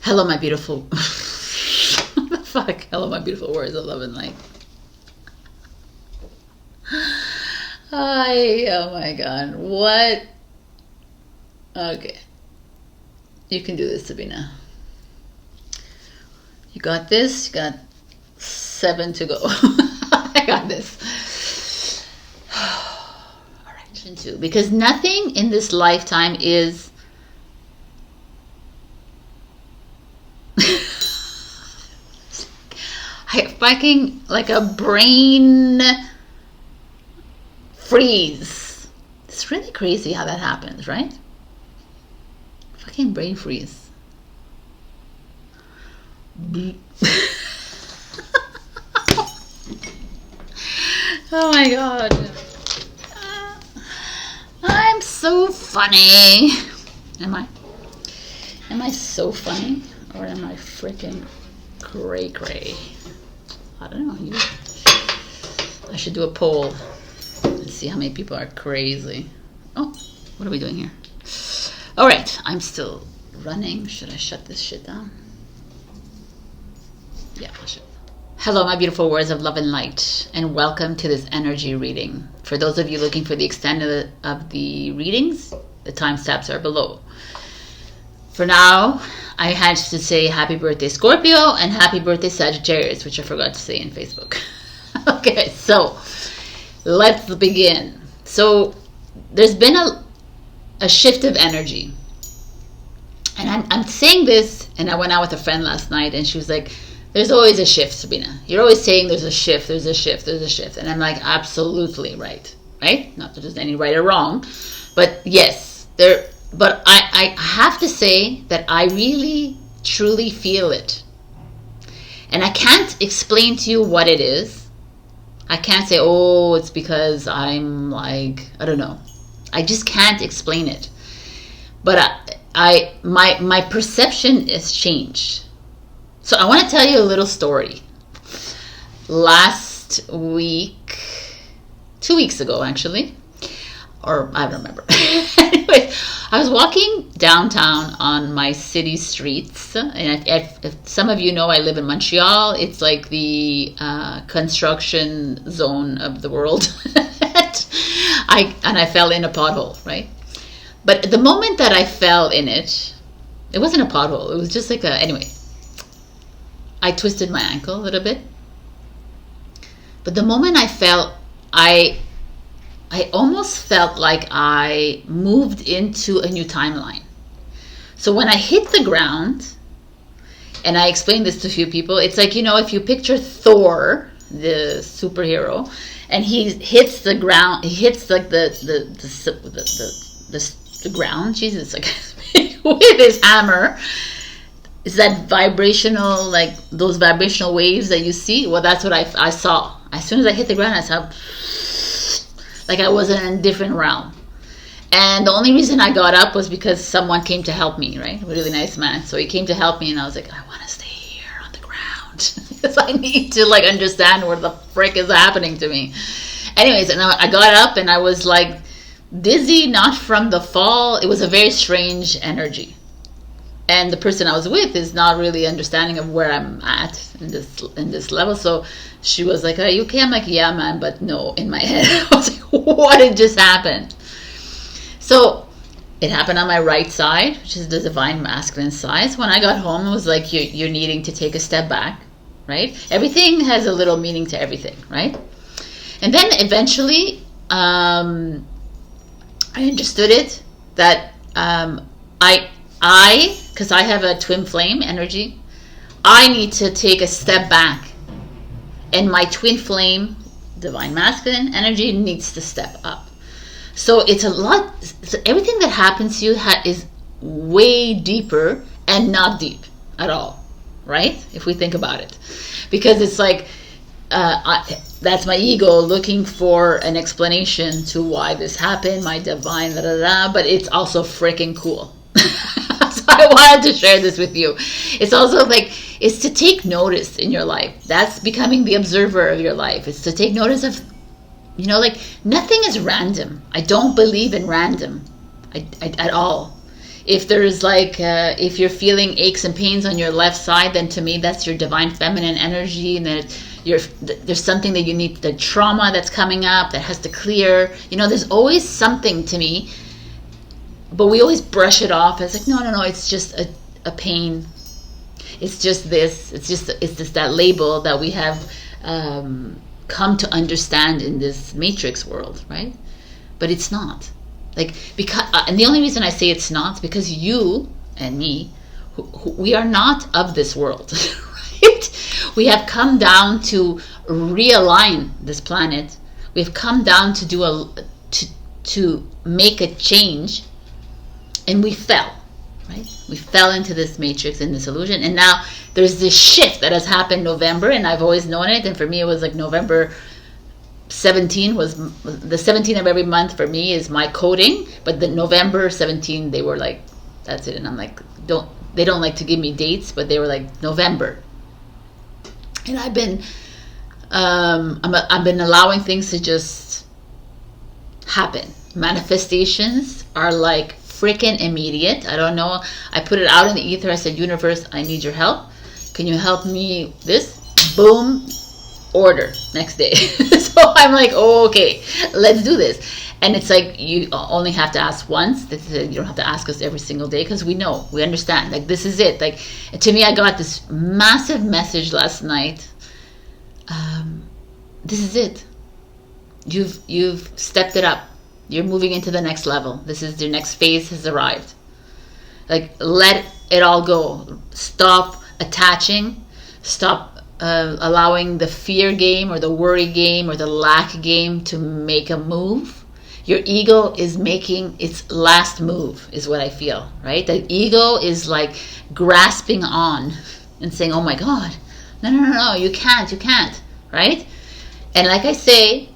Hello, my beautiful... What the fuck? Hello, my beautiful words of love and light. Oh my god. What? Okay. You can do this, Sabrina. You got this. You got 7 to go. I got this. All right. Because nothing in this lifetime is... fucking like a brain freeze. It's really crazy how that happens, right? Fucking brain freeze. Oh my god. I'm so funny. Am I so funny? Or am I freaking cray cray? I don't know. I should do a poll and see how many people are crazy. Oh, what are we doing here? All right, I'm still running. Should I shut this shit down? Yeah, I should. Hello, my beautiful words of love and light, and welcome to this energy reading. For those of you looking for the extent of the readings, the timestamps are below. For now, I had to say happy birthday Scorpio and happy birthday Sagittarius, which I forgot to say in Facebook. Okay, so let's begin. So there's been a shift of energy. And I'm saying this, and I went out with a friend last night, and she was like, there's always a shift, Sabrina. You're always saying there's a shift, there's a shift, there's a shift. And I'm like, absolutely right, right? Not that there's any right or wrong, but yes, there. But I have to say that I really, truly feel it. And I can't explain to you what it is. I can't say, oh, it's because I'm like, I don't know. I just can't explain it. But my perception has changed. So I want to tell you a little story. Last week, 2 weeks ago actually, or I don't remember. Anyway, I was walking downtown on my city streets, and if some of you know, I live in Montreal. It's like the construction zone of the world. I fell in a pothole, right? But the moment that I fell in it, it wasn't a pothole. It was just like anyway, I twisted my ankle a little bit. But the moment I fell, I almost felt like I moved into a new timeline. So when I hit the ground, and I explained this to a few people, it's like, you know, if you picture Thor, the superhero, and he hits the ground, he hits like the ground, Jesus, like with his hammer. Is that vibrational, like those vibrational waves that you see? Well, that's what I saw. As soon as I hit the ground, I saw like I was in a different realm. And the only reason I got up was because someone came to help me, right? A really nice man. So he came to help me, and I was like, I want to stay here on the ground because I need to like understand what the frick is happening to me. Anyways, and I got up, and I was like dizzy, not from the fall. It was a very strange energy. And the person I was with is not really understanding of where I'm at in this level. So she was like, are you okay? I'm like, yeah, man, but no, in my head. I was like, what had just happened? So it happened on my right side, which is the divine masculine side. So when I got home, it was like, you're needing to take a step back, right? Everything has a little meaning to everything, right? And then eventually, I understood it, that because I have a twin flame energy, I need to take a step back. And my twin flame, divine masculine energy, needs to step up. So it's a lot, so everything that happens to you is way deeper and not deep at all, right? If we think about it. Because it's like, that's my ego looking for an explanation to why this happened, my divine, but it's also freaking cool. So I wanted to share this with you. It's also like, it's to take notice in your life. That's becoming the observer of your life. It's to take notice of, you know, like nothing is random. I don't believe in random at all. If there's like, if you're feeling aches and pains on your left side, then to me that's your divine feminine energy, and that there's something that you need, the trauma that's coming up that has to clear. You know, there's always something to me, but we always brush it off as like, no, it's just a pain. It's just this. It's just that label that we have come to understand in this matrix world, right? But it's not. Like, because, and the only reason I say it's not is because you and me, we are not of this world, right? We have come down to realign this planet. We've come down to do to make a change, and we fell, right? We fell into this matrix, in this illusion, and now there's this shift that has happened November, and I've always known it, and for me it was like November 17 was the 17th of every month for me is my coding, but the November 17 they were like, that's it. And I'm like, they don't like to give me dates, but they were like November. And I've been I've been allowing things to just happen. Manifestations are like freaking immediate. I don't know, I put it out in the ether. I said, universe, I need your help. Can you help me this? Boom, order next day. So I'm like, oh, okay, let's do this. And it's like, you only have to ask once. You don't have to ask us every single day, because we know, we understand, like, this is it. Like, to me, I got this massive message last night. This is it. You've stepped it up. You're moving into the next level. This is your next phase has arrived. Like, let it all go. Stop attaching. Stop allowing the fear game or the worry game or the lack game to make a move. Your ego is making its last move, is what I feel, right? The ego is like grasping on and saying, oh my God, no, you can't, right? And like I said,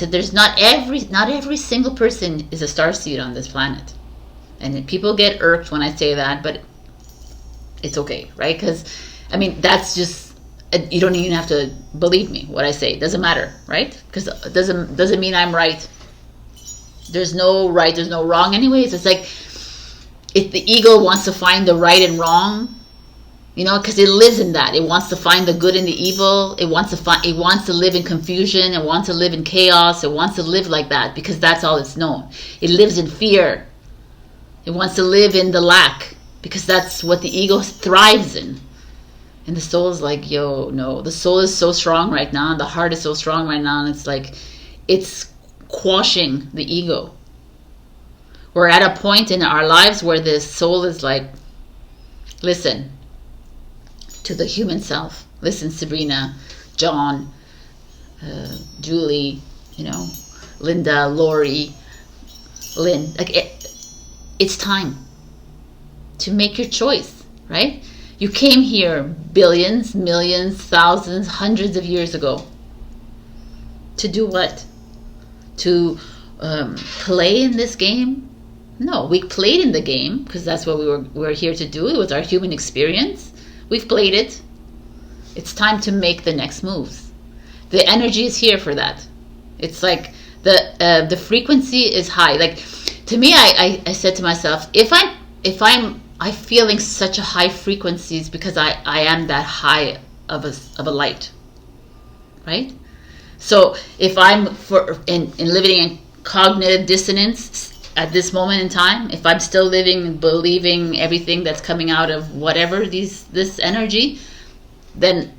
there's not every single person is a starseed on this planet. And people get irked when I say that, but it's okay, right? Because, I mean, that's just, you don't even have to believe me what I say. It doesn't matter, right? Because it doesn't mean I'm right. There's no right, there's no wrong anyways. It's like, if the ego wants to find the right and wrong, you know, because it lives in that. It wants to find the good and the evil. It wants to live in confusion. It wants to live in chaos. It wants to live like that because that's all it's known. It lives in fear. It wants to live in the lack because that's what the ego thrives in. And the soul is like, yo, no. The soul is so strong right now. And the heart is so strong right now. And it's like, it's quashing the ego. We're at a point in our lives where the soul is like, listen to the human self. Listen, Sabrina, John, Julie, you know, Linda, Lori, Lynn. Like, it's time to make your choice, right? You came here billions, millions, thousands, hundreds of years ago. To do what? To play in this game? No, we played in the game because that's what we were here to do. It was our human experience. We've played it. It's time to make the next moves. The energy is here for that. It's like the frequency is high. Like, to me, I said to myself, if I'm feeling such a high frequencies because I am that high of a light, right? So if I'm living in cognitive dissonance at this moment in time, if I'm still living believing everything that's coming out of whatever this energy, then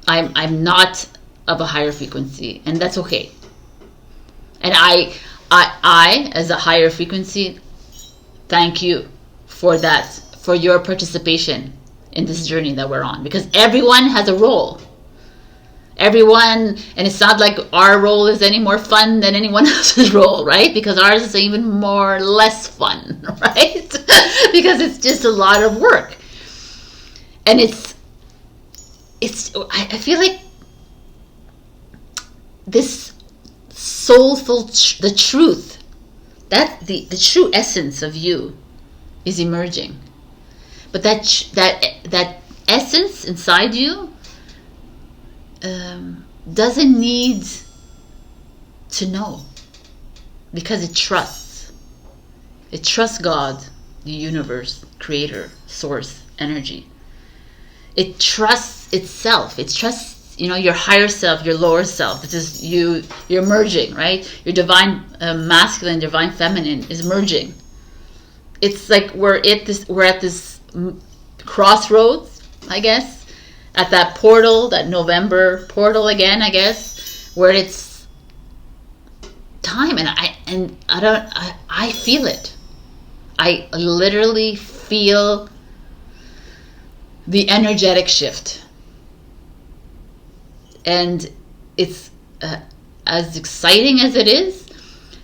I'm not of a higher frequency, and that's okay. And I as a higher frequency, thank you for that, for your participation in this journey that we're on, because everyone has a role. Everyone, and it's not like our role is any more fun than anyone else's role, right? Because ours is even more less fun, right? Because it's just a lot of work. And I feel like this soulful, the truth, that the true essence of you is emerging. But that essence inside you doesn't need to know, because it trusts God. the universe, creator, source, energy. It trusts itself. It trusts, you know, your higher self, your lower self. It's just you're merging, right? Your divine masculine, divine feminine is merging. It's like we're at this crossroads, I guess, at that portal, that November portal again, I guess, where it's time, and I feel it. I literally feel the energetic shift, and it's as exciting as it is.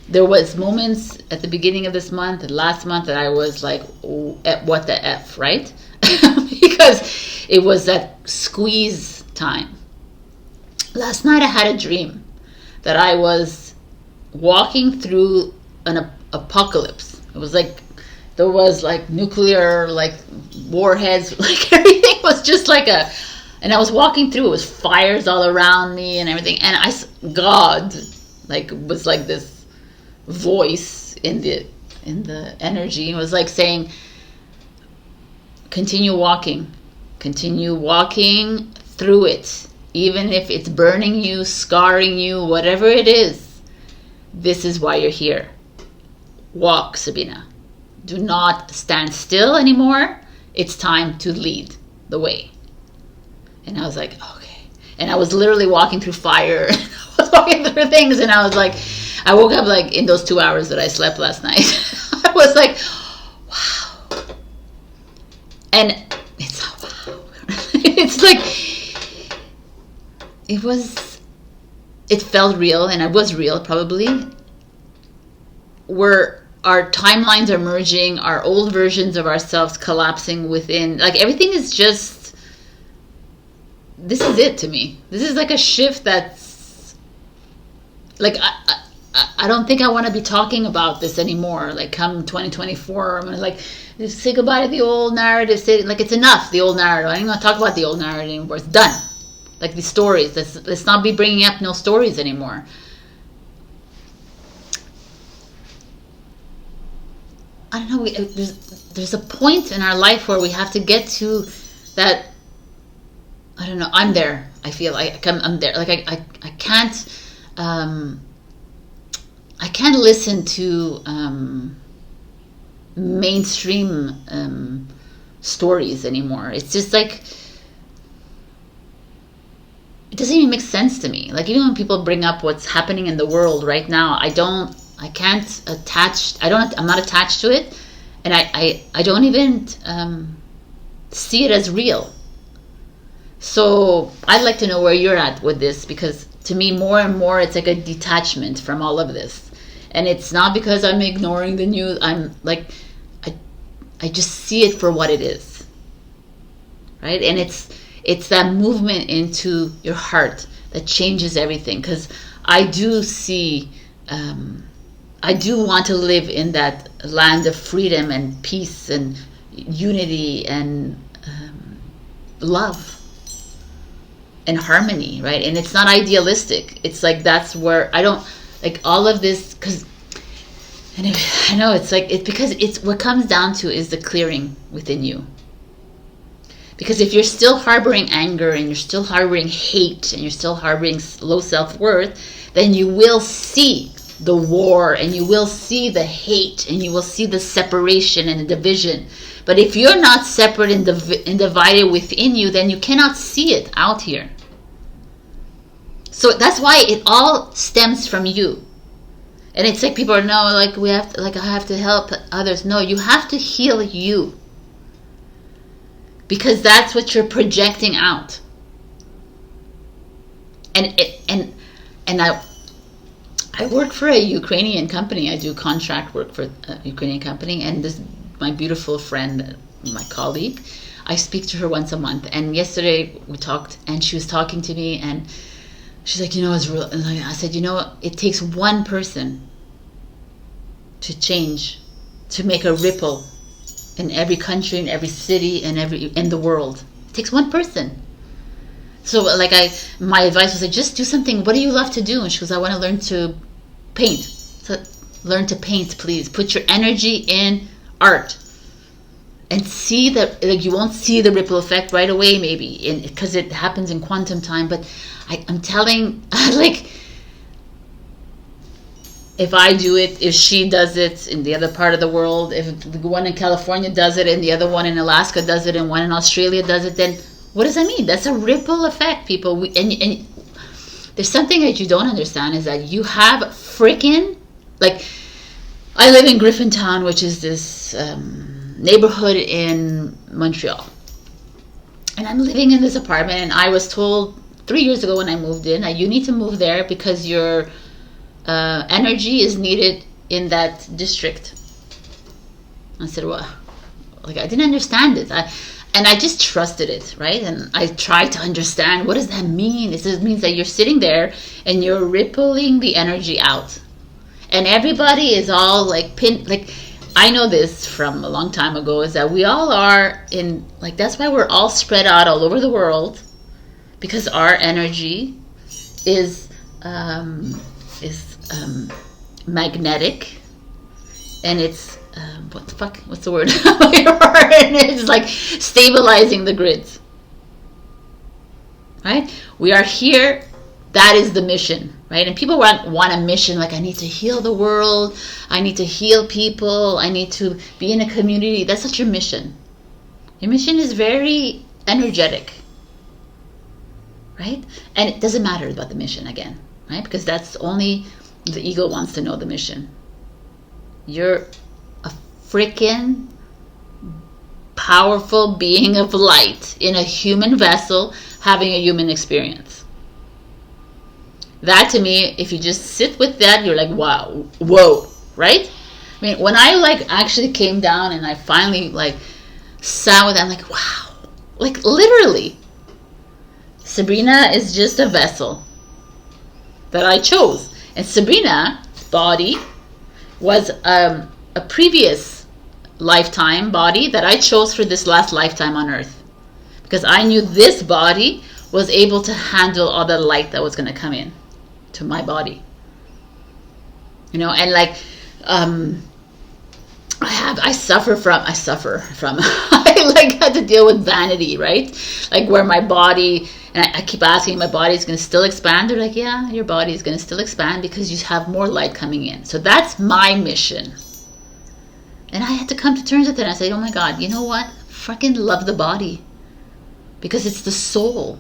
There was moments at the beginning of this month and last month that I was like, what the F, right? Because it was that squeeze time. Last night I had a dream that I was walking through an apocalypse. It was like, there was like nuclear, like warheads, like everything was just like and I was walking through, it was fires all around me and everything. And God, like, was like this voice in the energy. It was like saying, continue walking through it, even if it's burning you, scarring you, whatever it is. This is why you're here. Walk, Sabrina. Do not stand still anymore. It's time to lead the way. And I was like, okay. And I was literally walking through fire. I was walking through things, and I was like, I woke up like in those 2 hours that I slept last night. I was like, wow. And it's wow. It's like, it felt real, and it was real probably. Where our timelines are merging, our old versions of ourselves collapsing within, like everything is just, this is it to me. This is like a shift that's like, I don't think I want to be talking about this anymore. Like come 2024, I'm going to like say goodbye to the old narrative. Say like it's enough, the old narrative. I ain't going to talk about the old narrative anymore. It's done. Like these stories. Let's not be bringing up no stories anymore. I don't know. There's a point in our life where we have to get to that. I don't know. I'm there. I feel like I'm there. Like I can't. I can't listen to mainstream stories anymore. It's just like, it doesn't even make sense to me. Like even when people bring up what's happening in the world right now, I'm not attached to it, and I don't even see it as real. So I'd like to know where you're at with this, because to me more and more it's like a detachment from all of this. And it's not because I'm ignoring the news. I'm like, I just see it for what it is, right? And it's that movement into your heart that changes everything. Because I do see, I do want to live in that land of freedom and peace and unity and love and harmony, right? And it's not idealistic. It's like, that's where I don't like all of this, because I know it's like, it's because it's what comes down to is the clearing within you. Because if you're still harboring anger and you're still harboring hate and you're still harboring low self-worth, then you will see the war and you will see the hate and you will see the separation and the division. But if you're not separate and divided within you, then you cannot see it out here. So that's why it all stems from you. And it's like people are, no, like we have to, like I have to help others. No, you have to heal you. Because that's what you're projecting out. And I work for a Ukrainian company. I do contract work for a Ukrainian company, and this my beautiful friend, my colleague, I speak to her once a month. And yesterday we talked, and she was talking to me, and she's like, you know, it's real. And I said, you know, it takes one person to change, to make a ripple in every country, in every city, and in the world. It takes one person. So like my advice was like, just do something. What do you love to do? And she goes, I want to learn to paint. So learn to paint, please. Put your energy in art. and see that, like, you won't see the ripple effect right away, maybe, because it happens in quantum time. But I'm telling, like, if I do it, if she does it in the other part of the world, if the one in California does it and the other one in Alaska does it and one in Australia does it, then what does that mean? That's a ripple effect, people. And there's something that you don't understand, is that you have freaking, like, I live in Griffintown, which is this neighborhood in Montreal. And I'm living in this apartment, and I was told 3 years ago when I moved in that you need to move there because your energy is needed in that district. I said, well, like, I didn't understand it. And I just trusted it, right? And I tried to understand, what does that mean? It means that you're sitting there and you're rippling the energy out. And everybody is all like I know this from a long time ago, is that we all are in, like, that's why we're all spread out all over the world, because our energy is magnetic, and it's what's the word? And it's like stabilizing the grids, right? We are here. That is the mission, right? And people want a mission, like, I need to heal the world, I need to heal people, I need to be in a community. That's not your mission. Your mission is very energetic, right? And it doesn't matter about the mission, again, right? Because that's only the ego wants to know the mission. You're a freaking powerful being of light in a human vessel having a human experience. That, to me, if you just sit with that, you're like, wow, whoa, right? I mean, when I, like, actually came down and I finally, like, sat with it, I'm like, wow. Like, literally, Sabrina is just a vessel that I chose. And Sabrina's body was a previous lifetime body that I chose for this last lifetime on Earth. Because I knew this body was able to handle all the light that was going to come in to my body, you know. And like I suffer from I like had to deal with vanity, right? Like, where my body, and I keep asking, my body is going to still expand? They're like, yeah, your body is going to still expand because you have more light coming in. So that's my mission. And I had to come to terms with it. I said, oh my God, you know what? Fucking love the body, because it's the soul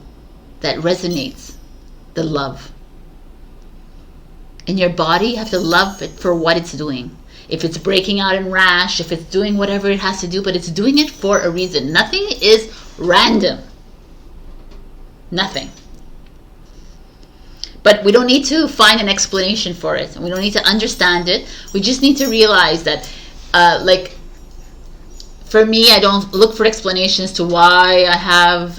that resonates the love. In your body, you have to love it for what it's doing. If it's breaking out in rash, if it's doing whatever it has to do, but it's doing it for a reason. Nothing is random. Nothing. But we don't need to find an explanation for it. We don't need to understand it. We just need to realize that, like, for me, I don't look for explanations to why I have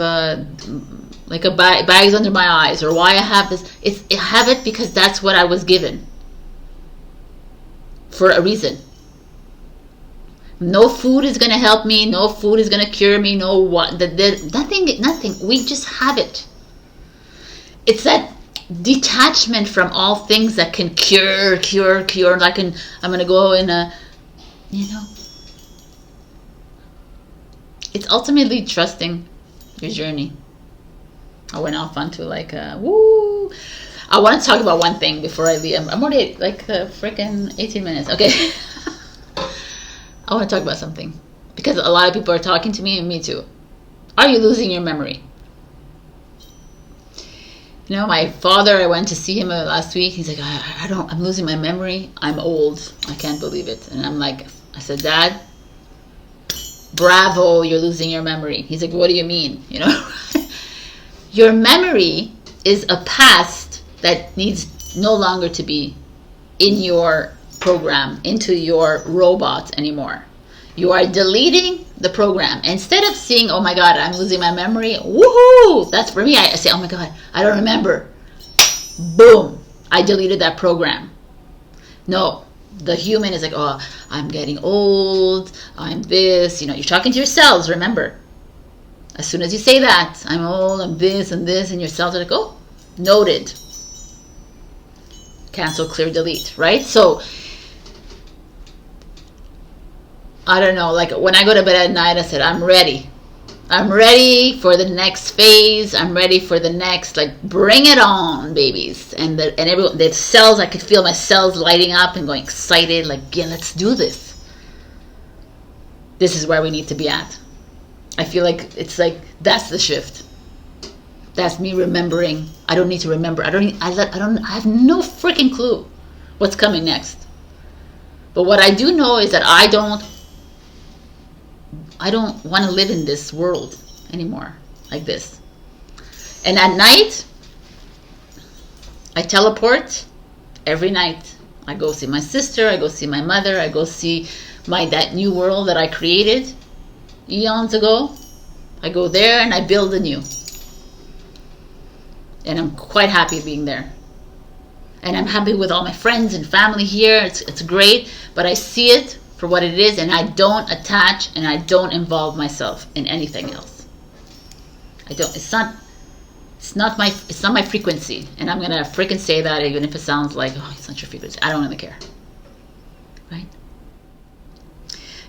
like bags under my eyes, or why I have this. I have it because that's what I was given for a reason. No food is going to help me. No food is going to cure me. No what? Nothing. We just have it. It's that detachment from all things that can cure. Like, I'm going to go in a, you know. It's ultimately trusting your journey. I went off onto like woo. I want to talk about one thing before I leave. I'm already like freaking 18 minutes. Okay. I want to talk about something, because a lot of people are talking to me, and me too. Are you losing your memory? You know, my father, I went to see him last week. He's like, I'm losing my memory. I'm old. I can't believe it. And I'm like, I said, Dad, bravo, you're losing your memory. He's like, what do you mean? You know, your memory is a past that needs no longer to be in your program, into your robot anymore. You are deleting the program. Instead of seeing, oh my God, I'm losing my memory, woohoo, that's for me. I say, oh my God, I don't remember. Boom, I deleted that program. No, the human is like, oh, I'm getting old, I'm this, you know, you're talking to yourselves, remember. As soon as you say that, I'm old, I'm this and this, and your cells are like, oh, noted. Cancel, clear, delete, right? So, I don't know, like when I go to bed at night, I said, I'm ready. I'm ready for the next phase. I'm ready for the next, like, bring it on, babies. And everyone, the cells, I could feel my cells lighting up and going excited, like, yeah, let's do this. This is where we need to be at. I feel like it's like, that's the shift. That's me remembering. I don't need to remember. I have no freaking clue what's coming next. But what I do know is that I don't want to live in this world anymore like this. And at night, I teleport every night. I go see my sister, I go see my mother, I go see that new world that I created eons ago. I go there and I build anew. And I'm quite happy being there. And I'm happy with all my friends and family here. It's great, but I see it for what it is, and I don't attach and I don't involve myself in anything else. I don't. It's not my frequency, and I'm gonna freaking say that even if it sounds like, oh, it's not your frequency. I don't really care, right?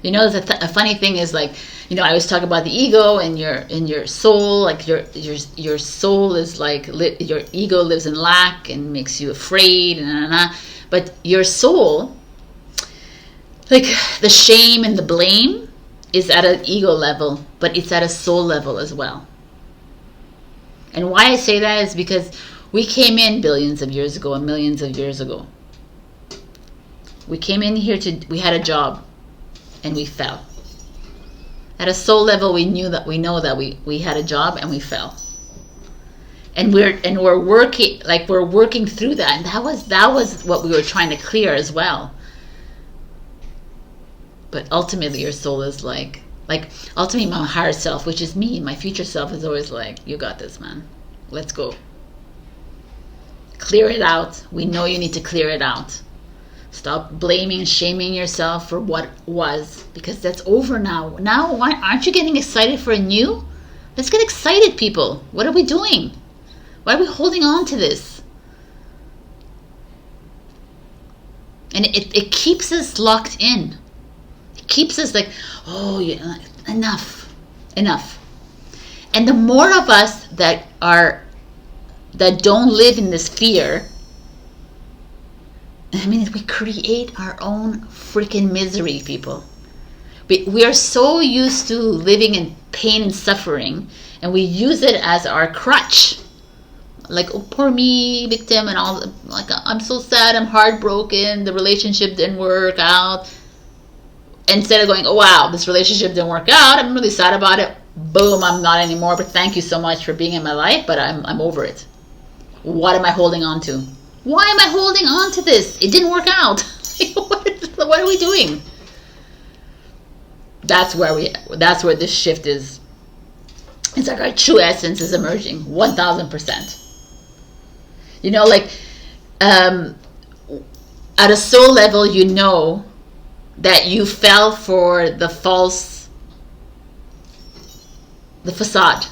You know, a funny thing is, like, you know, I always talk about the ego and your soul. Like your soul is like your ego lives in lack and makes you afraid, but your soul, like the shame and the blame, is at an ego level, but it's at a soul level as well. And why I say that is because we came in billions of years ago and millions of years ago. We came in here we had a job, and we fell. At a soul level, we know that we had a job and we fell. And we're working through that. And that was what we were trying to clear as well. But ultimately, your soul is like ultimately my higher self, which is me, my future self, is always like, you got this, man. Let's go. Clear it out. We know you need to clear it out. Stop blaming and shaming yourself for what was, because that's over now. Now, why aren't you getting excited for a new? Let's get excited, people. What are we doing? Why are we holding on to this? And it keeps us locked in. It keeps us like, oh, yeah, enough. And the more of us that don't live in this fear, I mean, we create our own freaking misery, people. We are so used to living in pain and suffering, and we use it as our crutch. Like, oh, poor me, victim, and all. Like, I'm so sad, I'm heartbroken, the relationship didn't work out. Instead of going, oh wow, this relationship didn't work out, I'm really sad about it. Boom, I'm not anymore, but thank you so much for being in my life, but I'm over it. What am I holding on to? Why am I holding on to this? It didn't work out. What are we doing? That's where this shift is. It's like our true essence is emerging 1000%. You know, like at a soul level, you know that you fell for the facade.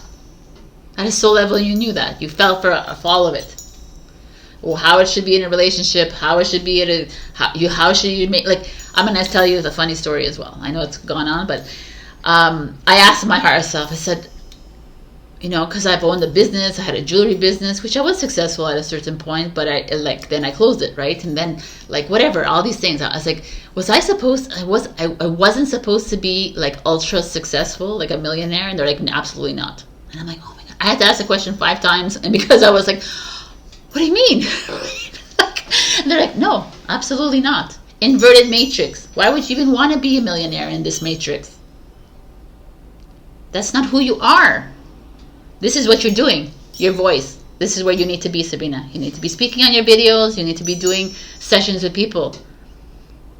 At a soul level, you knew that. You fell for all of it. Well, how it should be in a relationship, how it should be how should you make, like, I'm going to tell you the funny story as well. I know it's gone on, but I asked my higher self, I said, you know, because I've owned a business, I had a jewelry business, which I was successful at a certain point, but then I closed it, right? And then, like, whatever, all these things. I was like, I wasn't supposed to be, like, ultra successful, like a millionaire? And they're like, absolutely not. And I'm like, oh my God. I had to ask the question 5 times, and because I was like, what do you mean? And they're like, no, absolutely not. Inverted matrix. Why would you even want to be a millionaire in this matrix? That's not who you are. This is what you're doing. Your voice. This is where you need to be, Sabrina. You need to be speaking on your videos. You need to be doing sessions with people.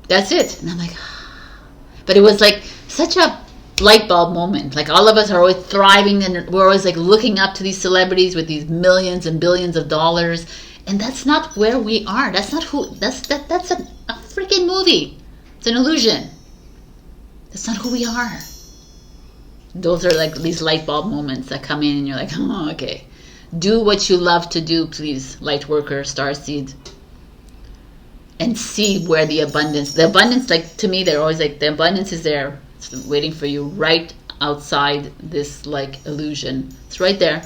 That's it. And I'm like, but it was like such a light bulb moment. Like, all of us are always thriving, and we're always like looking up to these celebrities with these millions and billions of dollars, and that's not where we are. That's not who. That's a freaking movie. It's an illusion. That's not who we are. Those are like these light bulb moments that come in, and you're like, oh, okay. Do what you love to do, please, light worker, starseed. and see where the abundance, like to me, they're always like, the abundance is there. It's waiting for you right outside this like illusion. It's right there.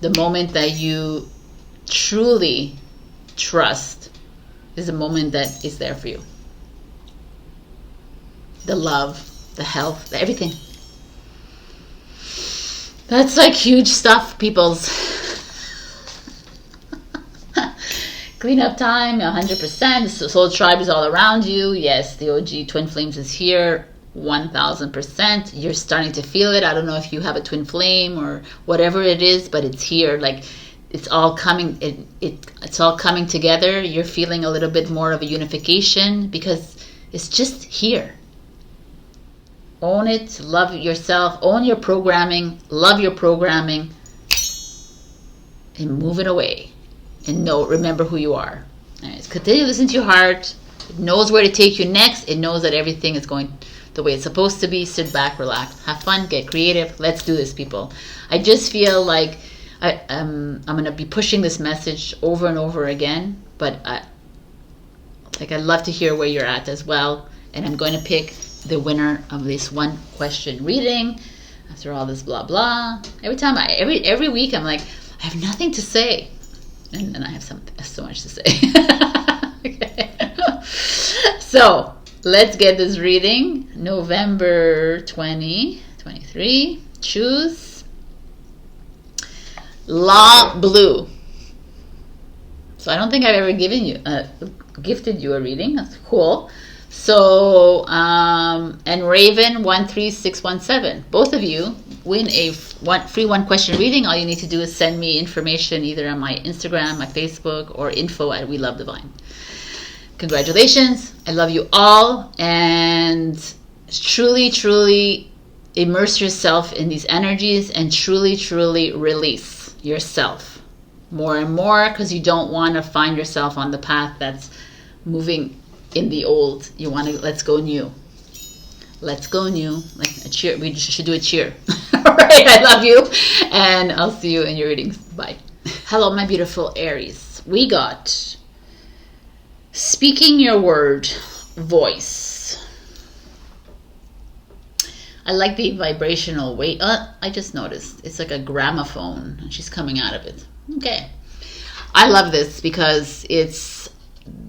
The moment that you truly trust is the moment that is there for you. The love, the health, everything. That's like huge stuff, peoples. Cleanup time, 100%. The soul tribe is all around you. Yes, the OG twin flames is here, 1000%. You're starting to feel it. I don't know if you have a twin flame or whatever it is, but it's here. Like it's all coming. It's all coming together. You're feeling a little bit more of a unification because it's just here. Own it. Love yourself. Own your programming. Love your programming, and move it away. And remember who you are. Anyways, continue to listen to your heart. It knows where to take you next. It knows that everything is going the way it's supposed to be. Sit back, relax, have fun, get creative. Let's do this, people. I just feel like I'm going to be pushing this message over and over again. But I'd love to hear where you're at as well. And I'm going to pick the winner of this one question reading. After all this blah blah. Every week I'm like, I have nothing to say. And then I have so much to say. Okay. So let's get this reading. November 2023. Choose Law Blue. So I don't think I've ever gifted you a reading. That's cool. So and Raven 13617. Both of you win a free one question reading. All you need to do is send me information either on my Instagram, my Facebook, or info@WeLoveDivine. Congratulations. I love you all. And truly, truly immerse yourself in these energies and truly, truly release yourself more and more, because you don't want to find yourself on the path that's moving in the old. You want to let's go new. Let's go new. Like a cheer. We should do a cheer. All right. I love you. And I'll see you in your readings. Bye. Hello, my beautiful Aries. We got speaking your word, voice. I like the vibrational weight. I just noticed. It's like a gramophone. And she's coming out of it. Okay. I love this because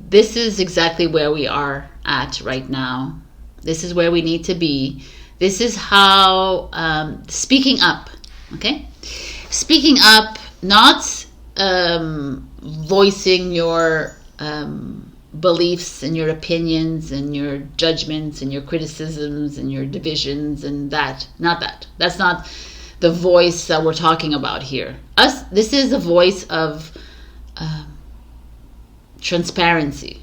this is exactly where we are at right now. This is where we need to be. This is how speaking up, okay? Speaking up, not voicing your beliefs and your opinions and your judgments and your criticisms and your divisions and that. Not that. That's not the voice that we're talking about here. This is a voice of transparency,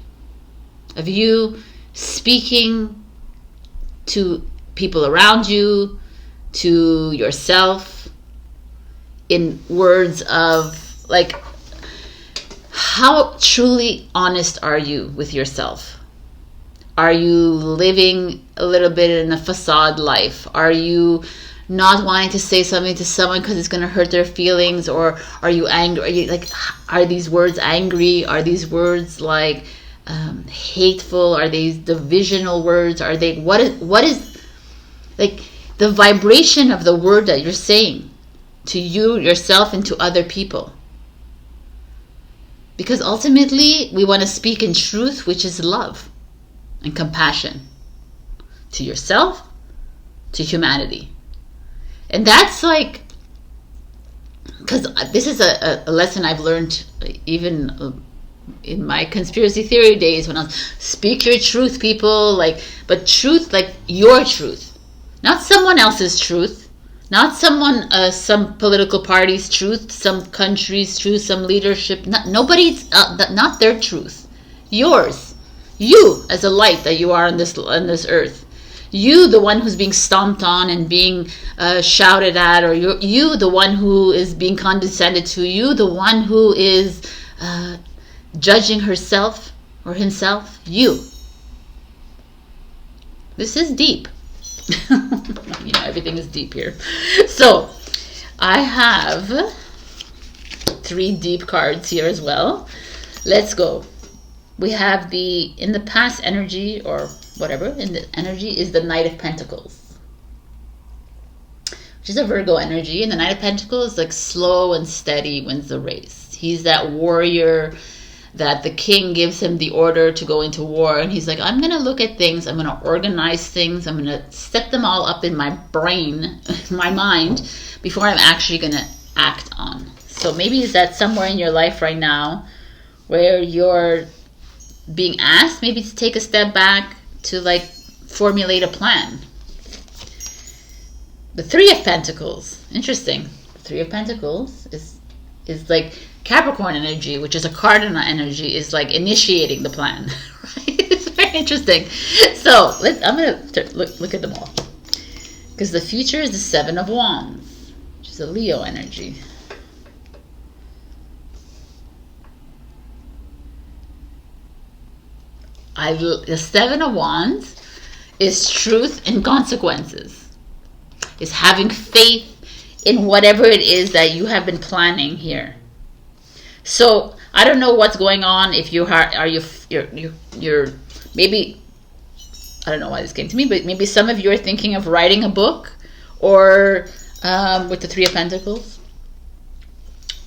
of you speaking to people around you, to yourself, in words of like, how truly honest are you with yourself? Are you living a little bit in a facade life? Are you not wanting to say something to someone because it's going to hurt their feelings? Or are you angry? Are these words angry? Are these words like hateful? Are these divisional words? Are they what is like the vibration of the word that you're saying to you, yourself, and to other people? Because ultimately we want to speak in truth, which is love and compassion to yourself, to humanity. And that's like, because this is a lesson I've learned even in my conspiracy theory days, when I was speak your truth, people, but truth, like your truth, not someone else's truth, not some political party's truth, some country's truth, some leadership, nobody's, not their truth, yours, you as a light that you are on this earth. You, the one who's being stomped on and being shouted at, or you, the one who is being condescended to, you, the one who is judging herself or himself, you. This is deep. Everything is deep here. So, I have 3 deep cards here as well. Let's go. we have in the past energy, or whatever, in the energy is the Knight of Pentacles, which is a Virgo energy. And the Knight of Pentacles, like, slow and steady wins the race. He's that warrior that the king gives him the order to go into war, and he's like, I'm going to look at things, I'm going to organize things, I'm going to set them all up in my brain, my mind, before I'm actually going to act on. So maybe is that somewhere in your life right now where you're being asked maybe to take a step back to, like, formulate a plan. The Three of Pentacles, interesting. The Three of Pentacles is like Capricorn energy, which is a cardinal energy, is like initiating the plan. Right? It's very interesting. So I'm gonna look at them all, because the future is the Seven of Wands, which is a Leo energy. The Seven of Wands is truth and consequences. Is having faith in whatever it is that you have been planning here. So I don't know what's going on. If you're maybe, I don't know why this came to me, but maybe some of you are thinking of writing a book, or with the Three of Pentacles,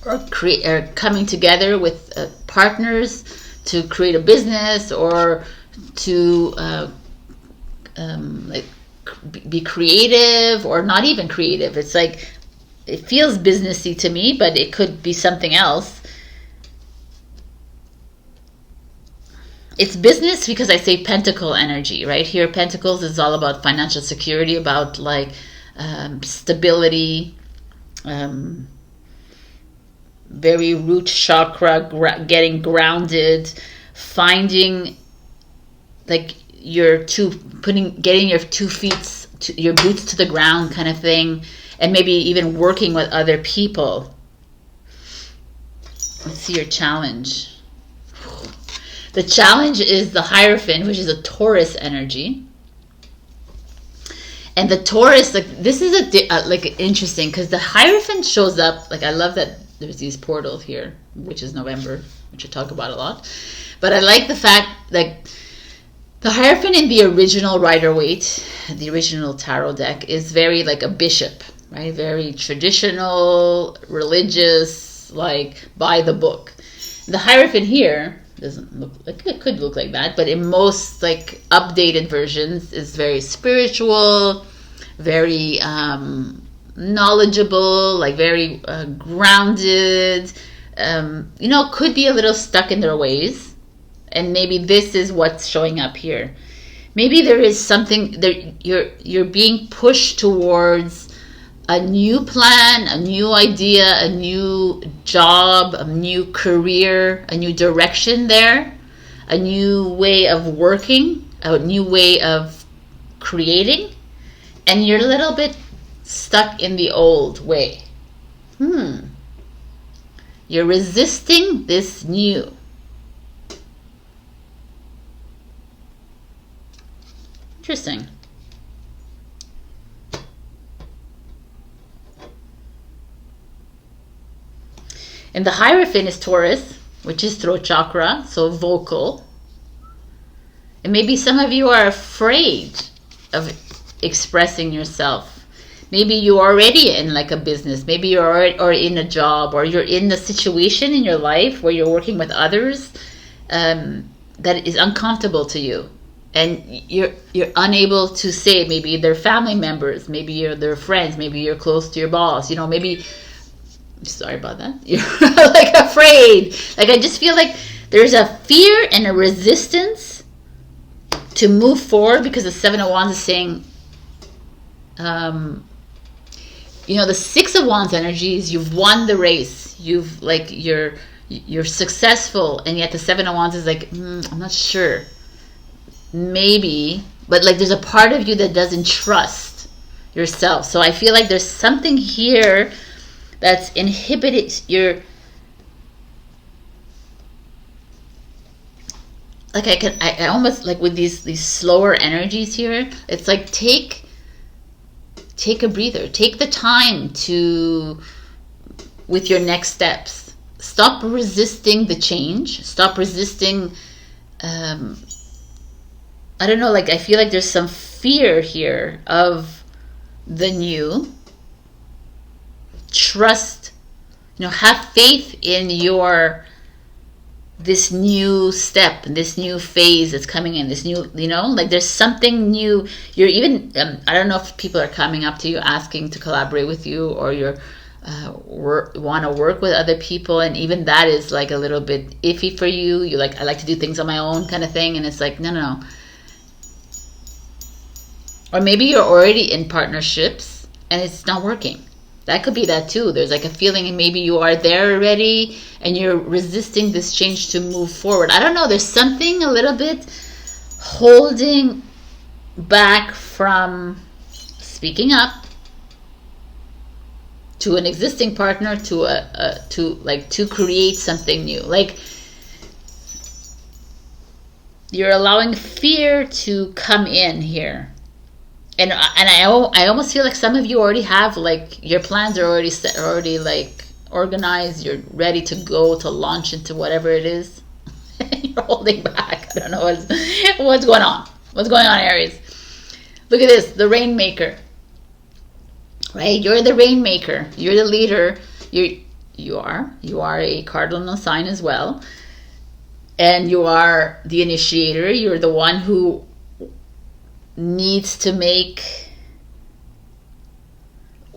or coming together with partners to create a business, or to like be creative, or not even creative. It's like, it feels businessy to me, but it could be something else. It's business because I say pentacle energy, right? Here, pentacles is all about financial security, about like stability, very root chakra, getting grounded, finding like getting your 2 feet, your boots to the ground kind of thing, and maybe even working with other people. Let's see your challenge. The challenge is the Hierophant, which is a Taurus energy. And the Taurus, like, this is like interesting, because the Hierophant shows up, like, I love that there's these portals here, which is November, which I talk about a lot. But I like the fact that the Hierophant in the original Rider-Waite, the original tarot deck, is very like a bishop, right? Very traditional, religious, like by the book. The Hierophant here doesn't look like, it could look like that, but in most like updated versions is very spiritual, very knowledgeable, like very grounded, could be a little stuck in their ways. And maybe this is what's showing up here. Maybe there is something there, you're being pushed towards a new plan, a new idea, a new job, a new career, a new direction there, a new way of working, a new way of creating, and you're a little bit stuck in the old way. You're resisting this new. Interesting. And the Hierophant is Taurus, which is throat chakra, so vocal. And maybe some of you are afraid of expressing yourself. Maybe you're already in like a business. Maybe you're already in a job, or you're in a situation in your life where you're working with others that is uncomfortable to you. And you're unable to say, maybe they're family members, maybe they're friends, maybe you're close to your boss, maybe, sorry about that, you're like afraid. Like, I just feel like there's a fear and a resistance to move forward, because the Seven of Wands is saying, the Six of Wands energies, you've won the race, you're successful, and yet the Seven of Wands is like, I'm not sure. Maybe, but like there's a part of you that doesn't trust yourself. So I feel like there's something here that's inhibited your, like I almost like with these slower energies here, it's like take a breather, take the time to, with your next steps, stop resisting the change, stop resisting I don't know, like I feel like there's some fear here of the new. Trust, have faith in this new step, this new phase that's coming in, this new, like there's something new. You're even, I don't know if people are coming up to you asking to collaborate with you, or you're want to work with other people, and even that is like a little bit iffy for you. You're like, I like to do things on my own kind of thing, and it's like, no. Or maybe you're already in partnerships and it's not working. That could be that too. There's like a feeling, and maybe you are there already and you're resisting this change to move forward. I don't know. There's something a little bit holding back from speaking up to an existing partner, to create something new. Like you're allowing fear to come in here. And I almost feel like some of you already have, like, your plans are already set, already like organized. You're ready to go to launch into whatever it is. You're holding back. I don't know what's going on. What's going on, Aries? Look at this, the Rainmaker. Right? You're the Rainmaker. You're the leader. You are a cardinal sign as well. And you are the initiator. You're the one who needs to make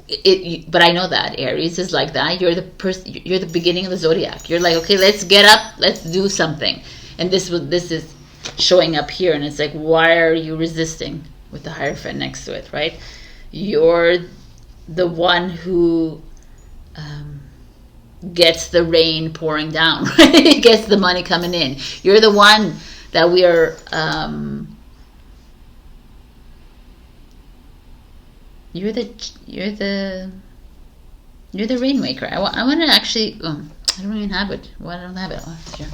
it, but I know that Aries is like that. You're the beginning of the zodiac. You're like, okay, let's get up, let's do something. And this is showing up here, and it's like, why are you resisting, with the Hierophant next to it, right? You're the one who gets the rain pouring down, right? Gets the money coming in. You're the one that we are You're the Rainmaker. I want to actually. Oh, I don't even have it. Why don't I have it? Oh, sure.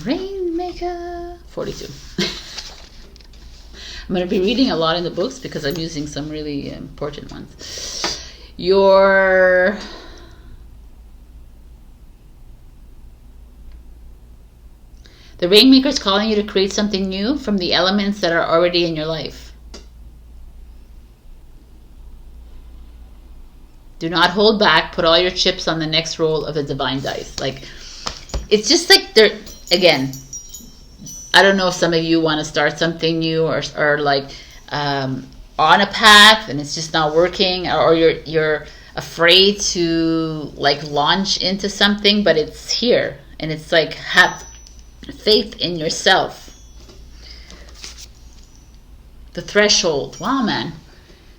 Rainmaker 42. I'm going to be reading a lot in the books because I'm using some really important ones. The Rainmaker is calling you to create something new from the elements that are already in your life. Do not hold back. Put all your chips on the next roll of the divine dice. Like, it's just like there again. I don't know if some of you want to start something new, or like on a path and it's just not working, or you're afraid to like launch into something, but it's here, and it's like, have faith in yourself. The threshold. Wow, man.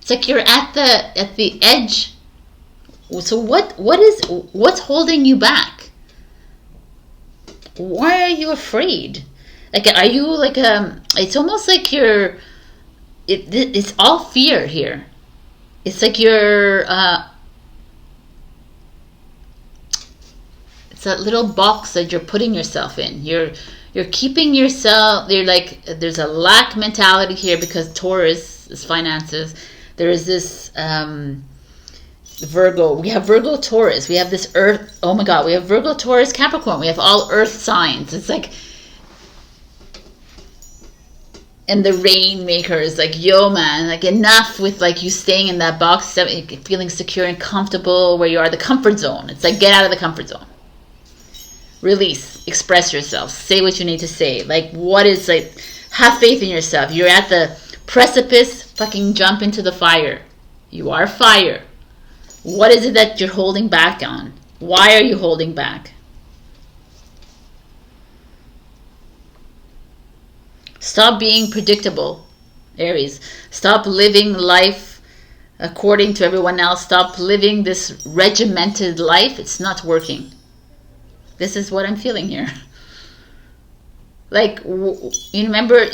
It's like you're at the edge. So what's holding you back? Why are you afraid? Like, are you like it's almost like it's all fear here. It's like you're it's that little box that you're putting yourself in. You're keeping yourself. You're like, there's a lack mentality here because Taurus is finances. There is this Virgo. We have Virgo, Taurus. We have this Earth. Oh my God. We have Virgo, Taurus, Capricorn. We have all Earth signs. It's like, and the Rainmaker is like, yo, man, like, enough with like you staying in that box, feeling secure and comfortable where you are, the comfort zone. It's like, get out of the comfort zone. Release, express yourself, say what you need to say. Like, what is, like, have faith in yourself. You're at the precipice, fucking jump into the fire. You are fire. What is it that you're holding back on? Why are you holding back? Stop being predictable, Aries. Stop living life according to everyone else. Stop living this regimented life. It's not working. This is what I'm feeling here. Like, you remember,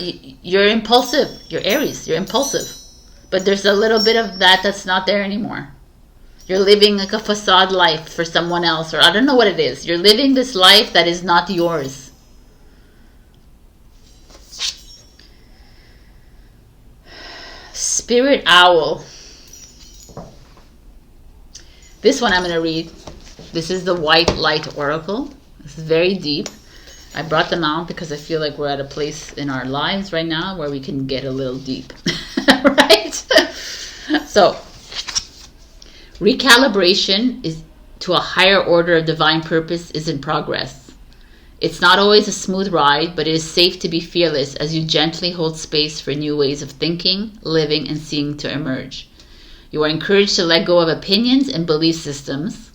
you're impulsive. You're Aries. You're impulsive. But there's a little bit of that that's not there anymore. You're living like a facade life for someone else, or I don't know what it is. You're living this life that is not yours. Spirit Owl. This one I'm going to read. This is the White Light Oracle. This is very deep. I brought them out because I feel like we're at a place in our lives right now where we can get a little deep. Right? So, recalibration is to a higher order of divine purpose is in progress. It's not always a smooth ride, but it is safe to be fearless as you gently hold space for new ways of thinking, living, and seeing to emerge. You are encouraged to let go of opinions and belief systems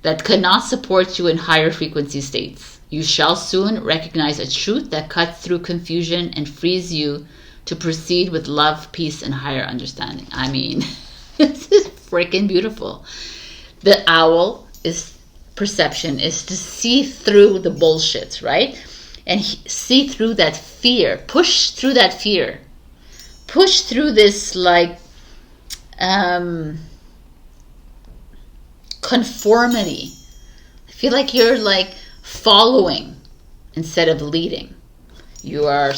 that could not support you in higher frequency states. You shall soon recognize a truth that cuts through confusion and frees you to proceed with love, peace, and higher understanding. I mean, this is freaking beautiful. The owl is perception, is to see through the bullshit, right? And see through that fear, push through that fear, push through this like conformity. I feel like you're like following instead of leading. You are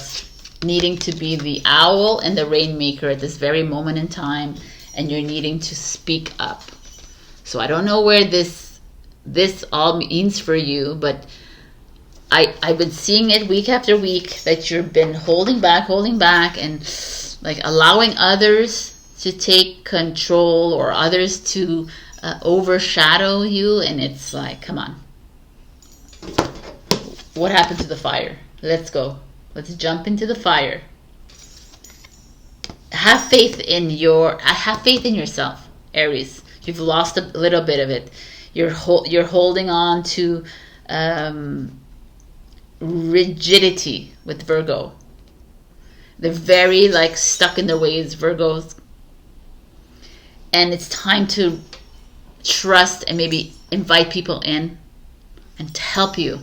needing to be the owl and the rainmaker at this very moment in time, and you're needing to speak up. So I don't know where this all means for you, but I've been seeing it week after week that you've been holding back, and like allowing others to take control or others to overshadow you, and it's like, come on. What happened to the fire? Let's go. Let's jump into the fire. Have faith in yourself, Aries. You've lost a little bit of it. You're holding on to rigidity with Virgo. They're very like stuck in their ways, Virgos. And it's time to trust and maybe invite people in and to help you,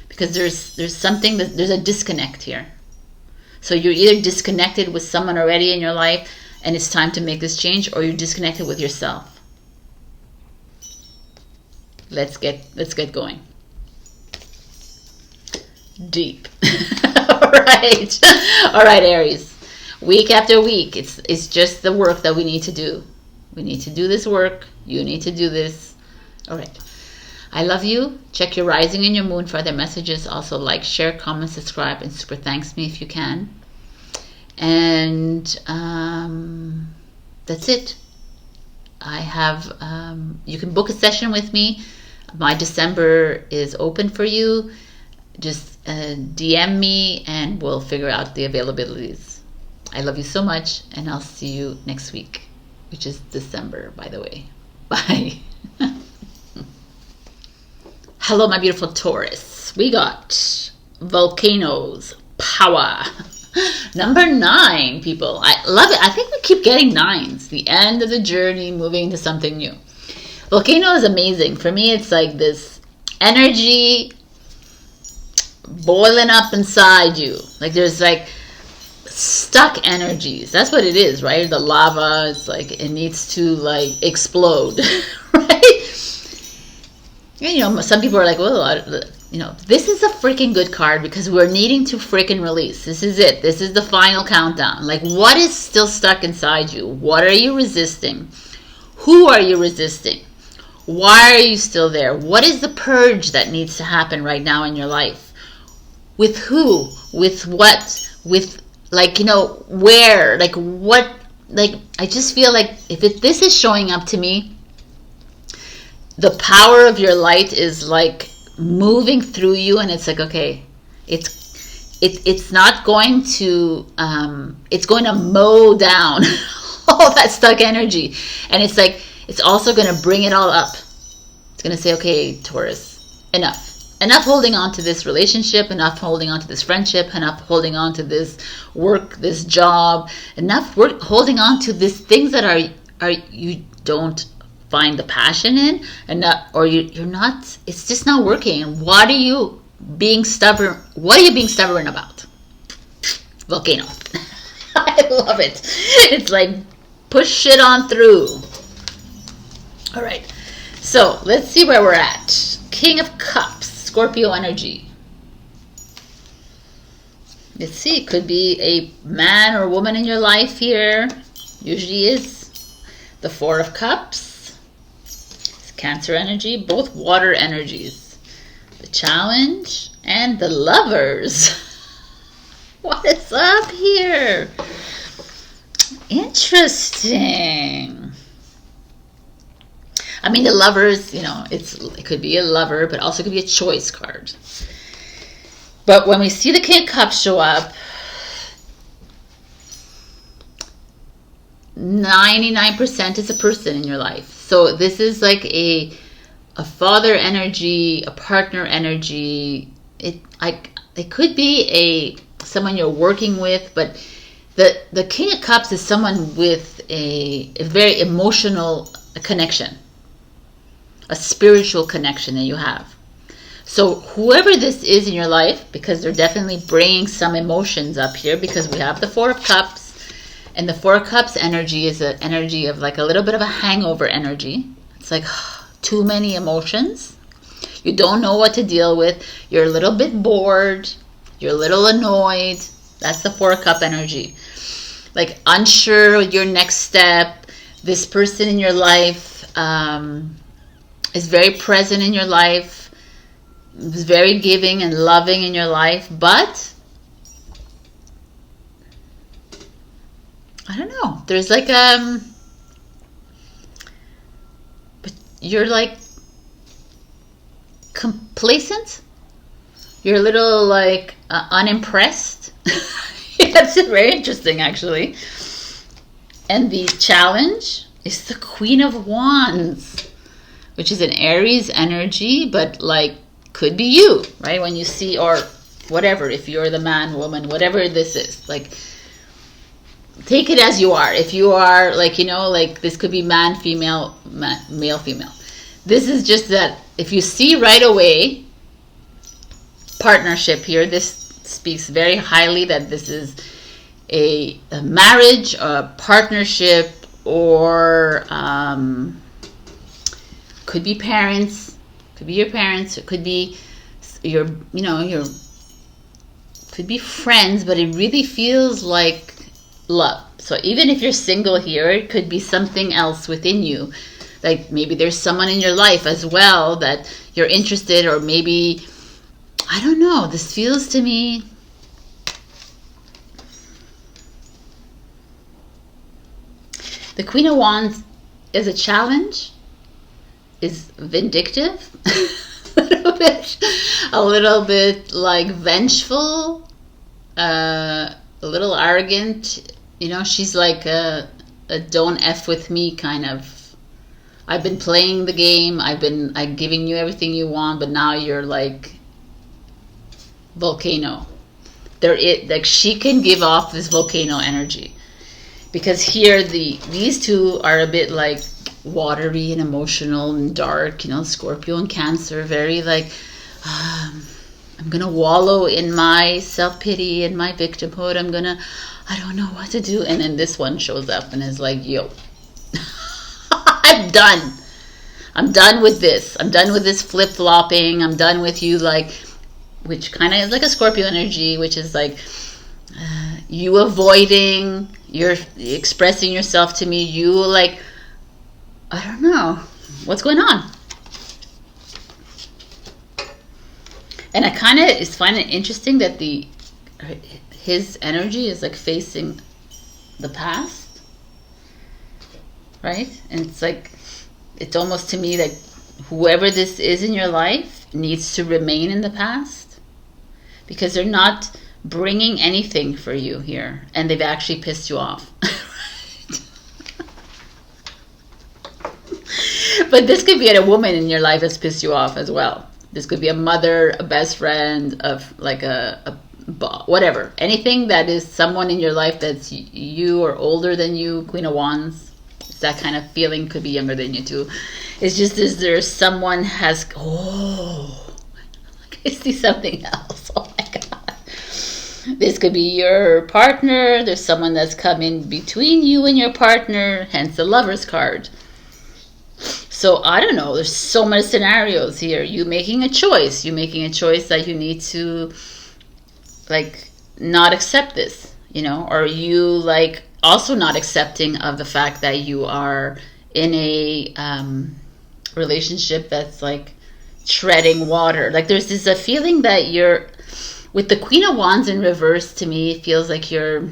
because there's something that there's a disconnect here. So you're either disconnected with someone already in your life and it's time to make this change, or you're disconnected with yourself. Let's get going. Deep. All right, Aries. Week after week, it's just the work that we need to do. We need to do this work. You need to do this. All right. I love you. Check your rising and your moon for other messages. Also like, share, comment, subscribe, and super thanks me if you can. And that's it. I have, you can book a session with me. My December is open for you. Just DM me and we'll figure out the availabilities. I love you so much, and I'll see you next week, which is December, by the way. Bye. Hello, my beautiful Taurus. We got volcanoes, power. Number 9, people. I love it. I think we keep getting 9s. The end of the journey, moving to something new. Volcano is amazing. For me, it's like this energy boiling up inside you. Like there's like stuck energies. That's what it is, right? The lava, it's like it needs to like explode, right? You know, some people are like, well, you know, this is a freaking good card because we're needing to freaking release. This is it. This is the final countdown. Like, what is still stuck inside you? What are you resisting? Who are you resisting? Why are you still there? What is the purge that needs to happen right now in your life? With who? With what? With, like, you know, where? Like, what? Like, I just feel like if this is showing up to me, the power of your light is like moving through you, and it's like, okay, it's not going to it's going to mow down all that stuck energy, and it's like it's also going to bring it all up. It's going to say, okay, Taurus, enough holding on to this relationship, enough holding on to this friendship, enough holding on to this work, this job, enough holding on to these things that are you don't find the passion in, and not, or you're not, it's just not working. And what are you being stubborn about? Volcano. I love it. It's like push it on through. All right, so let's see where we're at. King of Cups, Scorpio energy. Let's see, it could be a man or woman in your life here. Usually is. The Four of Cups. Cancer energy, both water energies. The Challenge and the Lovers. What is up here? Interesting. I mean, the Lovers, you know, it could be a lover, but also could be a choice card. But when we see the King of Cups show up, 99% is a person in your life. So this is like a father energy, a partner energy. It could be someone you're working with, but the King of Cups is someone with a very emotional connection, a spiritual connection that you have. So whoever this is in your life, because they're definitely bringing some emotions up here, because we have the Four of Cups. And the Four of Cups energy is an energy of like a little bit of a hangover energy. It's like too many emotions. You don't know what to deal with. You're a little bit bored. You're a little annoyed. That's the Four of Cup energy. Like unsure of your next step. This person in your life is very present in your life. Is very giving and loving in your life. But I don't know. There's like but you're like complacent. You're a little like unimpressed. That's very interesting, actually. And the Challenge is the Queen of Wands, which is an Aries energy, but like could be you, right? When you see, or whatever, if you're the man, woman, whatever this is, like. Take it as you are. If you are like, you know, like this could be man, female, male, female. This is just that if you see right away partnership here, this speaks very highly that this is a marriage, a partnership, or could be parents, could be your parents, it could be your, you know, your, could be friends, but it really feels like love. So even if you're single here, it could be something else within you. Like maybe there's someone in your life as well that you're interested, or maybe, I don't know, this feels to me the Queen of Wands is a challenge, is vindictive, a little bit like vengeful, a little arrogant. You know, she's like a don't F with me kind of. I've been playing the game. I'm giving you everything you want, but now you're like volcano. Like she can give off this volcano energy, because here these two are a bit like watery and emotional and dark. You know, Scorpio and Cancer, very like. I'm gonna wallow in my self-pity and my victimhood. I don't know what to do. And then this one shows up and is like, yo, I'm done. I'm done with this. I'm done with this flip-flopping. I'm done with you, like, which kind of is like a Scorpio energy, which is like you avoiding, you're expressing yourself to me. You like, I don't know what's going on. And I kind of find it interesting that his energy is like facing the past, right? And it's like, it's almost to me like whoever this is in your life needs to remain in the past, because they're not bringing anything for you here, and they've actually pissed you off. But this could be a woman in your life that's pissed you off as well. This could be a mother, a best friend, of like a whatever. Anything that is someone in your life that's you or older than you, Queen of Wands. It's that kind of feeling, could be younger than you too. It's just, is there someone has, oh, I see something else. Oh my God. This could be your partner. There's someone that's come in between you and your partner, hence the Lover's card. So I don't know, there's so many scenarios here. You making a choice. You making a choice that you need to like not accept this, you know, or you like also not accepting of the fact that you are in a relationship that's like treading water. Like there's this a feeling that you're, with the Queen of Wands in reverse, to me it feels like you're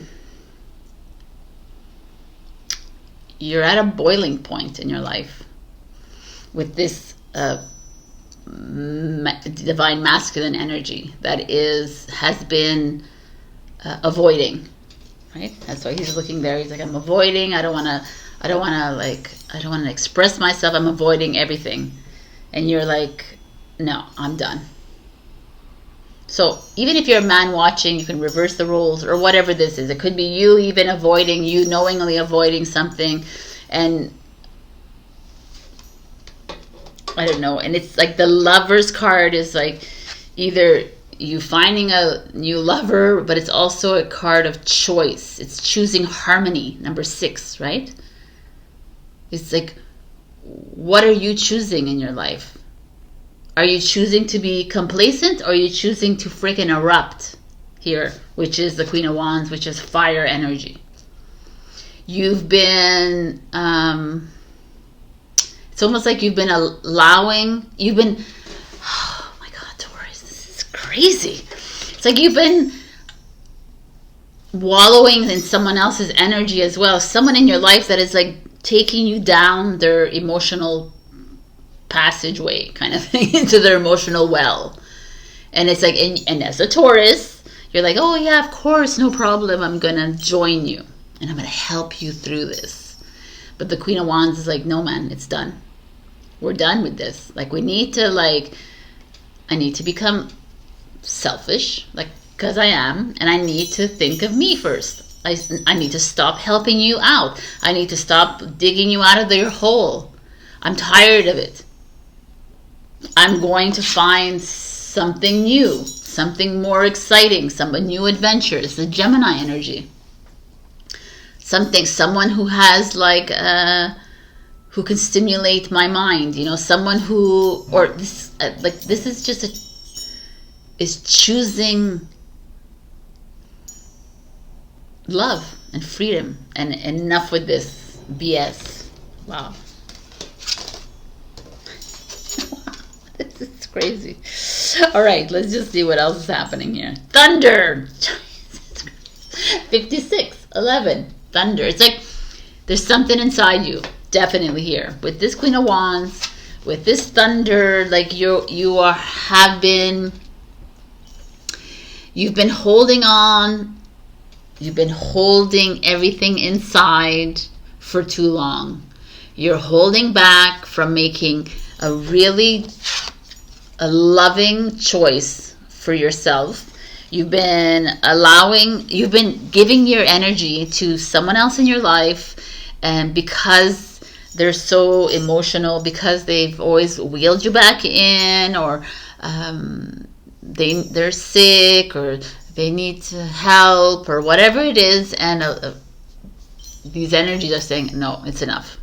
at a boiling point in your life with this divine masculine energy that has been avoiding, right? That's why he's looking there. He's like, I'm avoiding. I don't want to express myself. I'm avoiding everything. And you're like, no, I'm done. So even if you're a man watching, you can reverse the roles or whatever this is. It could be you even avoiding, you knowingly avoiding something. And I don't know. And it's like the Lover's card is like either you finding a new lover, but it's also a card of choice. It's choosing harmony, number 6, right? It's like, what are you choosing in your life? Are you choosing to be complacent, or are you choosing to freaking erupt here, which is the Queen of Wands, which is fire energy? You've been, it's almost like you've been oh my God, Taurus, this is crazy. It's like you've been wallowing in someone else's energy as well. Someone in your life that is like taking you down their emotional passageway kind of thing, into their emotional well. And it's like, and as a Taurus, you're like, oh yeah, of course, no problem, I'm gonna join you and I'm gonna help you through this. But the Queen of Wands is like, no man, it's done. We're done with this. Like, we need to, like, I need to become selfish, like, because I am, and I need to think of me first. I need to stop helping you out. I need to stop digging you out of your hole. I'm tired of it. I'm going to find something new, something more exciting, some new adventures, the Gemini energy. Someone who has like, who can stimulate my mind, you know, someone who, or this, like this is just is choosing love and freedom, and enough with this BS. Wow. This is crazy. All right, let's just see what else is happening here. Thunder. 56:11. Thunder. It's like there's something inside you, definitely here with this Queen of Wands, with this thunder. Like you've been holding on. You've been holding everything inside for too long. You're holding back from making a loving choice for yourself. You've been giving your energy to someone else in your life, and because they're so emotional, because they've always wheeled you back in, or they're sick, or they need help, or whatever it is, and these energies are saying, no, it's enough.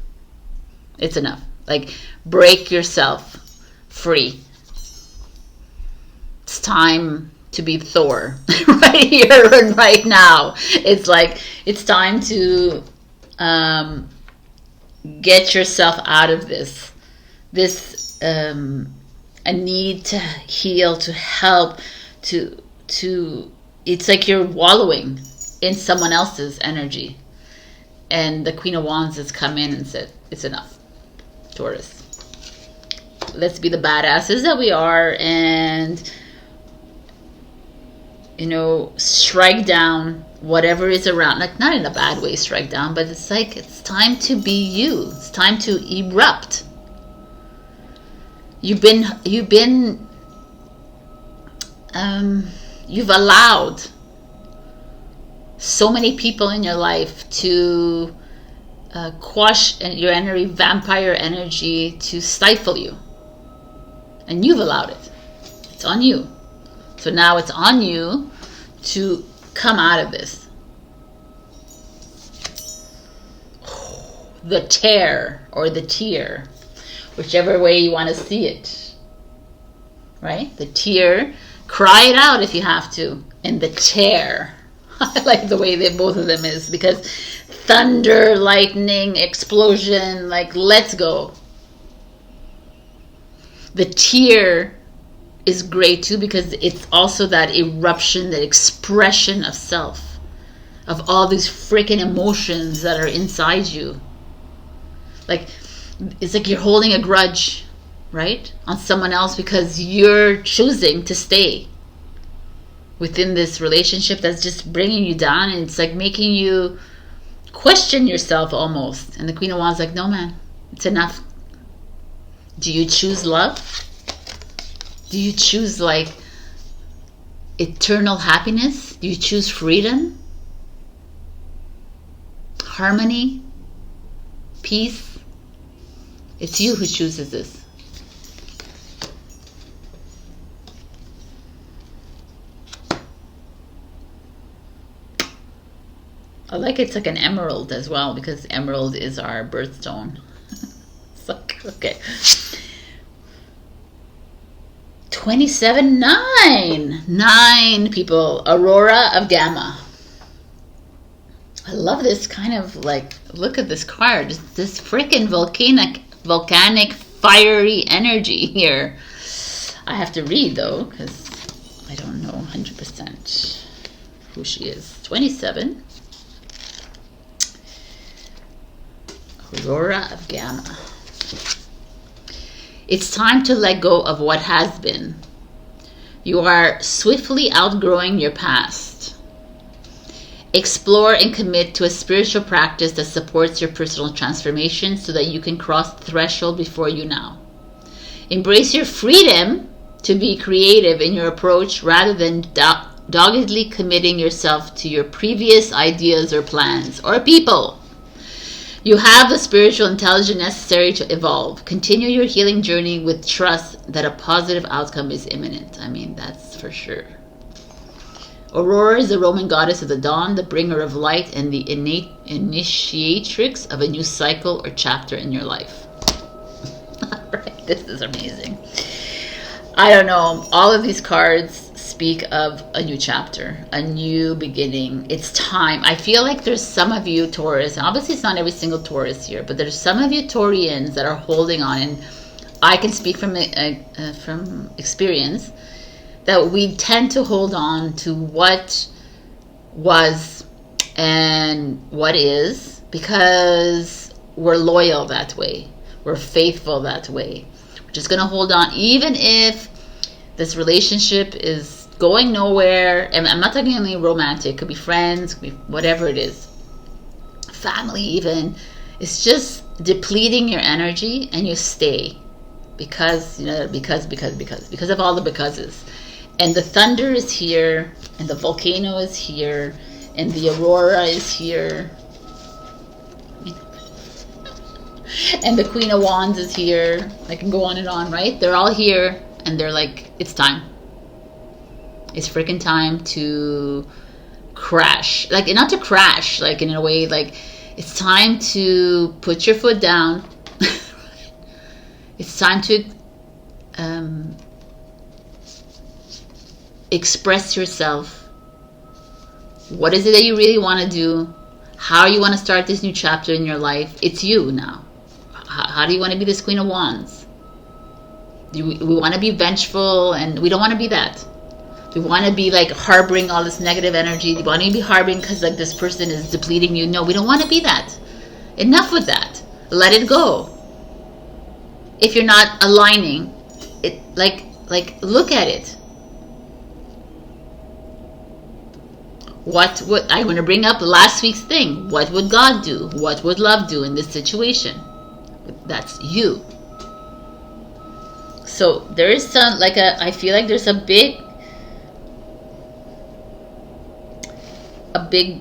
It's enough. Like, break yourself free. It's time to be Thor right here and right now. It's like, it's time to get yourself out of this a need to heal, to help, to it's like you're wallowing in someone else's energy. And the Queen of Wands has come in and said, it's enough, Taurus. Let's be the badasses that we are, and strike down whatever is around. Like, not in a bad way, strike down, but it's like, it's time to be you. It's time to erupt. You've allowed so many people in your life to quash your energy, vampire energy, to stifle you. And you've allowed it. It's on you. So now it's on you to come out of this. The tear or the tear, whichever way you want to see it. Right? The tear, cry it out if you have to. And the tear. I like the way that both of them is, because thunder, lightning, explosion, like, let's go. The tear is great too, because it's also that eruption, that expression of self, of all these freaking emotions that are inside you. Like, it's like you're holding a grudge, right, on someone else because you're choosing to stay within this relationship that's just bringing you down, and it's like making you question yourself almost. And the Queen of Wands like, no man, it's enough. Do you choose love? Do you choose like eternal happiness? Do you choose freedom, harmony, peace? It's you who chooses this. I like it's like an emerald as well, because emerald is our birthstone. It's like, okay. 27, 9 people. Aurora of Gamma. I love this kind of like, look at this card. This freaking volcanic fiery energy here. I have to read though, because I don't know 100% who she is. 27. Aurora of Gamma. It's time to let go of what has been. You are swiftly outgrowing your past. Explore and commit to a spiritual practice that supports your personal transformation so that you can cross the threshold before you now. Embrace your freedom to be creative in your approach rather than doggedly committing yourself to your previous ideas or plans or people. You have the spiritual intelligence necessary to evolve. Continue your healing journey with trust that a positive outcome is imminent. I mean, that's for sure. Aurora is the Roman goddess of the dawn, the bringer of light, and the initiatrix of a new cycle or chapter in your life. Right, this is amazing. I don't know. All of these cards speak of a new chapter, a new beginning. It's time. I feel like there's some of you Taurus, and obviously it's not every single Taurus here, but there's some of you Taurians that are holding on, and I can speak from experience that we tend to hold on to what was and what is because we're loyal that way. We're faithful that way. We're just going to hold on even if this relationship is going nowhere. And I'm not talking only romantic. It could be friends, could be whatever it is. Family even. It's just depleting your energy and you stay. Because, you know, because of all the becauses. And the thunder is here, and the volcano is here, and the aurora is here. And the Queen of Wands is here. I can go on and on, right? They're all here, and they're like, it's time. It's freaking time to crash. Like, not to crash, like in a way, like, it's time to put your foot down. It's time to express yourself. What is it that you really want to do? How you want to start this new chapter in your life? It's you now. How do you want to be this Queen of Wands? We want to be vengeful, and we don't want to be that. We want to be like harboring all this negative energy. We want to be harboring because like this person is depleting you. No, we don't want to be that. Enough with that. Let it go. If you're not aligning, it like look at it. What would I want to bring up last week's thing? What would God do? What would love do in this situation? That's you. So there is some I feel like there's a big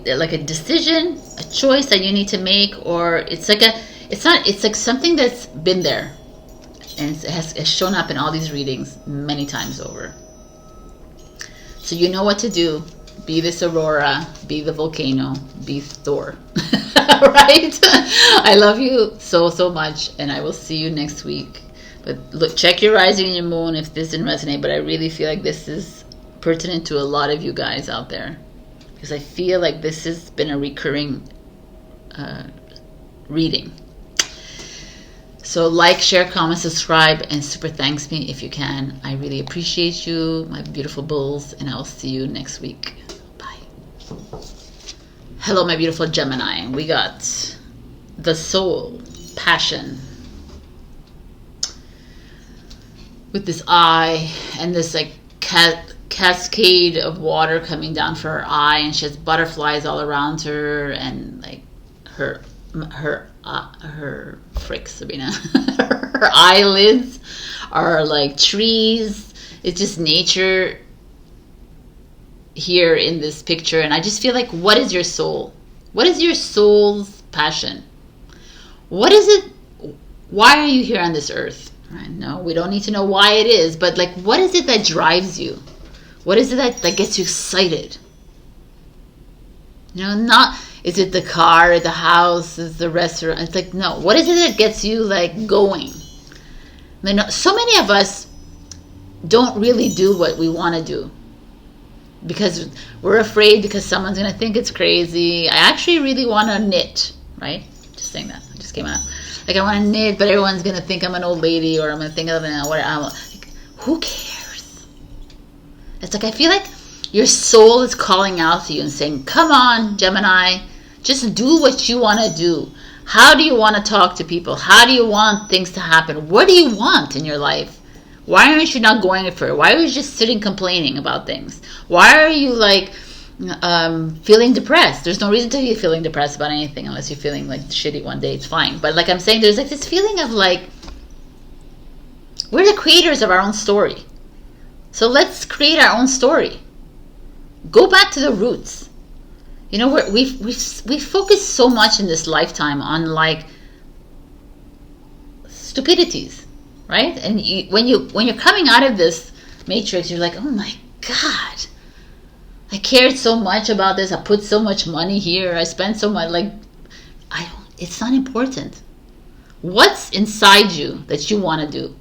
like a decision, a choice that you need to make, or it's like something that's been there and it has shown up in all these readings many times over. So you know what to do. Be this aurora, be the volcano, be Thor. Right? I love you so much, and I will see you next week. But look, check your rising and your moon if this didn't resonate, but I really feel like this is pertinent to a lot of you guys out there, because I feel like this has been a recurring reading. So like, share, comment, subscribe, and super thanks me if you can. I really appreciate you, my beautiful bulls, and I'll see you next week. Bye. Hello, my beautiful Gemini. We got the soul, passion, with this eye and this like cascade of water coming down from her eye, and she has butterflies all around her, and like her frick, Sabrina, her eyelids are like trees. It's just nature here in this picture. And I just feel like, what is your soul? What is your soul's passion? What is it? Why are you here on this earth? Right? No, we don't need to know why it is, but like, what is it that drives you? What is it that gets you excited? You know, not, is it the car, the house, is the restaurant? It's like, no, what is it that gets you like going? I mean, so many of us don't really do what we want to do because we're afraid, because someone's going to think it's crazy. I actually really want to knit, right? Just saying that. It just came out. Like, I want to knit, but everyone's going to think I'm an old lady, or I'm going to think of like, who cares? It's like, I feel like your soul is calling out to you and saying, come on, Gemini, just do what you want to do. How do you want to talk to people? How do you want things to happen? What do you want in your life? Why aren't you not going for it? Why are you just sitting complaining about things? Why are you like feeling depressed? There's no reason to be feeling depressed about anything unless you're feeling like shitty one day. It's fine. But like I'm saying, there's like this feeling of like, we're the creators of our own story. So let's create our own story. Go back to the roots. You know, we've focused so much in this lifetime on like stupidities, right? And when you're coming out of this matrix, you're like, oh my God, I cared so much about this. I put so much money here. I spent so much. Like, it's not important. What's inside you that you want to do?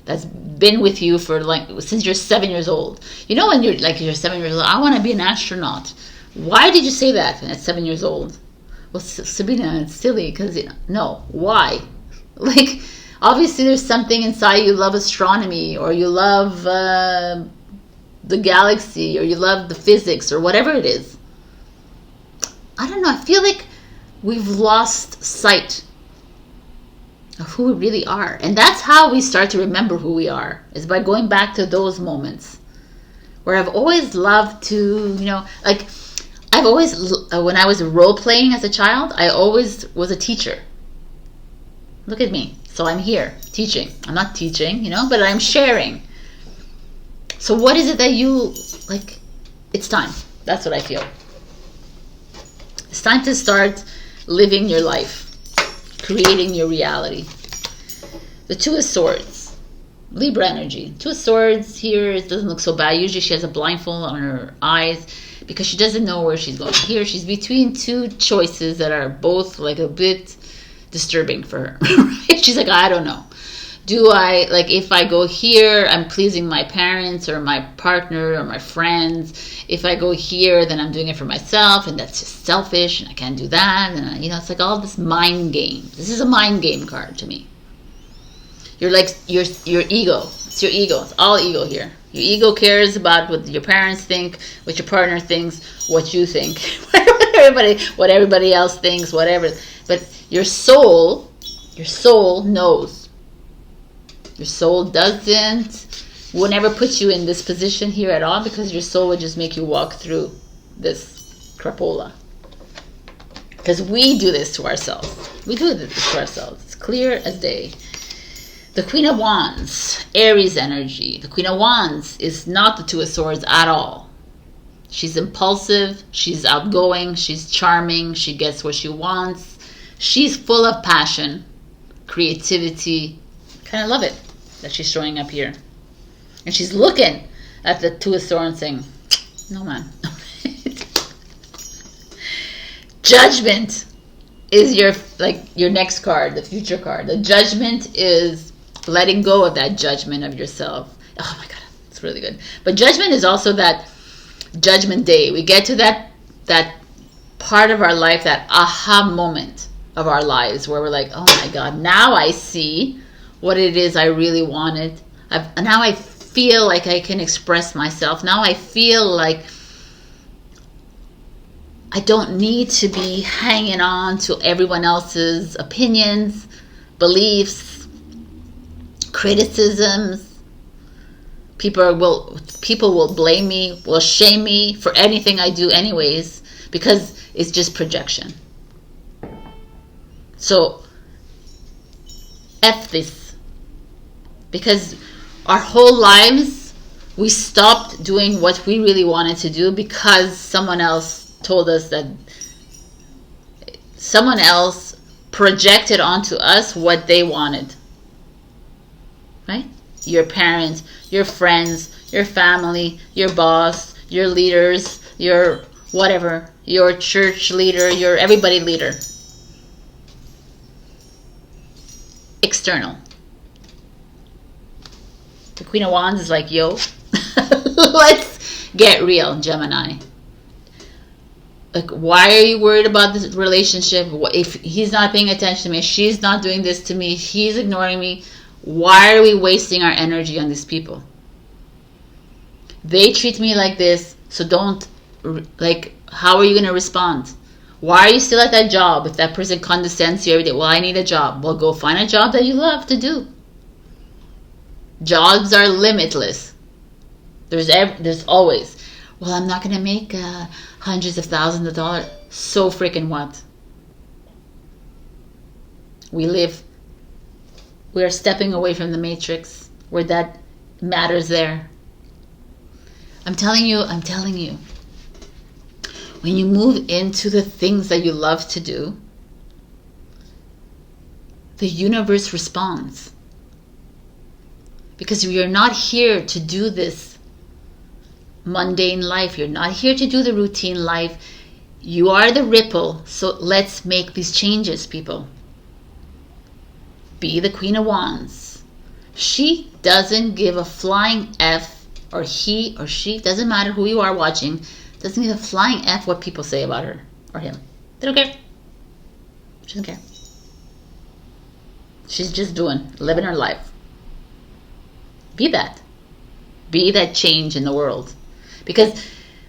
That's been with you for like since you're 7 years old. You know, when you're 7 years old, I want to be an astronaut. Why did you say that at 7 years old? Well, Sabrina, it's silly because no. Why? Like, obviously, there's something inside you. Love astronomy, or you love the galaxy, or you love the physics, or whatever it is. I don't know. I feel like we've lost sight of who we really are. And that's how we start to remember who we are, is by going back to those moments where I've always loved to, you know, like I've always, when I was role playing as a child, I always was a teacher. Look at me. So I'm here teaching. I'm not teaching, you know, but I'm sharing. So what is it that you like? It's time. That's what I feel. It's time to start living your life, creating your reality. The Two of Swords, Libra energy. Two of Swords here, it doesn't look so bad. Usually she has a blindfold on her eyes because she doesn't know where she's going. Here she's between two choices that are both like a bit disturbing for her. Right? She's like, I don't know. Do I, like, if I go here, I'm pleasing my parents or my partner or my friends. If I go here, then I'm doing it for myself, and that's just selfish, and I can't do that. And, you know, it's like all this mind game. This is a mind game card to me. You're like, your ego. It's your ego. It's all ego here. Your ego cares about what your parents think, what your partner thinks, what you think, what everybody else thinks, whatever. But your soul knows. Your soul will never put you in this position here at all, because your soul would just make you walk through this crapola. Because we do this to ourselves. We do this to ourselves. It's clear as day. The Queen of Wands, Aries energy. The Queen of Wands is not the Two of Swords at all. She's impulsive. She's outgoing. She's charming. She gets what she wants. She's full of passion, creativity. Kind of love it that she's showing up here, and she's looking at the Two of Swords saying, no man. Judgment is your next card, the future card. The Judgment is letting go of that judgment of yourself. Oh my God, it's really good. But Judgment is also that Judgment Day. We get to that part of our life, that aha moment, of our lives where we're like, oh my God, now I see what it is I really wanted. Now I feel like I can express myself. Now I feel like I don't need to be hanging on to everyone else's opinions, beliefs, criticisms. People will blame me, will shame me for anything I do anyways, because it's just projection. So, F this. Because our whole lives, we stopped doing what we really wanted to do because someone else told us that, someone else projected onto us what they wanted. Right? Your parents, your friends, your family, your boss, your leaders, your whatever, your church leader, your everybody leader. External. The Queen of Wands is like, yo, let's get real, Gemini. Like, why are you worried about this relationship? If he's not paying attention to me, she's not doing this to me, he's ignoring me, why are we wasting our energy on these people? They treat me like this, so don't, like, how are you going to respond? Why are you still at that job if that person condescends to you every day? Well, I need a job. Well, go find a job that you love to do. Jobs are limitless. There's always, well, I'm not going to make hundreds of thousands of dollars. So freaking what? We are stepping away from the matrix where that matters there. I'm telling you, when you move into the things that you love to do, the universe responds. Because you're not here to do this mundane life. You're not here to do the routine life. You are the ripple. So let's make these changes, people. Be the Queen of Wands. She doesn't give a flying F, or he or she, doesn't matter who you are watching, doesn't give a flying F what people say about her or him. They don't care. She doesn't care. She's just living her life. Be that. Be that change in the world. Because,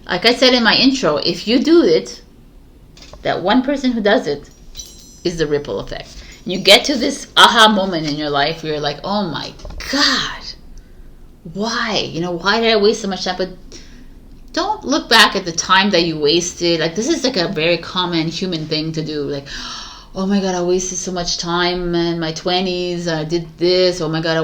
like I said in my intro, if you do it, that one person who does it is the ripple effect. You get to this aha moment in your life where you're like, oh my God, why? Why did I waste so much time? But don't look back at the time that you wasted. Like, this is like a very common human thing to do. Like, oh my God, I wasted so much time in my 20s. I did this. Oh my God, I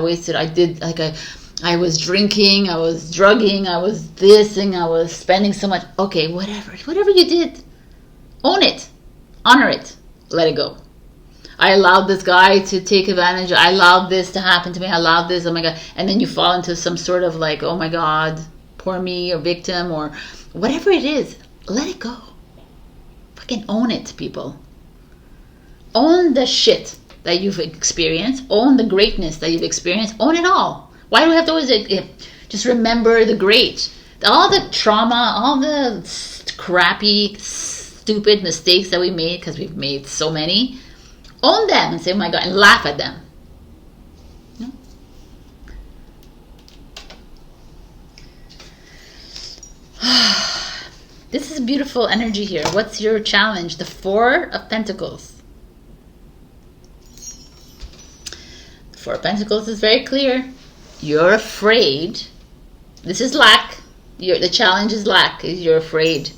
was drinking, I was drugging, I was thising, I was spending so much. Okay, whatever you did, own it, honor it, let it go. I allowed this guy to take advantage. I allowed this to happen to me. I allowed this. Oh my God. And then you fall into some sort of like, oh my God, poor me, or victim, or whatever it is. Let it go. Fucking own it, people. Own the shit that you've experienced. Own the greatness that you've experienced. Own it all. Why do we have to always just remember the great? All the trauma, all the crappy, stupid mistakes that we made, because we've made so many. Own them and say, oh my God, and laugh at them. No? This is beautiful energy here. What's your challenge? The Four of Pentacles. The Four of Pentacles is very clear. You're afraid. This is lack. The challenge is lack. You're afraid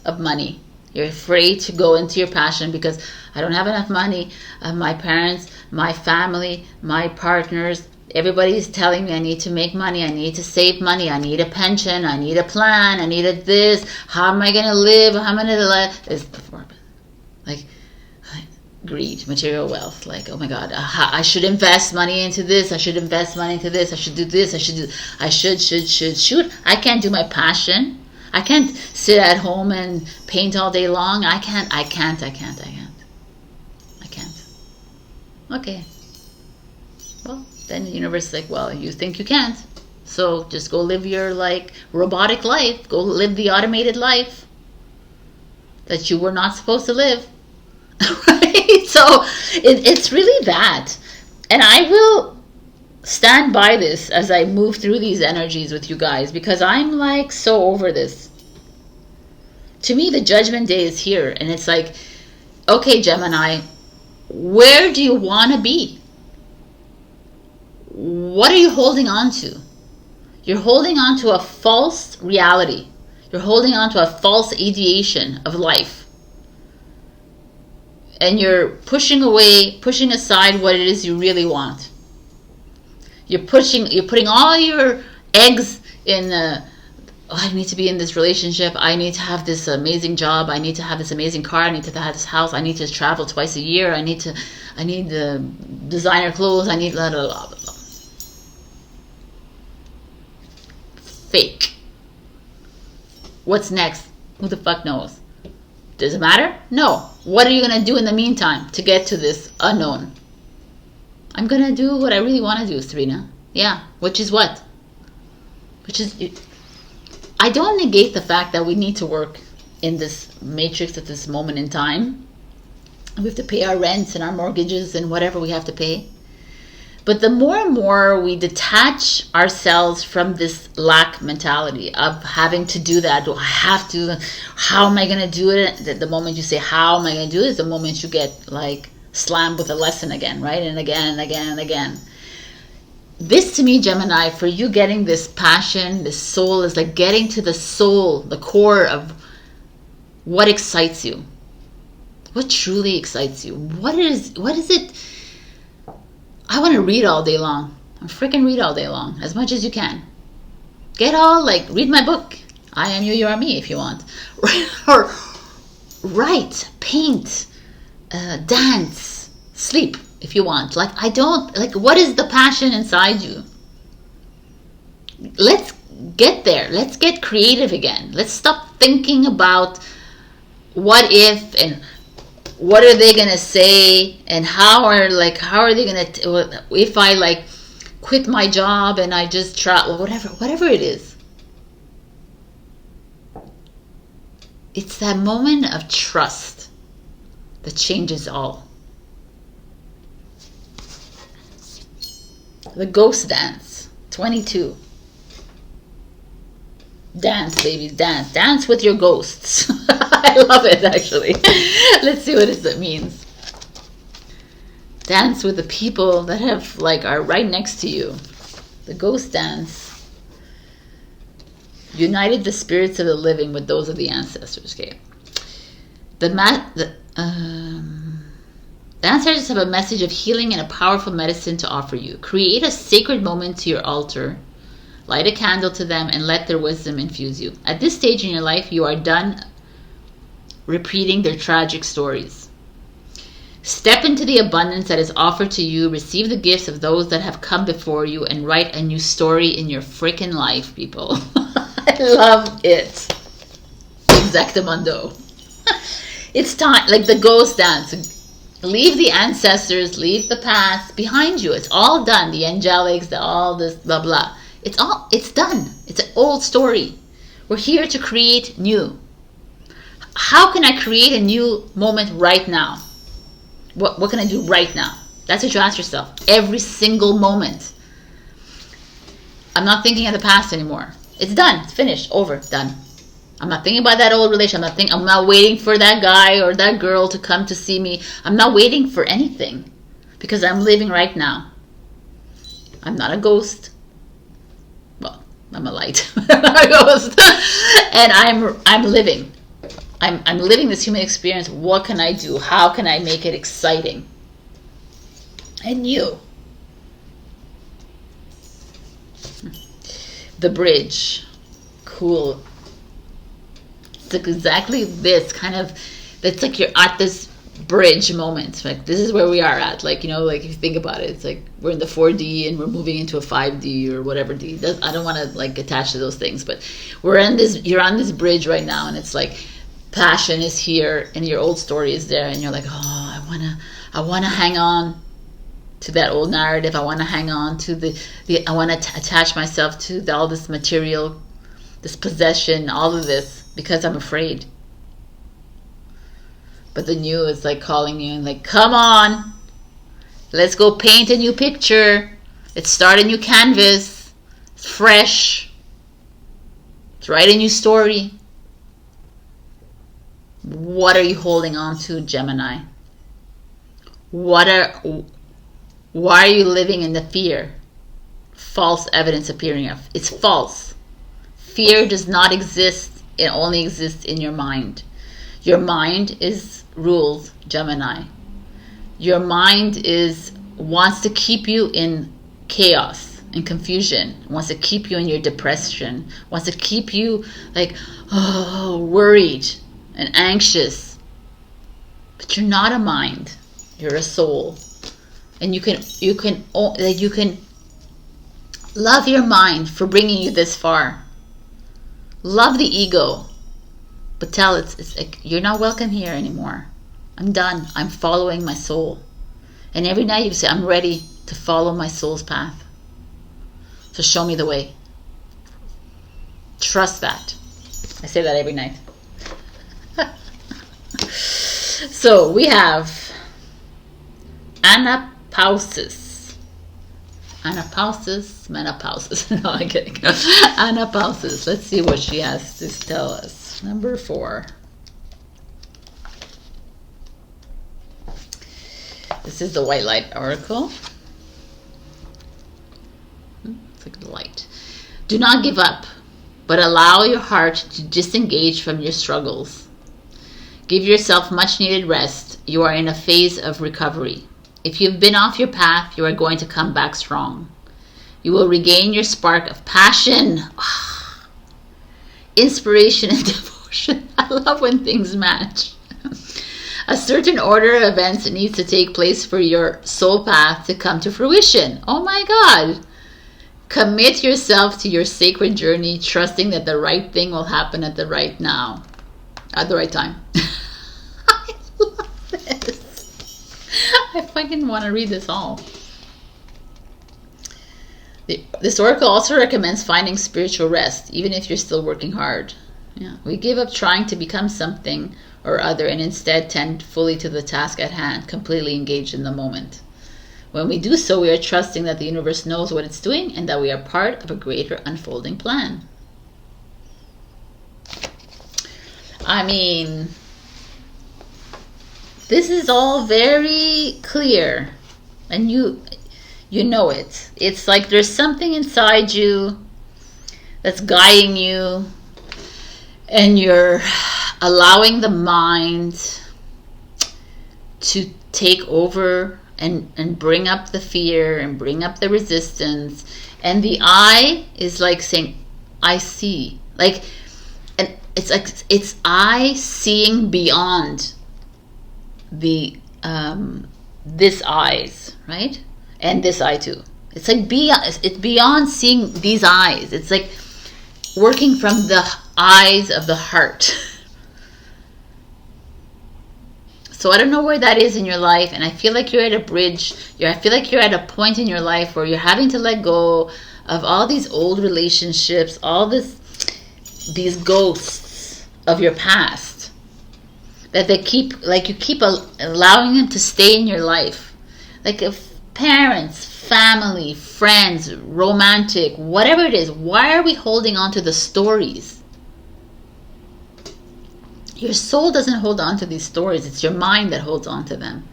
of money. You're afraid to go into your passion because I don't have enough money. My parents, my family, my partners, everybody's telling me I need to make money. I need to save money. I need a pension. I need a plan. I need this. How am I going to live? How am I going to live? It's like greed, material wealth. Like, oh my God, I should invest money into this. I should invest money into this. I should do this. I should. I can't do my passion. I can't sit at home and paint all day long. I can't. Okay. Well, then the universe is like, well, you think you can't. So just go live your like robotic life. Go live the automated life that you were not supposed to live. Right? So it's really that. And I will stand by this as I move through these energies with you guys, because I'm like so over this. To me, the judgment day is here, and it's like, okay, Gemini, where do you want to be? What are you holding on to? You're holding on to a false reality. You're holding on to a false ideation of life. And you're pushing aside what it is you really want. You're putting all your eggs in I need to be in this relationship. I need to have this amazing job. I need to have this amazing car. I need to have this house. I need to travel twice a year. I need the designer clothes. I need blah, blah, blah, blah. Fake. What's next? Who the fuck knows? Does it matter? No. What are you going to do in the meantime to get to this unknown? I'm going to do what I really want to do, Sabrina. Yeah. Which is what? Which is... I don't negate the fact that we need to work in this matrix at this moment in time. We have to pay our rents and our mortgages and whatever we have to pay. But the more and more we detach ourselves from this lack mentality of having to do that, do I have to, how am I going to do it? The moment you say, how am I going to do it, is the moment you get like slammed with a lesson again, right? And again and again and again. This to me, Gemini, for you getting this passion, this soul, is like getting to the soul, the core of what excites you. What truly excites you? What is it? I want to read all day long. I freaking read all day long, as much as you can. Get all, like, read my book. I am you, you are me, if you want. Or write, paint, dance, sleep, if you want. Like, I don't, like, what is the passion inside you? Let's get there. Let's get creative again. Let's stop thinking about what if and what are they gonna say and how are they gonna if I like quit my job and I just travel, whatever it is. It's that moment of trust that changes all. The ghost dance, 22. Dance, baby, dance. Dance with your ghosts. I love it, actually. Let's see what it means. Dance with the people that have, like, are right next to you. The ghost dance. United the spirits of the living with those of the ancestors. Okay. The ancestors have a message of healing and a powerful medicine to offer you. Create a sacred moment to your altar. Light a candle to them and let their wisdom infuse you. At this stage in your life, you are done repeating their tragic stories. Step into the abundance that is offered to you. Receive the gifts of those that have come before you and write a new story in your freaking life, people. I love it. Exactamundo. It's time, like the ghost dance. Leave the ancestors, leave the past behind you. It's all done. The angelics, all this blah blah. It's done. It's an old story. We're here to create new. How can I create a new moment right now? What can I do right now? That's what you ask yourself. Every single moment. I'm not thinking of the past anymore. It's done. It's finished. Over. Done. I'm not thinking about that old relation. I'm not waiting for that guy or that girl to come to see me. I'm not waiting for anything because I'm living right now. I'm not a ghost. I'm a light. I'm a ghost. And I'm living. I'm living this human experience. What can I do? How can I make it exciting? And you. The bridge. Cool. It's like exactly this kind of, it's like you're at this bridge moment. Like this is where we are at. Like, you know, like if you think about it, it's like we're in the 4D and we're moving into a 5D or whatever D. I don't want to like attach to those things, but you're on this bridge right now, and it's like passion is here and your old story is there, and you're like, oh, I wanna hang on to that old narrative. I want to hang on to I want to attach myself to all this material, this possession, all of this, because I'm afraid. But the new is like calling you and like, come on, let's go paint a new picture. Let's start a new canvas. It's fresh. Let's write a new story. What are you holding on to, Gemini? Why are you living in the fear? False evidence appearing of. It's false. Fear does not exist. It only exists in your mind. Your mind is rules, Gemini. Your mind wants to keep you in chaos and confusion, wants to keep you in your depression, wants to keep you like, worried and anxious. But you're not a mind. You're a soul. And you can love your mind for bringing you this far. Love the ego. But tell it's like, you're not welcome here anymore. I'm done. I'm following my soul. And every night you say, I'm ready to follow my soul's path. So show me the way. Trust that. I say that every night. So we have menopause. No, I'm kidding. Menopause. Let's see what she has to tell us. Number 4. This is the white light oracle. It's like the light. Do not give up, but allow your heart to disengage from your struggles. Give yourself much needed rest. You are in a phase of recovery. If you've been off your path, you are going to come back strong. You will regain your spark of passion, inspiration, and devotion. I love when things match. A certain order of events needs to take place for your soul path to come to fruition. Oh my God. Commit yourself to your sacred journey, trusting that the right thing will happen at the right time. I love this. I fucking want to read this all. This oracle also recommends finding spiritual rest, even if you're still working hard. Yeah, we give up trying to become something or other and instead tend fully to the task at hand, completely engaged in the moment. When we do so, we are trusting that the universe knows what it's doing and that we are part of a greater unfolding plan. I mean, this is all very clear, and you know it. It's like there's something inside you that's guiding you, and you're allowing the mind to take over and bring up the fear and bring up the resistance. And the I is like saying, I see. Like, and it's like it's I seeing beyond the this eyes, right? And this eye too. It's like it's beyond seeing these eyes. It's like working from the eyes of the heart. So I don't know where that is in your life, and I feel like you're at a bridge. I feel like you're at a point in your life where you're having to let go of all these old relationships, all these ghosts of your past that you keep allowing them to stay in your life, like if parents, family, friends, romantic, whatever it is. Why are we holding on to the stories? Your soul doesn't hold on to these stories. It's your mind that holds on to them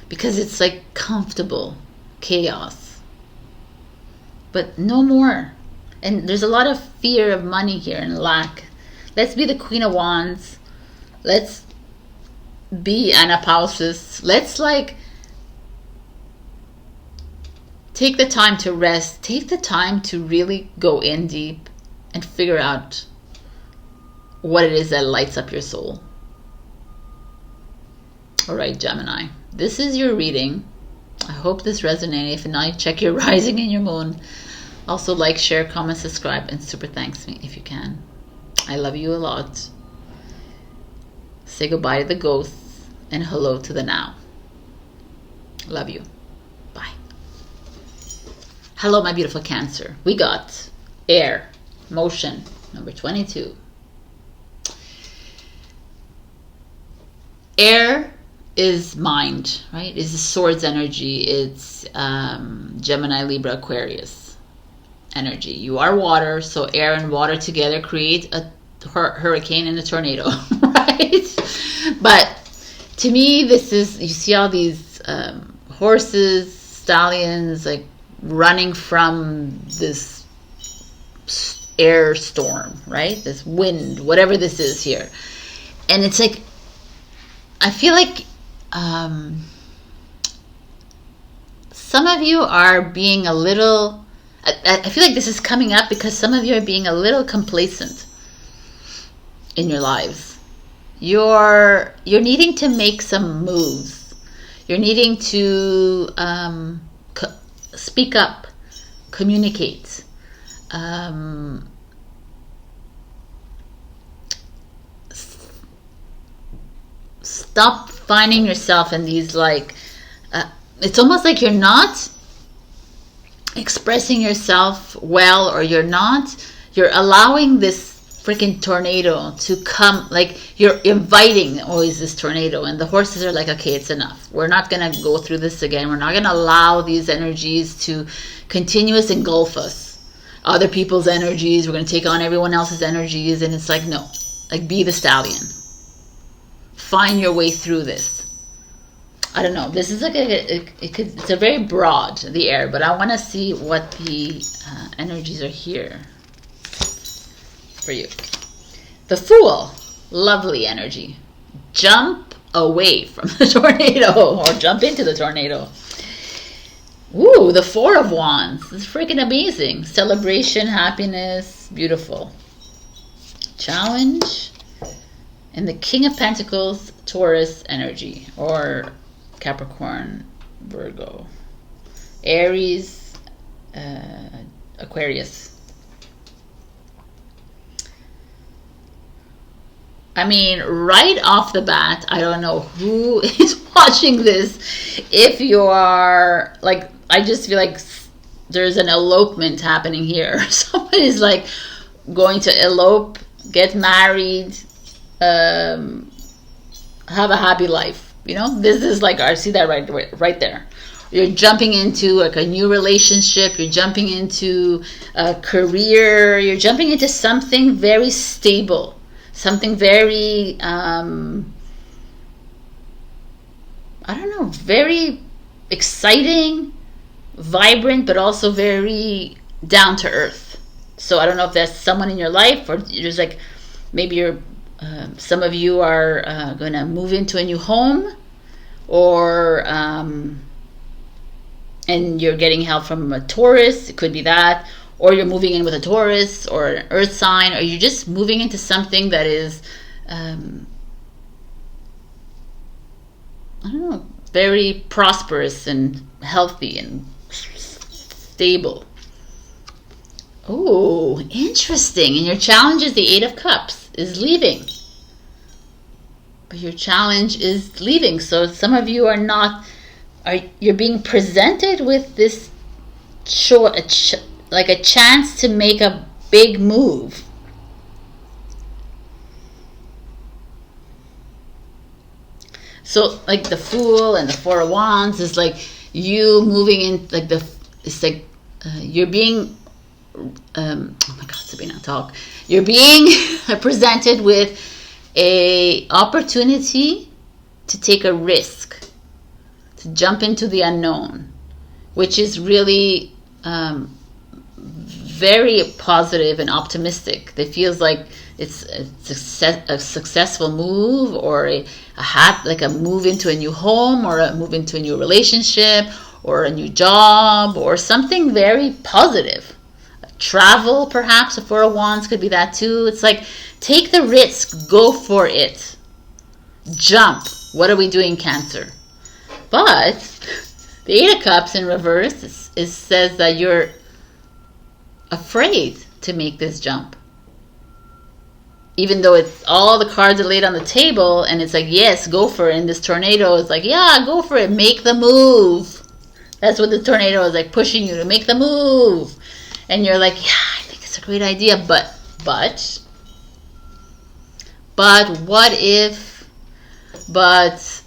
because it's like comfortable chaos. But no more. And there's a lot of fear of money here and lack. Let's be the Queen of Wands. Let's be Anapausis. Let's like take the time to rest. Take the time to really go in deep and figure out what it is that lights up your soul. All right, Gemini, this is your reading. I hope this resonated. If not, check your rising and your moon. Also like, share, comment, subscribe, and super thanks me if you can. I love you a lot. Say goodbye to the ghosts and hello to the now. Love you. Bye. Hello, my beautiful Cancer. We got air, motion, number 22. Air is mind, right? Is the swords energy. It's Gemini, Libra, Aquarius energy. You are water, so air and water together create a hurricane and a tornado, right? But to me, this is, you see all these horses, stallions, like running from this air storm, right? This wind, whatever this is here. And it's like, I feel like some of you are being a little, I feel like this is coming up because some of you are being a little complacent in your lives. You're needing to make some moves. You're needing to speak up, communicate. Stop finding yourself in these, like, it's almost like you're not expressing yourself well, or you're allowing this freaking tornado to come. Like, you're inviting always this tornado, and the horses are like, okay, it's enough. We're not going to go through this again. We're not going to allow these energies to continuously engulf us. Other people's energies, we're going to take on everyone else's energies, and it's like, no. Like, be the stallion. Find your way through this. I don't know. This is like it's a very broad, the air, but I want to see what the energies are here for you. The Fool, lovely energy. Jump away from the tornado, or jump into the tornado. Ooh, the Four of Wands. This is freaking amazing. Celebration, happiness, beautiful. Challenge. And the King of Pentacles, Taurus energy, or Capricorn, Virgo, Aries, Aquarius. I mean, right off the bat, I don't know who is watching this. If you are, like, I just feel like there's an elopement happening here. Someone is like going to elope, get married, have a happy life. You know, this is like, I see that right there. You're jumping into like a new relationship. You're jumping into a career. You're jumping into something very stable, something very I don't know, very exciting, vibrant, but also very down to earth. So I don't know if that's someone in your life, or you're just like, maybe you're some of you are going to move into a new home, or and you're getting help from a Taurus. It could be that, or you're moving in with a Taurus or an earth sign, or you're just moving into something that is I don't know, very prosperous and healthy and stable. Oh, interesting. And your challenge is the Eight of Cups, is leaving. But your challenge is leaving. So some of you you're being presented with this like a chance to make a big move. So like the Fool and the Four of Wands is like you moving in, like it's like you're being oh my God, Sabrina, talk. You're being presented with a opportunity to take a risk, to jump into the unknown, which is really very positive and optimistic. It feels like it's a successful move, or like a move into a new home, or a move into a new relationship, or a new job, or something very positive. Travel, perhaps. A Four of Wands could be that too. It's like, take the risk, go for it, jump. What are we doing, Cancer? But the Eight of Cups in reverse says that you're afraid to make this jump, even though it's all the cards are laid on the table, and it's like, yes, go for it. And this tornado is like, yeah, go for it, make the move. That's what the tornado is like, pushing you to make the move. And you're like, yeah, I think it's a great idea, but what if but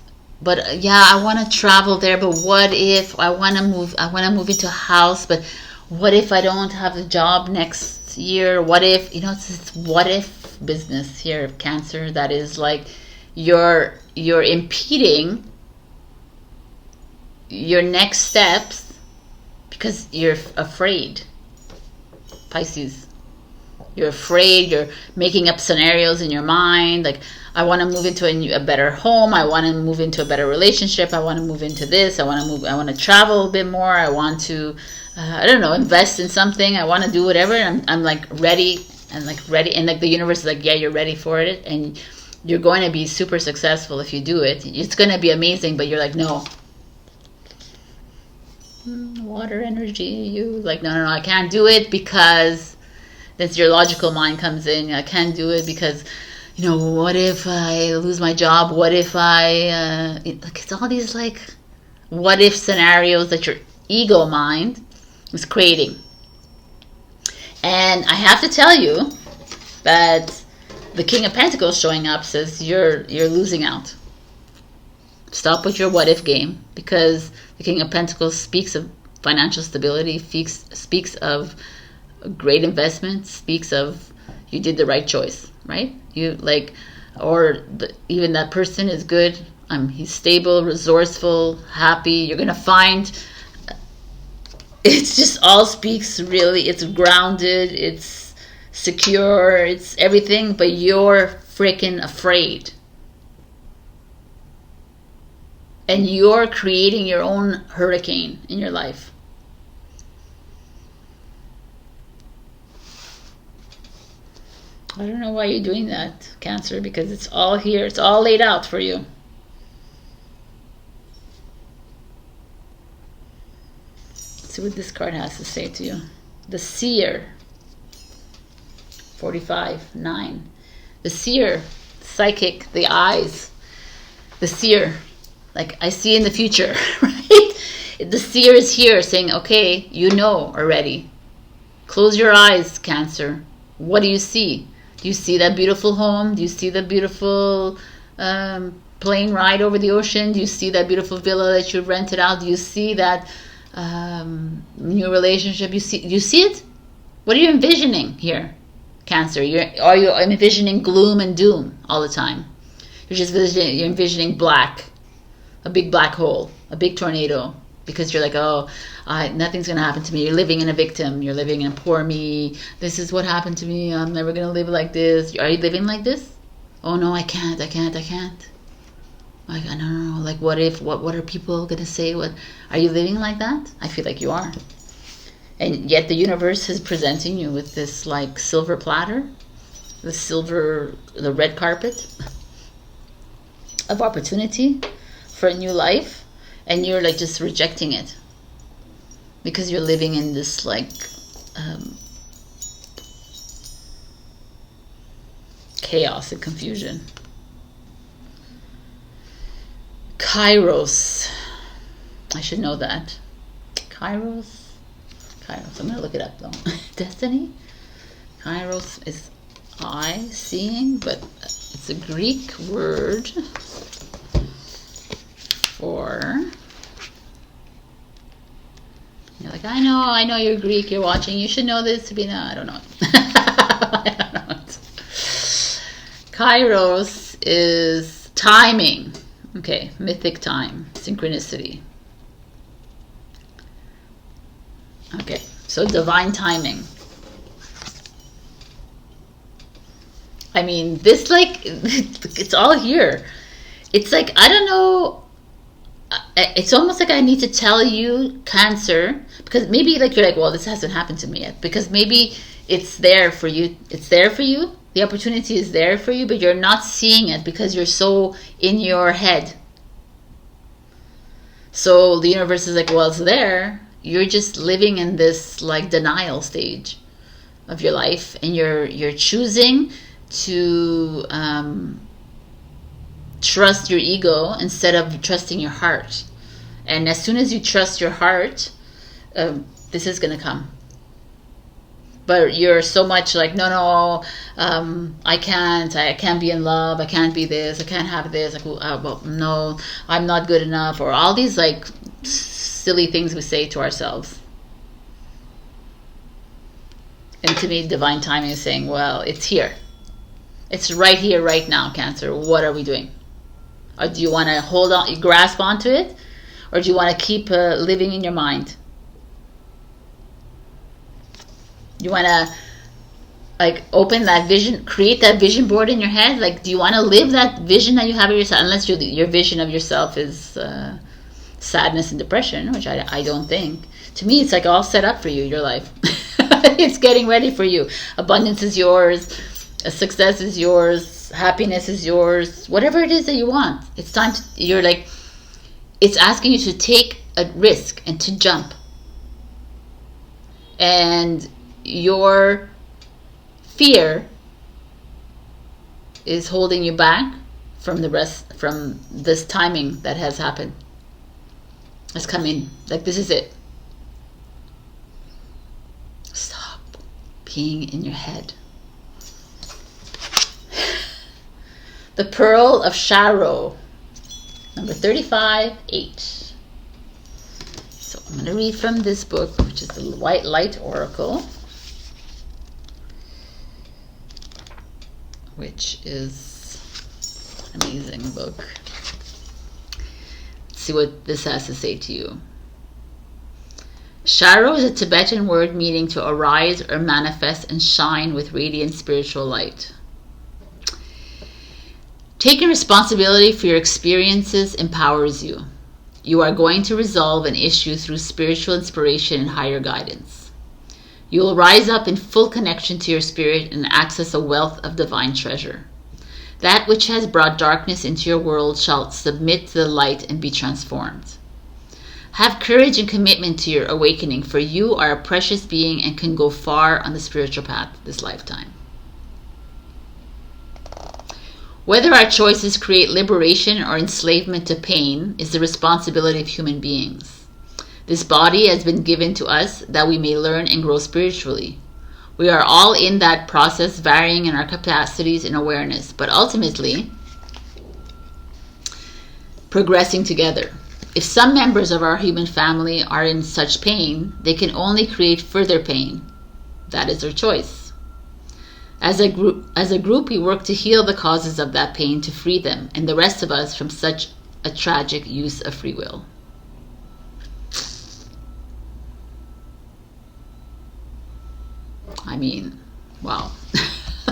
yeah, I want to travel there. But what if I want to move? I want to move into a house, but what if I don't have a job next year? What if, it's this what if business here of Cancer that is like you're impeding your next steps because you're afraid. Pisces, you're afraid. You're making up scenarios in your mind, like, I want to move into a better home. I want to move into a better relationship. I want to move into this. I want to travel a bit more. I want to, I don't know, invest in something. I want to do whatever. And I'm like ready. And like the universe is like, yeah, you're ready for it. And you're going to be super successful if you do it. It's going to be amazing. But you're like, no. Water energy. You like, no, I can't do it because that's your logical mind comes in. I can't do it because, what if I lose my job? What if it's all these like what if scenarios that your ego mind is creating. And I have to tell you that the King of Pentacles showing up says you're losing out. Stop with your what if game, because the King of Pentacles speaks of financial stability, speaks of great investment, speaks of you did the right choice, right? You like, even that person is good. He's stable, resourceful, happy. You're gonna find. It's just all speaks really. It's grounded. It's secure. It's everything. But you're freaking afraid, and you're creating your own hurricane in your life. I don't know why you're doing that, Cancer, because it's all here. It's all laid out for you. Let's see what this card has to say to you. The Seer. 45, 9. The Seer, psychic, the eyes. The Seer, like I see in the future, right? The Seer is here saying, okay, you know already. Close your eyes, Cancer. What do you see? Do you see that beautiful home? Do you see the beautiful plane ride over the ocean? Do you see that beautiful villa that you've rented out? Do you see that new relationship? Do you see it? What are you envisioning here, Cancer? Are you envisioning gloom and doom all the time? You're envisioning black, a big black hole, a big tornado, because you're like, oh, nothing's going to happen to me. You're living in a victim. You're living in a poor me. This is what happened to me. I'm never going to live like this. Are you living like this? Oh, no, I can't. Like, I don't know. Like, what if? What are people going to say? What are you living like that? I feel like you are. And yet the universe is presenting you with this, like, silver platter, the red carpet of opportunity for a new life. And you're like just rejecting it because you're living in this like chaos and confusion. Kairos. I should know that. Kairos. I'm going to look it up though. Destiny. Kairos is eye seeing, but it's a Greek word for, you're like, I know you're Greek, you're watching, you should know this, Sabrina. I don't know. I don't know. Kairos is timing. Okay, mythic time, synchronicity. Okay, so divine timing. I mean, this, like, it's all here. It's like, I don't know. It's almost like I need to tell you, Cancer, because maybe like you're like, well, this hasn't happened to me yet, because maybe it's there for you. It's there for you. The opportunity is there for you, but you're not seeing it because you're so in your head. So the universe is like, well, it's there. You're just living in this like denial stage of your life, and you're choosing to trust your ego instead of trusting your heart. And as soon as you trust your heart, this is going to come. But you're so much like, no, I can't be in love, I can't be this, I can't have this, like, well, no, I'm not good enough, or all these like silly things we say to ourselves. And to me, divine timing is saying, well, it's here. It's right here, right now, Cancer. What are we doing? Or do you want to hold on, grasp onto it? Or do you want to keep living in your mind? You want to like open that vision, create that vision board in your head? Like, do you want to live that vision that you have of yourself? Unless your vision of yourself is sadness and depression, which I don't think. To me, it's like all set up for you, your life. It's getting ready for you. Abundance is yours. Success is yours. Happiness is yours. Whatever it is that you want. It's time to, you're like, it's asking you to take a risk and to jump. And your fear is holding you back from the rest, from this timing that has happened. It's coming. Like, this is it. Stop being in your head. The Pearl of Sharo, number 35, 8. So I'm going to read from this book, which is the White Light Oracle, which is an amazing book. Let's see what this has to say to you. Sharo is a Tibetan word meaning to arise or manifest and shine with radiant spiritual light. Taking responsibility for your experiences empowers you. You are going to resolve an issue through spiritual inspiration and higher guidance. You will rise up in full connection to your spirit and access a wealth of divine treasure. That which has brought darkness into your world shall submit to the light and be transformed. Have courage and commitment to your awakening, for you are a precious being and can go far on the spiritual path this lifetime. Whether our choices create liberation or enslavement to pain is the responsibility of human beings. This body has been given to us that we may learn and grow spiritually. We are all in that process, varying in our capacities and awareness, but ultimately progressing together. If some members of our human family are in such pain, they can only create further pain. That is their choice. As a group, we work to heal the causes of that pain, to free them and the rest of us from such a tragic use of free will. I mean, wow.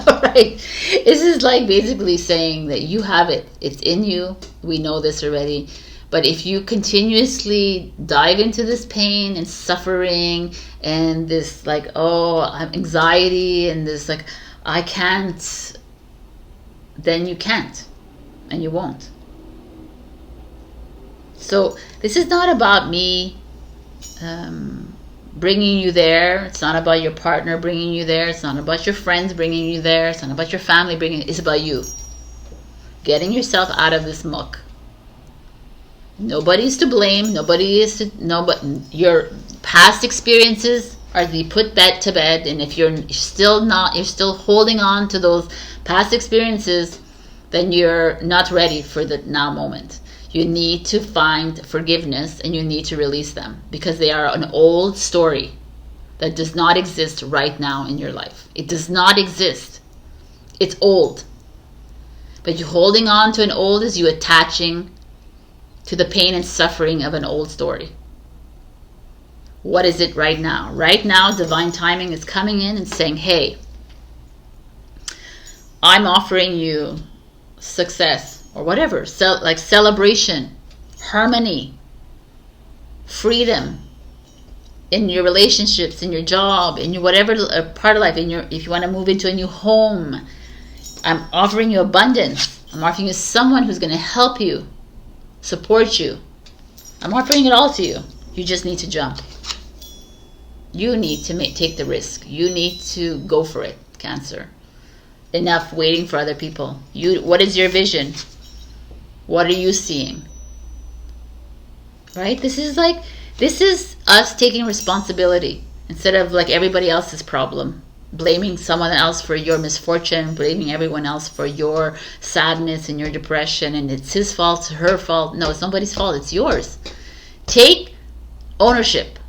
Right? This is like basically saying that you have it. It's in you. We know this already. But if you continuously dive into this pain and suffering and this like, oh, anxiety and this like, I can't, then you can't and you won't. So this is not about me bringing you there. It's not about your partner bringing you there. It's not about your friends bringing you there. It's not about your family bringing. It's about you getting yourself out of this muck. Nobody's to blame. Nobody is to. No, but your past experiences are to be put to bed. And if you're still holding on to those past experiences, then you're not ready for the now moment. You need to find forgiveness and you need to release them, because they are an old story that does not exist right now in your life. It does not exist. It's old. But you holding on to an old is you attaching to the pain and suffering of an old story. What is it right now? Right now, divine timing is coming in and saying, hey, I'm offering you success or whatever, like celebration, harmony, freedom in your relationships, in your job, in your whatever part of life, if you want to move into a new home. I'm offering you abundance. I'm offering you someone who's going to help you, support you. I'm offering it all to you. You just need to jump. You need to take the risk. You need to go for it, Cancer. Enough waiting for other people. What is your vision? What are you seeing? Right? This is us taking responsibility instead of like everybody else's problem, blaming someone else for your misfortune, blaming everyone else for your sadness and your depression, and it's his fault, her fault. No, it's nobody's fault, it's yours. Take ownership.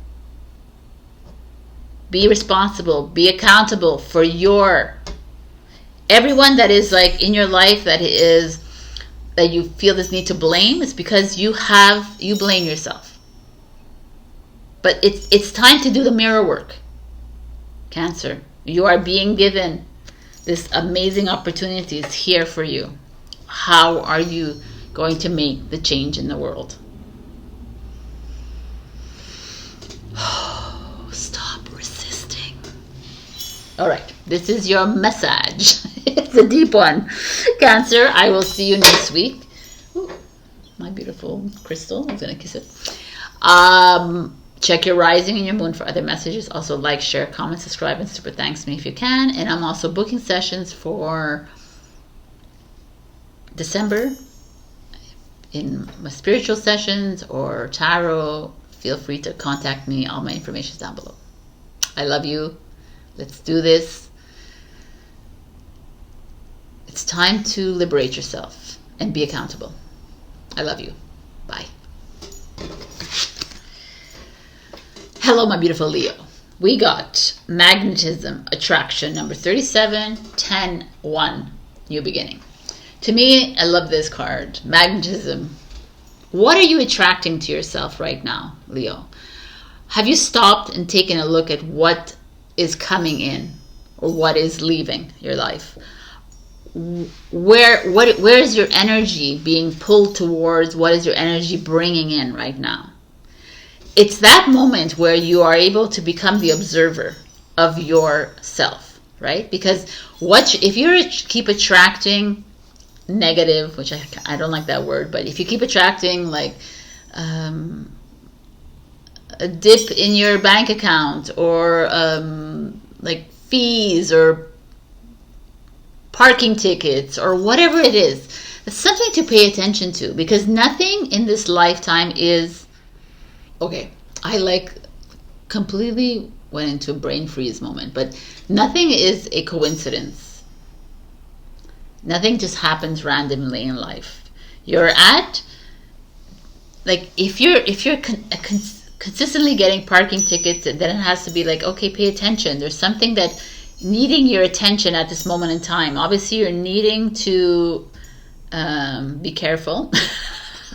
Be responsible, be accountable for your, everyone that is like in your life that you feel this need to blame, is because you blame yourself. But it's time to do the mirror work. Cancer, you are being given this amazing opportunity. It's here for you. How are you going to make the change in the world? Stop resisting. All right, this is your message. It's a deep one. Cancer, I will see you next week. Ooh, my beautiful crystal. I was going to kiss it. Check your rising and your moon for other messages. Also like, share, comment, subscribe, and super thanks me if you can. And I'm also booking sessions for December in my spiritual sessions or tarot. Feel free to contact me. All my information is down below. I love you. Let's do this. It's time to liberate yourself and be accountable. I love you. Bye. Hello, my beautiful Leo. We got magnetism, attraction, number 37, 10, 1, new beginning. To me, I love this card. Magnetism. What are you attracting to yourself right now, Leo? Have you stopped and taken a look at what is coming in or what is leaving your life? Where is your energy being pulled towards? What is your energy bringing in right now? It's that moment where you are able to become the observer of yourself, right? Because if you keep attracting negative, which I don't like that word, but if you keep attracting like a dip in your bank account or like fees or parking tickets or whatever it is, it's something to pay attention to, because nothing in this lifetime is okay. I completely went into a brain freeze moment, but nothing is a coincidence. Nothing just happens randomly in life. You're at, like, if you're consistently getting parking tickets, then it has to be like, okay, pay attention. There's something that needing your attention at this moment in time. Obviously, you're needing to be careful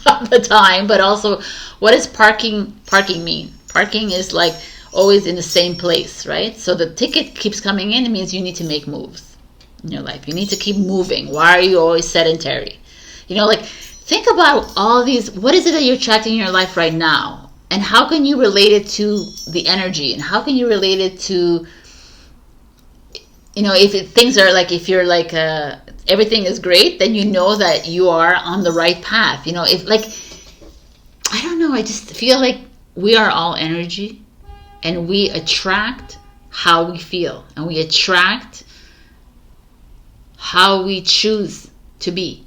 of the time, but also, what does parking mean? Parking is like always in the same place, right? So the ticket keeps coming in. It means you need to make moves in your life. You need to keep moving. Why are you always sedentary? Like, think about all these. What is it that you're attracting in your life right now? And how can you relate it to the energy? And how can you relate it to, things are like, if you're like, everything is great, then you know that you are on the right path. If like, I don't know, I just feel like we are all energy, and we attract how we feel, and we attract how we choose to be.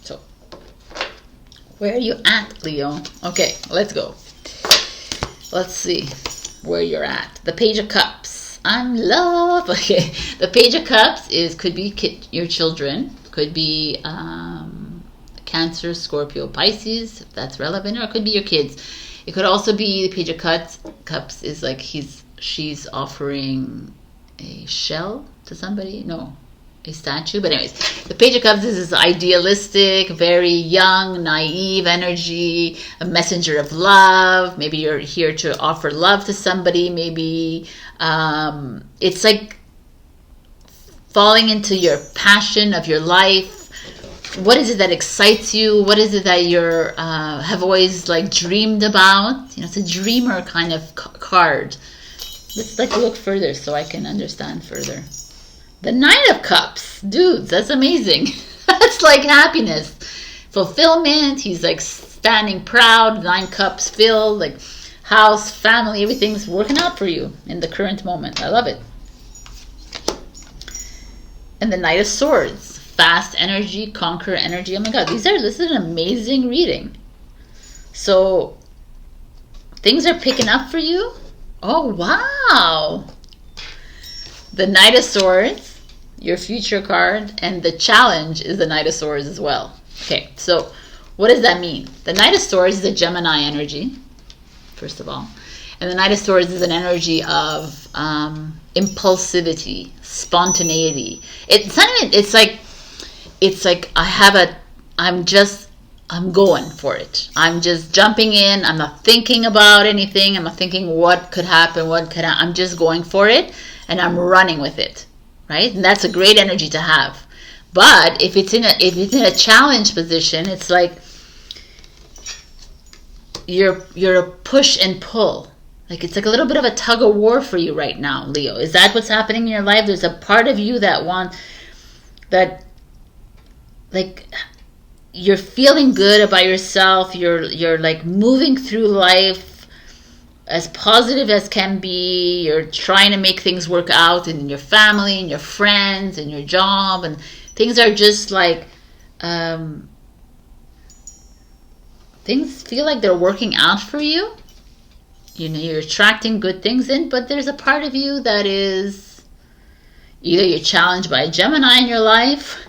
So, where are you at, Leo? Okay, let's go. Let's see where you're at. The Page of Cups. I'm love. Okay, the Page of Cups could be your children, could be Cancer, Scorpio, Pisces, if that's relevant, or it could be your kids. It could also be the Page of Cups is like she's offering a shell to somebody. No, a statue. But anyways, the Page of Cups is this idealistic, very young, naive energy, a messenger of love. Maybe you're here to offer love to somebody. Maybe it's like falling into your passion of your life. What is it that excites you? What is it that you're have always like dreamed about? It's a dreamer kind of card. Let's look further so I can understand further. The Nine of Cups, dudes, that's amazing. That's like happiness, fulfillment. He's like standing proud. 9 cups filled, like house, family, everything's working out for you in the current moment. I love it. And the Knight of Swords. Fast energy, conquer energy. Oh my God, this is an amazing reading. So Things are picking up for you. Oh, wow. The Knight of Swords, your future card, and the challenge is the Knight of Swords as well. Okay, so what does that mean? The Knight of Swords is a Gemini energy, first of all. And the Knight of Swords is an energy of impulsivity, spontaneity. It's not even, it's like I'm going for it. I'm just jumping in. I'm not thinking about anything. I'm not thinking what could happen, I'm just going for it and I'm running with it, right? And that's a great energy to have. But if it's in a challenge position, it's like you're a push and pull. Like it's like a little bit of a tug of war for you right now, Leo. Is that what's happening in your life? There's a part of you that like you're feeling good about yourself. You're like moving through life as positive as can be. You're trying to make things work out in your family and your friends and your job, and things are just like things feel like they're working out for you. You know, you're attracting good things in, but there's a part of you that is either you're challenged by a Gemini in your life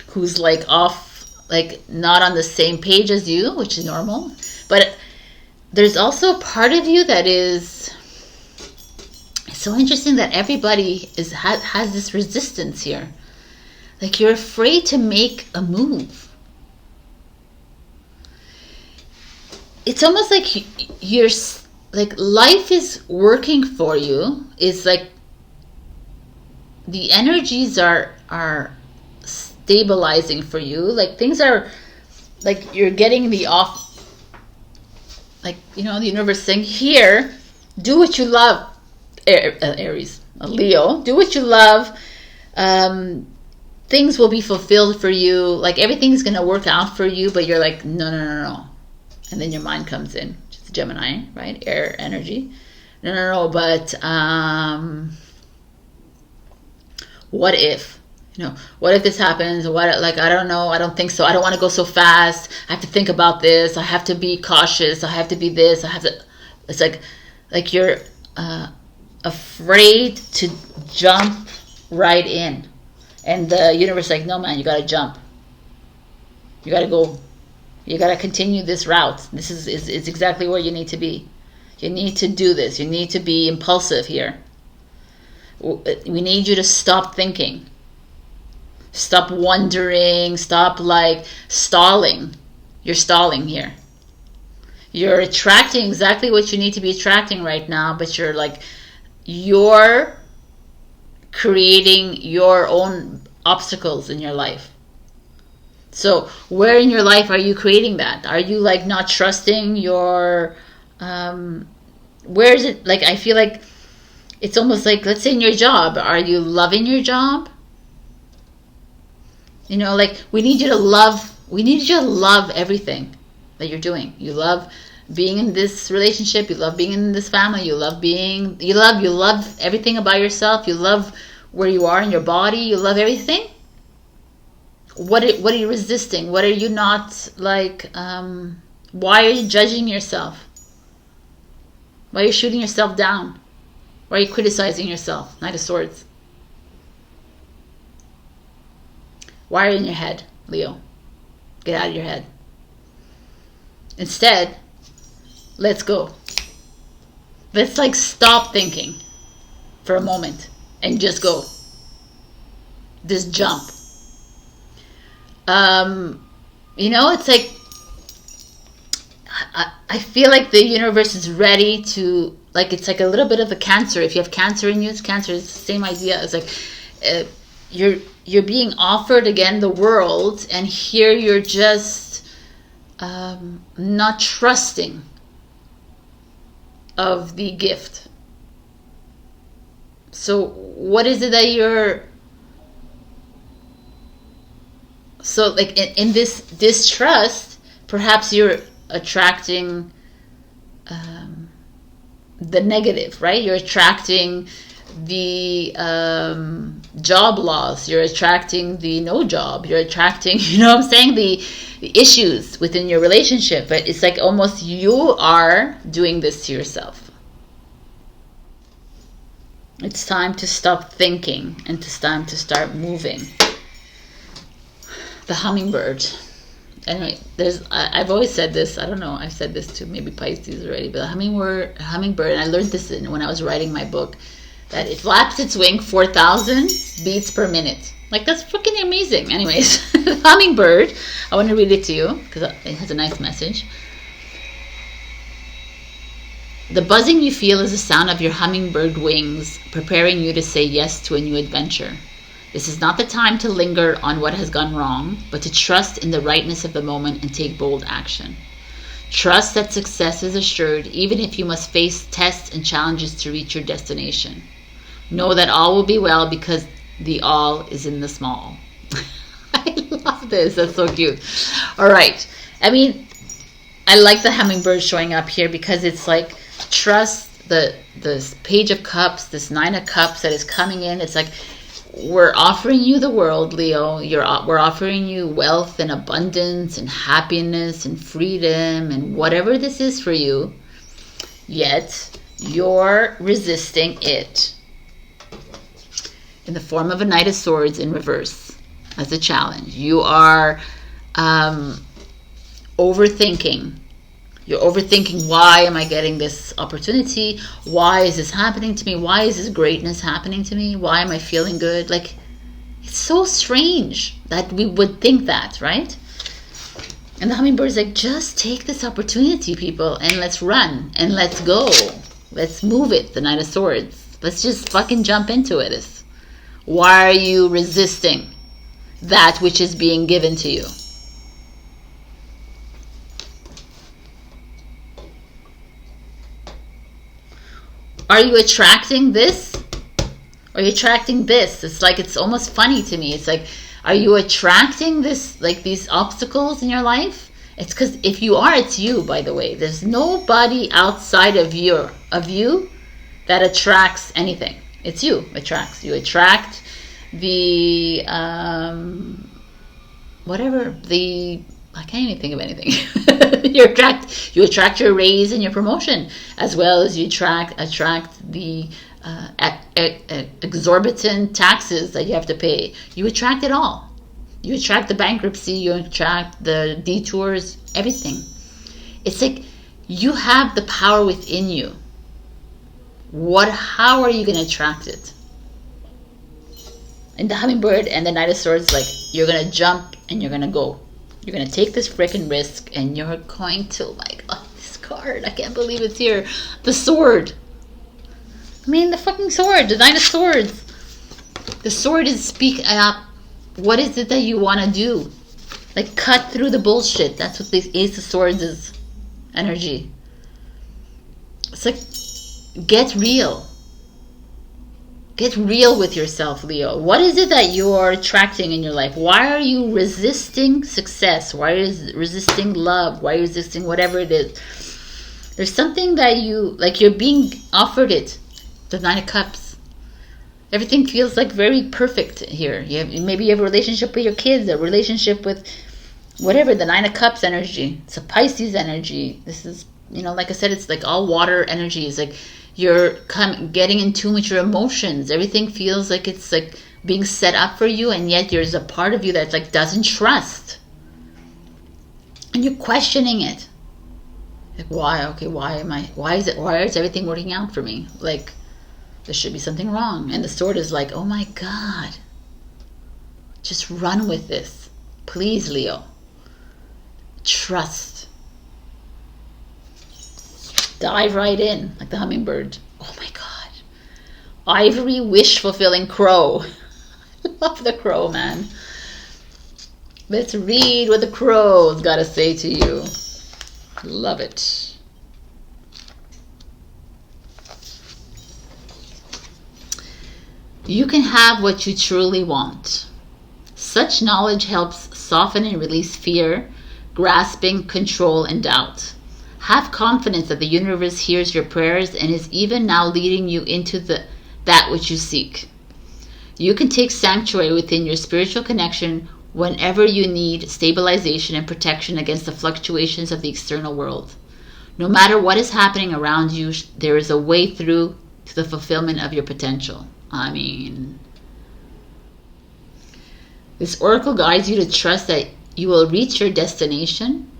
who's like off, like not on the same page as you, which is normal. But there's also a part of you that is, it's so interesting that everybody has this resistance here. Like you're afraid to make a move. It's almost like you're like life is working for you. It's like the energies are stabilizing for you. Like things are like you're getting the off, like, you know, the universe saying, here, do what you love, Aries, Leo, do what you love. Things will be fulfilled for you. Like everything's going to work out for you, but you're like, no. And then your mind comes in, which is Gemini, right? Air energy. No, but what if? You know, what if this happens? What, like, I don't know. I don't think so. I don't want to go so fast. I have to think about this. I have to be cautious. I have to be this. I have to. It's like you're afraid to jump right in, and the universe is like, no, man, you got to jump. You got to go. You got to continue this route. This is exactly where you need to be. You need to do this. You need to be impulsive here. We need you to stop thinking. Stop wondering. Stop like stalling. You're stalling here. You're attracting exactly what you need to be attracting right now, but you're creating your own obstacles in your life. So where in your life are you creating that? Are you like not trusting your, where is it? Like, I feel like it's almost like, let's say in your job, are you loving your job? You know, like we need you to love everything that you're doing. You love being in this relationship. You love being in this family. You love everything about yourself. You love where you are in your body. You love everything. What are you resisting? What are you not like? Why are you judging yourself? Why are you shooting yourself down? Why are you criticizing yourself? Knight of Swords. Why are you in your head, Leo? Get out of your head. Instead, let's go. Let's like stop thinking for a moment and just go. Just jump. You know, it's like I feel like the universe is ready to, like, it's like a little bit of a Cancer. If you have Cancer in you, it's Cancer. It's the same idea. It's like you're being offered again the world, and here you're just not trusting of the gift. So what is it that you're? So like in this distrust, perhaps you're attracting the negative, right? You're attracting the job loss. You're attracting the no job. You're attracting, you know what I'm saying, the issues within your relationship. But it's like almost you are doing this to yourself. It's time to stop thinking and it's time to start moving. The hummingbird. Anyway, I've always said this. I don't know. I've said this to maybe Pisces already, but the hummingbird, and I learned this when I was writing my book, that it flaps its wing 4,000 beats per minute. Like, that's freaking amazing. Anyways, the hummingbird, I want to read it to you because it has a nice message. The buzzing you feel is the sound of your hummingbird wings preparing you to say yes to a new adventure. This is not the time to linger on what has gone wrong, but to trust in the rightness of the moment and take bold action. Trust that success is assured, even if you must face tests and challenges to reach your destination. Know that all will be well because the all is in the small. I love this. That's so cute. All right. I mean, I like the hummingbird showing up here because it's like, trust the Page of Cups, this Nine of Cups that is coming in. It's like, we're offering you the world, Leo. We're offering you wealth and abundance and happiness and freedom and whatever this is for you. Yet, you're resisting it. In the form of a Knight of Swords in reverse as a challenge. You are overthinking. You're overthinking, why am I getting this opportunity? Why is this happening to me? Why is this greatness happening to me? Why am I feeling good? Like, it's so strange that we would think that, right? And the hummingbird is like, just take this opportunity, people, and let's run and let's go. Let's move it, the Knight of Swords. Let's just fucking jump into it. Why are you resisting that which is being given to you? Are you attracting this? Are you attracting this? It's like, it's almost funny to me. It's like, are you attracting this, like these obstacles in your life? It's because if you are, it's you, by the way. There's nobody outside of you that attracts anything. It's you attracts. You attract the, I can't even think of anything. you attract your raise and your promotion, as well as you attract the exorbitant taxes that you have to pay. You attract it all. You attract the bankruptcy, you attract the detours, everything. It's like you have the power within you. How are you going to attract it? And the hummingbird and the Knight of Swords, like, you're going to jump and you're going to go. You're going to take this freaking risk and you're going to, like, oh, this card, I can't believe it's here. The sword. I mean, the fucking sword, the Knight of Swords. The sword is speaking up. What is it that you want to do? Like, cut through the bullshit. That's what this Ace of Swords is. Energy. It's like, get real. Get real with yourself, Leo. What is it that you are attracting in your life? Why are you resisting success? Why are you resisting love? Why are you resisting whatever it is? There's something that you're being offered it. The Nine of Cups. Everything feels like very perfect here. Maybe you have a relationship with your kids, a relationship with whatever, the Nine of Cups energy. It's a Pisces energy. This is, like I said, it's like all water energy. It's like you're getting in tune with your emotions. Everything feels like it's like being set up for you, and yet there's a part of you that like doesn't trust. And you're questioning it. Like, why? Okay, why is everything working out for me? Like, there should be something wrong. And the sword is like, oh my God. Just run with this. Please, Leo. Trust. Dive right in, like the hummingbird. Oh my God. Ivory wish-fulfilling crow. I love the crow, man. Let's read what the crow's got to say to you. Love it. You can have what you truly want. Such knowledge helps soften and release fear, grasping, control, and doubt. Have confidence that the universe hears your prayers and is even now leading you into the that which you seek. You can take sanctuary within your spiritual connection whenever you need stabilization and protection against the fluctuations of the external world. No matter what is happening around you, there is a way through to the fulfillment of your potential. I mean, this oracle guides you to trust that you will reach your destination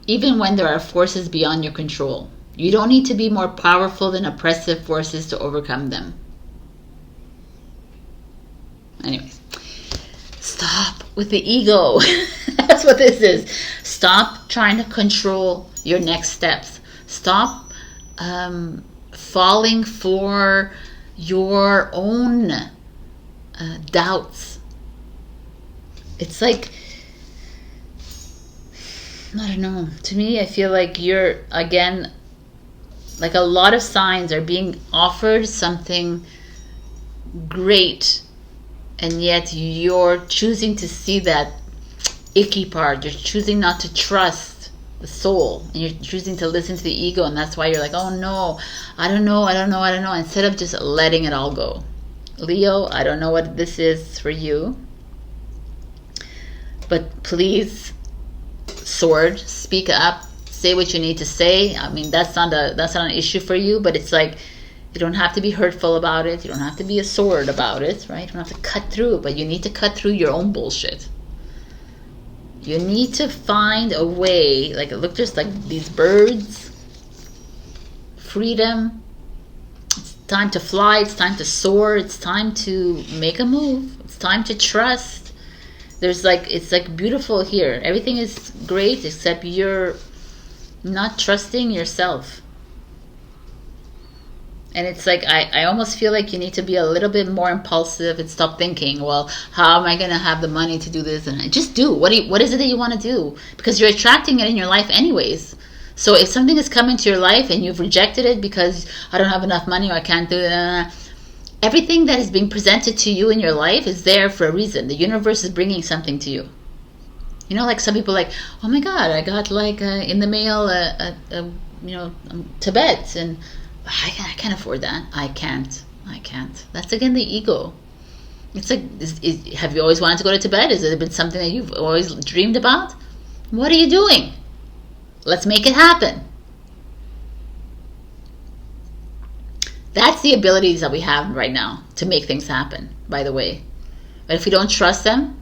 even when there are forces beyond your control. You don't need to be more powerful than oppressive forces to overcome them. Anyways, stop with the ego. That's what this is. Stop trying to control your next steps. Stop falling for your own doubts. It's like, I don't know. To me, I feel like you're, again, like a lot of signs are being offered something great, and yet you're choosing to see that icky part. You're choosing not to trust the soul, and you're choosing to listen to the ego, and that's why you're like, oh no, I don't know, instead of just letting it all go. Leo, I don't know what this is for you, but please, sword, speak up, say what you need to say. I mean, that's not an issue for you, but it's like, you don't have to be hurtful about it. You don't have to be a sword about it, right? You don't have to cut through, but you need to cut through your own bullshit. You need to find a way, like, look, just like these birds. Freedom. It's time to fly. It's time to soar. It's time to make a move. It's time to trust. There's like, it's like beautiful here. Everything is great except you're not trusting yourself. And it's like, I almost feel like you need to be a little bit more impulsive and stop thinking, well, how am I going to have the money to do this? And just do. What is it that you want to do? Because you're attracting it in your life anyways. So if something has come into your life and you've rejected it because I don't have enough money or I can't do it, everything that is being presented to you in your life is there for a reason. The universe is bringing something to you. You know, like some people like, oh my God, I got like in the mail, Tibet, and I can't afford that. I can't. That's again the ego. It's like, have you always wanted to go to Tibet? Has it been something that you've always dreamed about? What are you doing? Let's make it happen. That's the abilities that we have right now to make things happen, by the way. But if we don't trust them,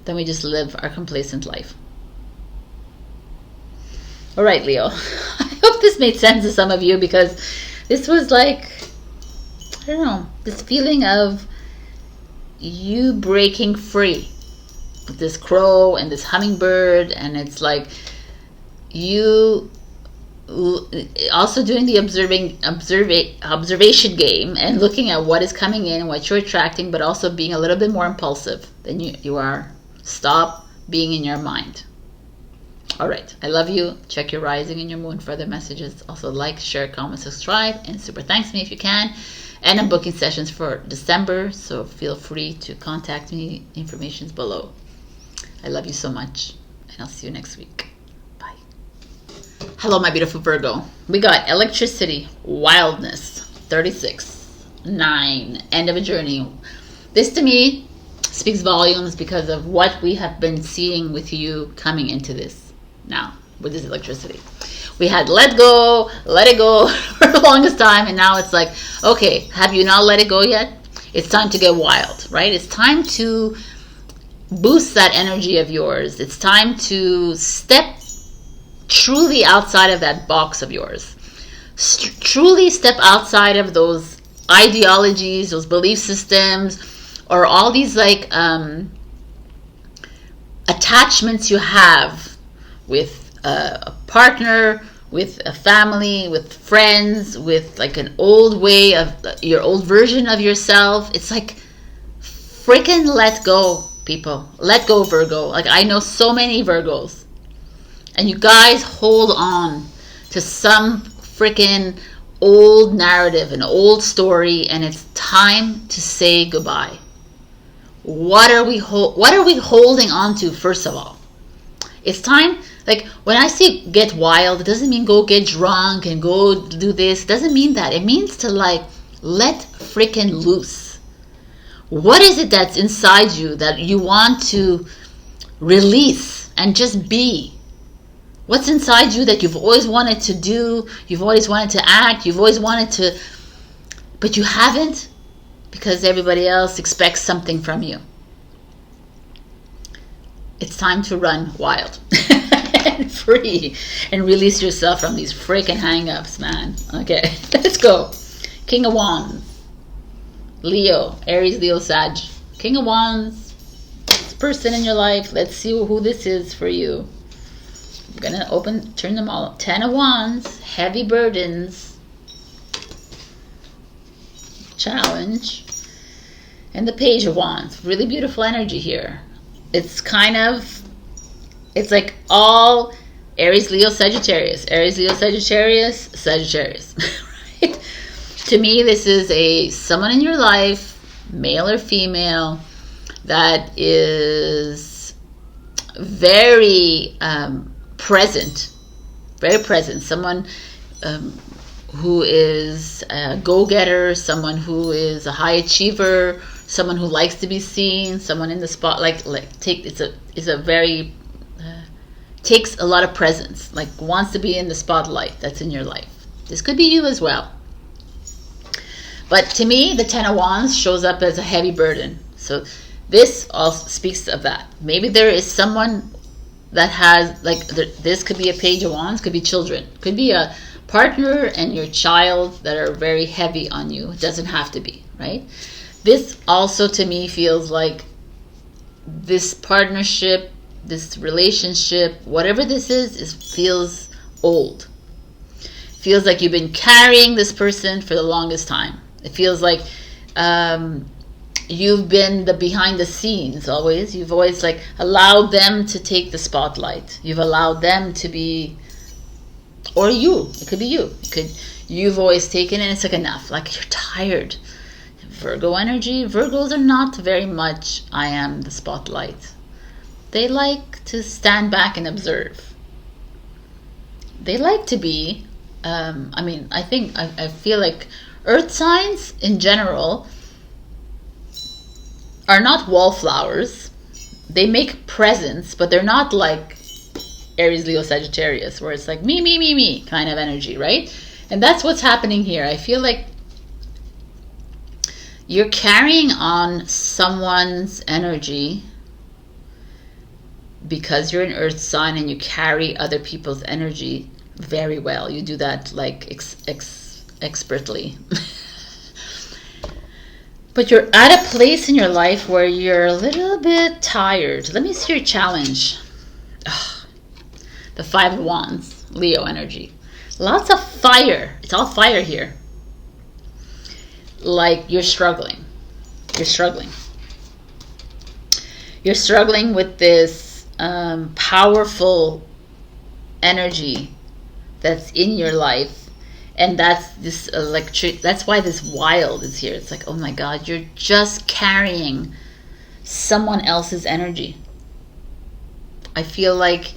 then we just live our complacent life. All right, Leo. I hope this made sense to some of you, because this was like, I don't know, this feeling of you breaking free with this crow and this hummingbird, and it's like you also doing the observation game and looking at what is coming in and what you're attracting, but also being a little bit more impulsive than you are. Stop being in your mind. All right, I love you. Check your rising and your moon for other messages. Also like, share, comment, subscribe, and super thanks me if you can. And I'm booking sessions for December, so feel free to contact me. Information's below. I love you so much, and I'll see you next week. Bye. Hello, my beautiful Virgo. We got electricity, wildness, 36, 9, end of a journey. This to me speaks volumes because of what we have been seeing with you coming into this now with this electricity. We had let it go for the longest time, and now it's like, okay, have you not let it go yet? It's time to get wild, right? It's time to boost that energy of yours. It's time to step truly outside of that box of yours. Truly step outside of those ideologies, those belief systems, or all these like attachments you have with a partner, with a family, with friends, with like an old way of your old version of yourself. It's like, freaking let go, people. Let go, Virgo. Like, I know so many Virgos, and you guys hold on to some freaking old narrative, an old story, and it's time to say goodbye. What are we holding on to, first of all? It's time. Like, when I say get wild, it doesn't mean go get drunk and go do this. It doesn't mean that. It means to like Let freaking loose. What is it that's inside you that you want to release and just be? What's inside you that you've always wanted to do, you've always wanted to act, you've always wanted to, but you haven't because everybody else expects something from you? It's time to run wild and free and release yourself from these freaking hang-ups, man. Okay, let's go. King of Wands. Leo, Aries, Leo, Sag. King of Wands, this person in your life. Let's see who this is for you. I'm gonna turn them all up. 10 of Wands, heavy burdens, challenge, and the Page of Wands. Really beautiful energy here. It's like all Aries, Leo, Sagittarius. Aries, Leo, Sagittarius, Sagittarius. Right? To me, this is someone in your life, male or female, that is very present. Very present. Someone who is a go-getter, someone who is a high achiever, someone who likes to be seen, someone in the spotlight. Takes a lot of presence, like wants to be in the spotlight. That's in your life. This could be you as well. But to me, the 10 of Wands shows up as a heavy burden. So this also speaks of that. Maybe there is someone that has, this could be a Page of Wands, could be children. Could be a partner and your child that are very heavy on you. It doesn't have to be, right? This also to me feels like this partnership, this relationship, whatever this is feels old. Feels like you've been carrying this person for the longest time. It feels like you've been the behind the scenes always. You've always allowed them to take the spotlight. You've allowed them to be, or you. It could be you. You've always taken it. It's enough. You're tired. Virgo energy. Virgos are not very much I am the spotlight. They like to stand back and observe. They like to be, I feel like earth signs in general are not wallflowers. They make presents, but they're not like Aries, Leo, Sagittarius, where it's like me kind of energy, right? And that's what's happening here. I feel like you're carrying on someone's energy because you're an earth sign and you carry other people's energy very well. You do that expertly. But you're at a place in your life where you're a little bit tired. Let me see your challenge. The 5 of Wands, Leo energy. Lots of fire. It's all fire here. You're struggling. You're struggling. You're struggling with this powerful energy that's in your life, and that's this electric. That's why this wild is here. It's oh my God, you're just carrying someone else's energy. I feel like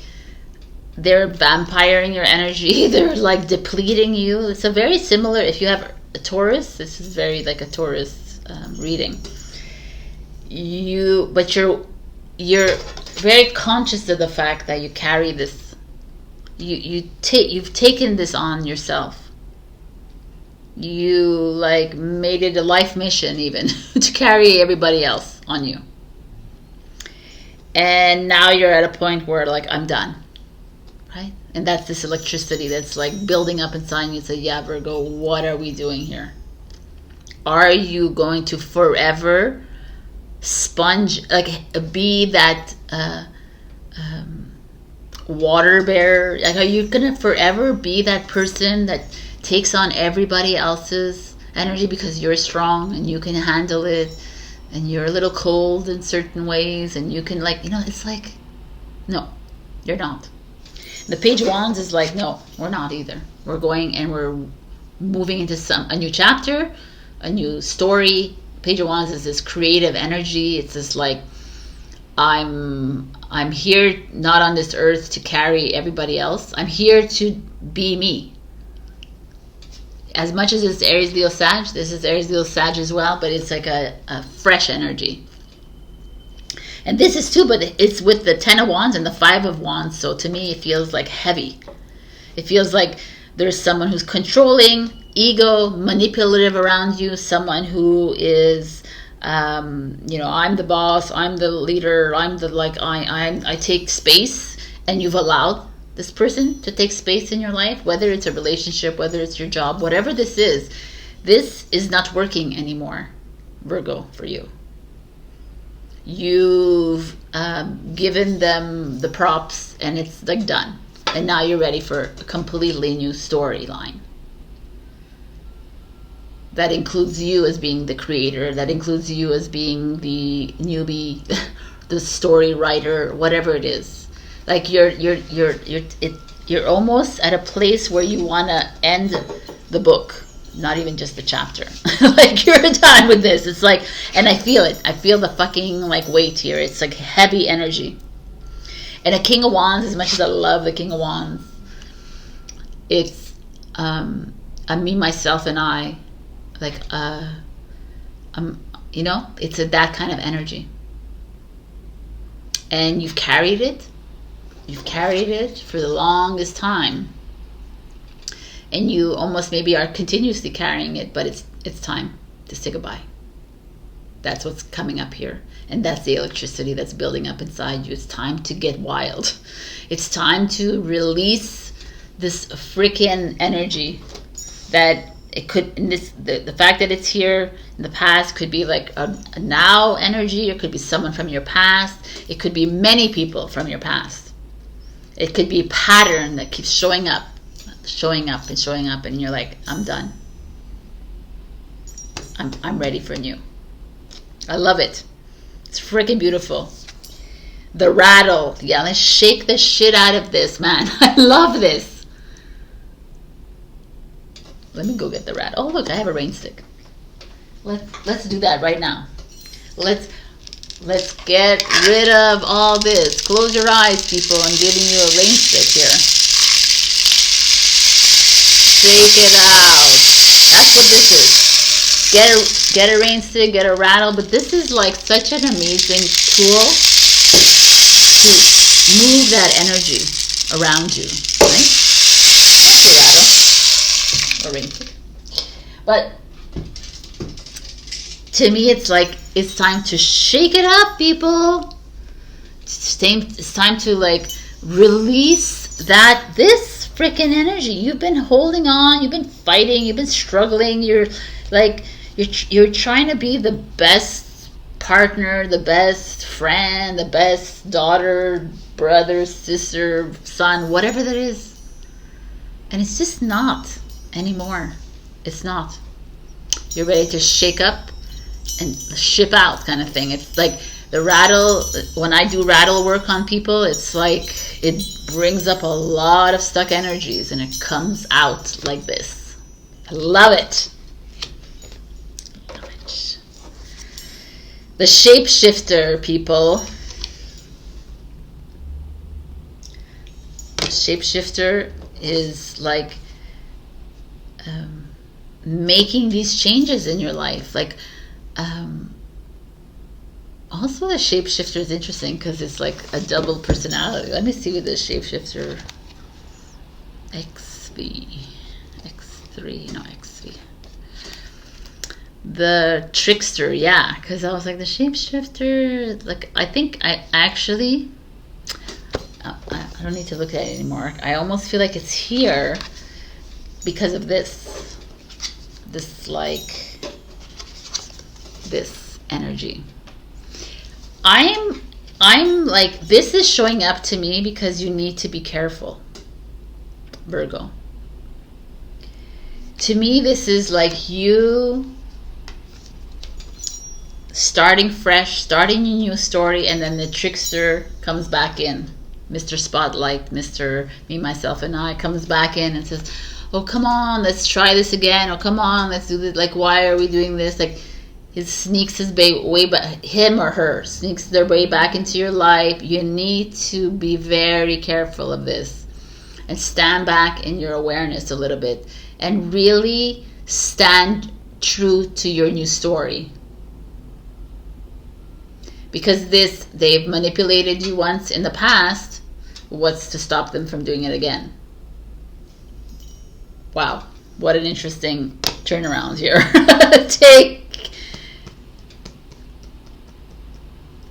they're vampiring your energy. They're depleting you. It's a very similar, if you have a Taurus, this is very like a Taurus reading. But you're very conscious of the fact that you carry this. You've taken this on yourself. You made it a life mission even to carry everybody else on you. And now you're at a point where I'm done, right? And that's this electricity that's building up inside you. Say, yeah, Virgo, what are we doing here? Are you going to forever sponge, be that water bearer? Are you gonna forever be that person that takes on everybody else's energy because you're strong and you can handle it, and you're a little cold in certain ways, and you can it's no, you're not. The Page of Wands is no, we're not either. We're going and we're moving into a new chapter, a new story. Page of Wands is this creative energy. It's this I'm here not on this earth to carry everybody else. I'm here to be me. as much as it's Aries, Leo, Sag, this is Aries, Leo, Sag as well, but it's like a fresh energy. And this is too, but it's with the 10 of Wands and the 5 of Wands. So to me, it feels like heavy. It feels like there's someone who's controlling, ego, manipulative around you, someone who is, you know, I'm the boss, I'm the leader, I'm the, like, I take space, and you've allowed this person to take space in your life, whether it's a relationship, whether it's your job, whatever this is not working anymore, Virgo, for you. You've given them the props, and it's like done. And now you're ready for a completely new storyline. That includes you as being the creator. That includes you as being the newbie, the story writer, whatever it is. Like you're almost at a place where you want to end the book, not even just the chapter. Like you're done with this. It's like, and I feel it. I feel the fucking like weight here. It's like heavy energy. And a King of Wands, as much as I love the King of Wands, it's me, myself, and I. Like you know, it's that kind of energy. And you've carried it. You've carried it for the longest time. And you almost maybe are continuously carrying it, but it's time to say goodbye. That's what's coming up here. And that's the electricity that's building up inside you. It's time to get wild. It's time to release this freaking energy that it could, in this, the fact that it's here in the past could be like a now energy. It could be someone from your past. It could be many people from your past. It could be a pattern that keeps showing up and showing up, and you're like, I'm done. I'm ready for new. I love it. It's freaking beautiful. The rattle. Yeah, let's shake the shit out of this, man. I love this. Let me go get the rattle. Oh, look, I have a rain stick. Let's do that right now. Let's get rid of all this. Close your eyes, people. I'm giving you a rain stick here. Shake it out. That's what this is. Get a rain stick, get a rattle. But this is like such an amazing tool to move that energy around you. Right? That's a rattle. Or rain stick. But to me, it's like, it's time to shake it up, people. It's time to like release this freaking energy. You've been holding on, you've been fighting, you've been struggling. You're like, you're trying to be the best partner, the best friend, the best daughter, brother, sister, son, whatever that is. And it's just not anymore. It's not. You're ready to shake up and ship out, kind of thing. It's like the rattle. When I do rattle work on people, it's like it brings up a lot of stuck energies and it comes out like this. I love it. The shapeshifter, people. The shapeshifter is like making these changes in your life. Like also the shapeshifter is interesting because it's like a double personality. Let me see what the shapeshifter XV, the trickster, yeah, because I was like the shapeshifter, like I think I actually I don't need to look at it anymore. I almost feel like it's here because of this like this energy. I'm like, this is showing up to me because you need to be careful, Virgo. To me, this is like you starting fresh, starting a new story, and then the trickster comes back in. Mr. Spotlight, Mr. Me, Myself, and I comes back in and says, oh, come on, let's try this again. Oh, come on, let's do this. Like, why are we doing this? Like, it sneaks his way back, him or her sneaks their way back into your life. You need to be very careful of this. and stand back in your awareness a little bit and really stand true to your new story. Because they've manipulated you once in the past. What's to stop them from doing it again? Wow, what an interesting turnaround here.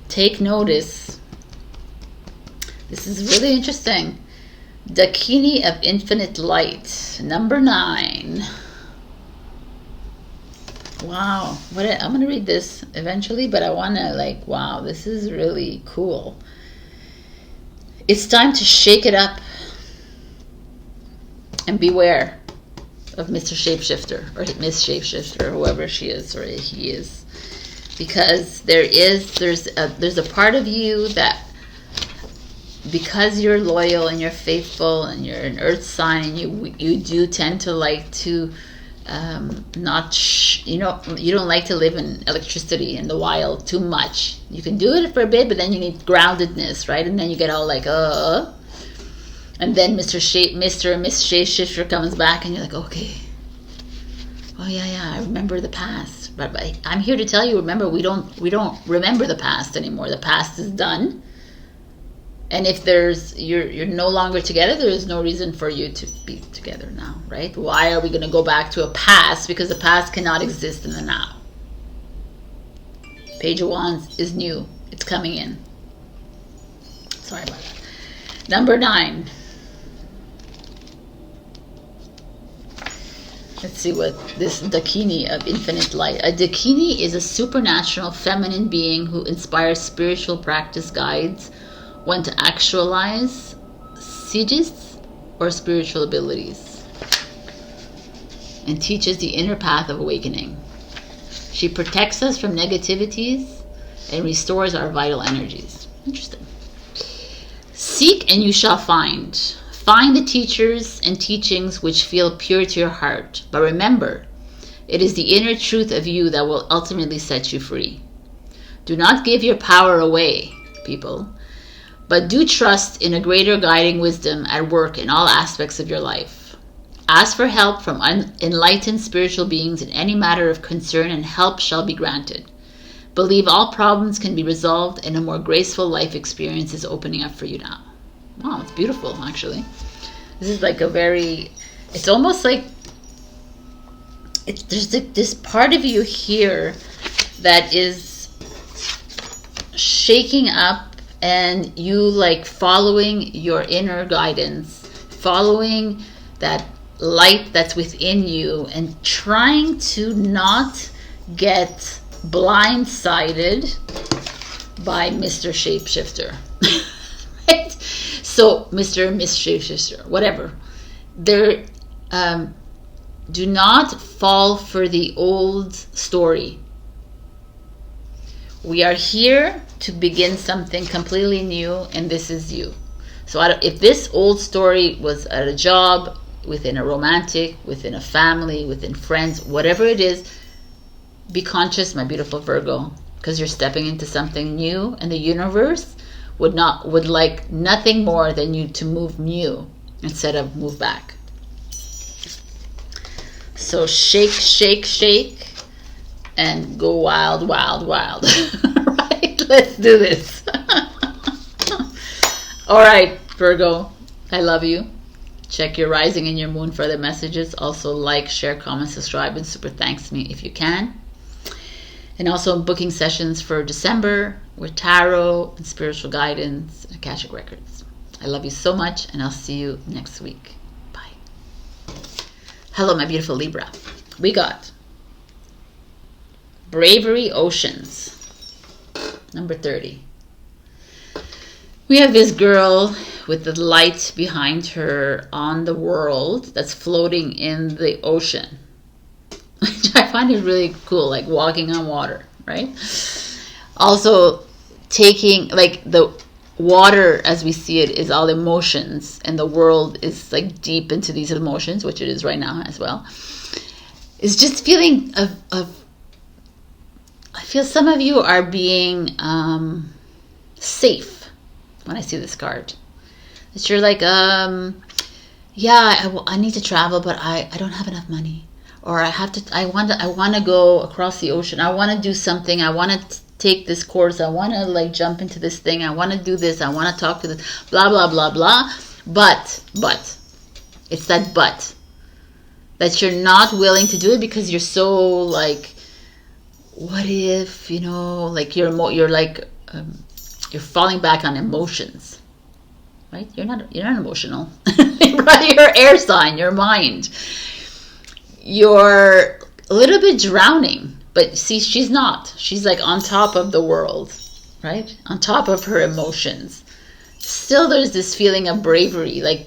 Take notice. This is really interesting. Dakini of Infinite Light, number 9. Wow, I'm going to read this eventually, but I want to wow, this is really cool. It's time to shake it up and beware of Mr. Shapeshifter or Miss Shapeshifter, whoever she is or he is, because there's a part of you that, because you're loyal and you're faithful and you're an earth sign, and you do tend to like to you don't like to live in electricity in the wild too much. You can do it for a bit, but then you need groundedness, right? And then you get all like and then Mr. and Miss Shapeshifter comes back and you're like, okay, oh yeah, I remember the past, but I'm here to tell you, remember, we don't remember the past anymore. The past is done. And if you're no longer together, there is no reason for you to be together now, right? Why are we going to go back to a past? Because the past cannot exist in the now. Page of Wands is new. It's coming in. Sorry about that. Number 9. Let's see what this Dakini of Infinite Light. A Dakini is a supernatural feminine being who inspires spiritual practice guides one to actualize sieges or spiritual abilities, and teaches the inner path of awakening. She protects us from negativities and restores our vital energies. Interesting. Seek and you shall find. Find the teachers and teachings which feel pure to your heart. But remember, it is the inner truth of you that will ultimately set you free. Do not give your power away, people, but do trust in a greater guiding wisdom at work in all aspects of your life. Ask for help from enlightened spiritual beings in any matter of concern, and help shall be granted. Believe all problems can be resolved, and a more graceful life experience is opening up for you now. Wow, it's beautiful, actually. This is like it's almost like there's this part of you here that is shaking up, and you like following your inner guidance, following that light that's within you, and trying to not get blindsided by Mr. Shapeshifter. Right? So Mr. and Miss Shapeshifter, whatever. Do not fall for the old story. We are here to begin something completely new, and this is you. So if this old story was at a job, within a romantic, within a family, within friends, whatever it is, be conscious, my beautiful Virgo, because you're stepping into something new, and the universe would like nothing more than you to move new instead of move back. So shake, shake, shake, and go wild, wild, wild. Right? Let's do this. All right, Virgo, I love you. Check your rising and your moon for other messages. Also like, share, comment, subscribe, and super thanks me if you can. And also I'm booking sessions for December with tarot and spiritual guidance and Akashic records. I love you so much, and I'll see you next week. Bye. Hello, my beautiful Libra. We got Bravery Oceans, number 30. We have this girl with the light behind her on the world that's floating in the ocean. Which I find it really cool, like walking on water, right? Also taking, like, the water as we see it is all emotions, and the world is like deep into these emotions, which it is right now as well. It's just feeling of I feel some of you are being safe when I see this card. That you're like yeah, I need to travel, but I don't have enough money. Or I want to go across the ocean. I want to do something. I want to take this course. I want to like jump into this thing. I want to do this. I want to talk to this, blah, blah, blah, blah. But, it's that but that you're not willing to do it because you're so like, what if, you know, like you're falling back on emotions, right? You're not emotional. Your air sign, your mind. You're a little bit drowning, but see, she's not. She's like on top of the world, right? On top of her emotions. Still, there's this feeling of bravery. Like,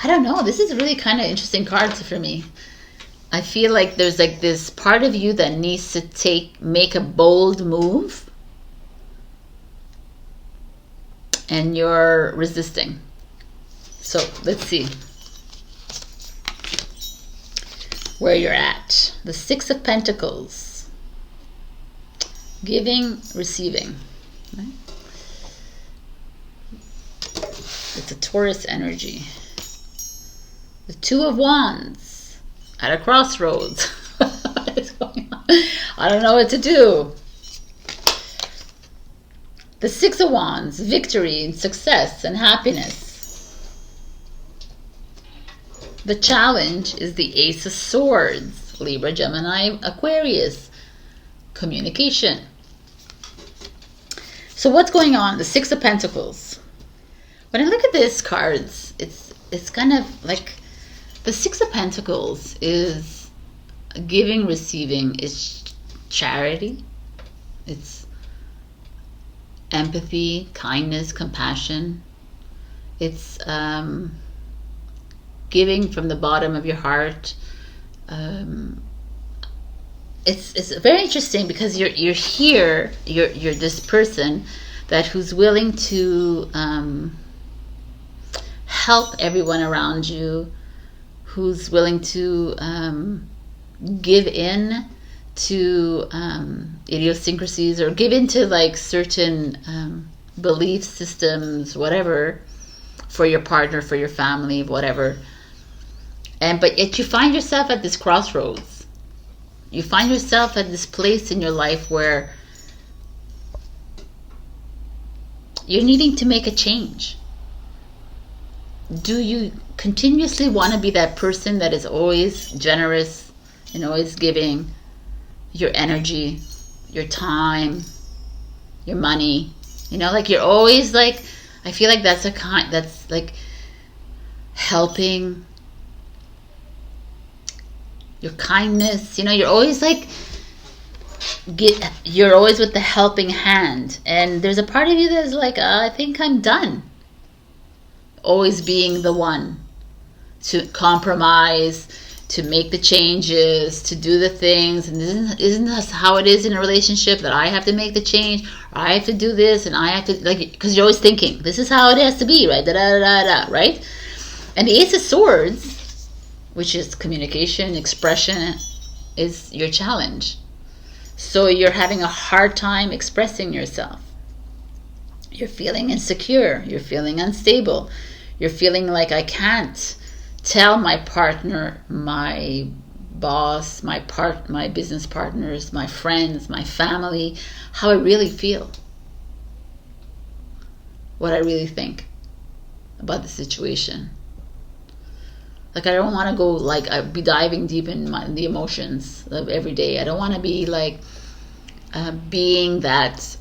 I don't know. This is really kind of interesting cards for me. I feel like there's like this part of you that needs to make a bold move, and you're resisting. So let's see where you're at. The Six of Pentacles. Giving, receiving. Right? It's a Taurus energy. The Two of Wands. At a crossroads. What is going on? I don't know what to do. The Six of Wands. Victory and success and happiness. The challenge is the Ace of Swords. Libra, Gemini, Aquarius. Communication. So what's going on? The Six of Pentacles. When I look at these cards, it's kind of like the Six of Pentacles is giving, receiving, is charity. It's empathy, kindness, compassion. It's giving from the bottom of your heart. It's very interesting because you're here. You're this person who's willing to help everyone around you, who's willing to give in to idiosyncrasies, or give in to like certain belief systems, whatever, for your partner, for your family, whatever. But yet you find yourself at this crossroads. You find yourself at this place in your life where you're needing to make a change. Do you continuously want to be that person that is always generous and always giving your energy, your time, your money? You know, like you're always like, I feel like that's like helping, your kindness, you know, you're always like, you're always with the helping hand. And there's a part of you that's like, I think I'm done. Always being the one to compromise, to make the changes, to do the things. And isn't this how it is in a relationship, that I have to make the change, or I have to do this, and I have to, like, because you're always thinking, this is how it has to be, right? Da, da, da, da, right? And the Ace of Swords, which is communication, expression, is your challenge. So you're having a hard time expressing yourself. You're feeling insecure. You're feeling unstable. You're feeling like, I can't tell my partner, my boss, my business partners, my friends, my family, how I really feel. What I really think about the situation. Like, I don't want to go, like, I'd be diving deep in the emotions of every day. I don't want to be, like, being that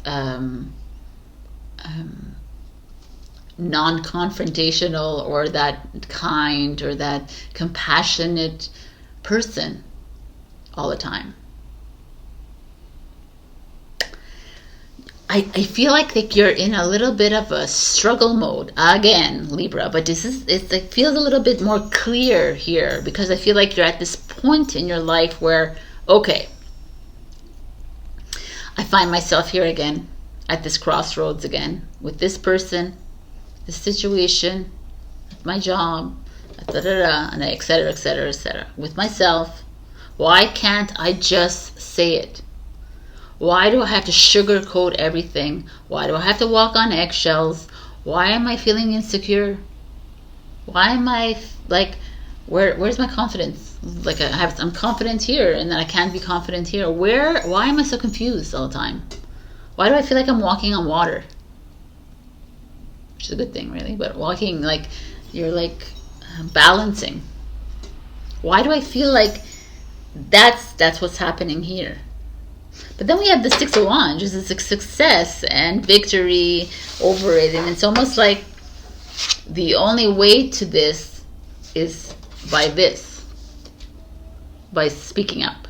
non-confrontational, or that kind, or that compassionate person all the time. I feel like you're in a little bit of a struggle mode again, Libra, but it feels a little bit more clear here, because I feel like you're at this point in your life where, okay, I find myself here again at this crossroads again with this person, this situation, my job, and etc., etc., etc. With myself. Why can't I just say it? Why do I have to sugarcoat everything? Why do I have to walk on eggshells? Why am I feeling insecure? Why am I like, where's my confidence? Like I'm confident here, and then I can't be confident here. Why am I so confused all the time? Why do I feel like I'm walking on water? Which is a good thing, really, but walking, like you're like balancing. Why do I feel like that's what's happening here? But then we have the Six of Wands, which is success and victory over it, and it's almost like the only way to this is by speaking up,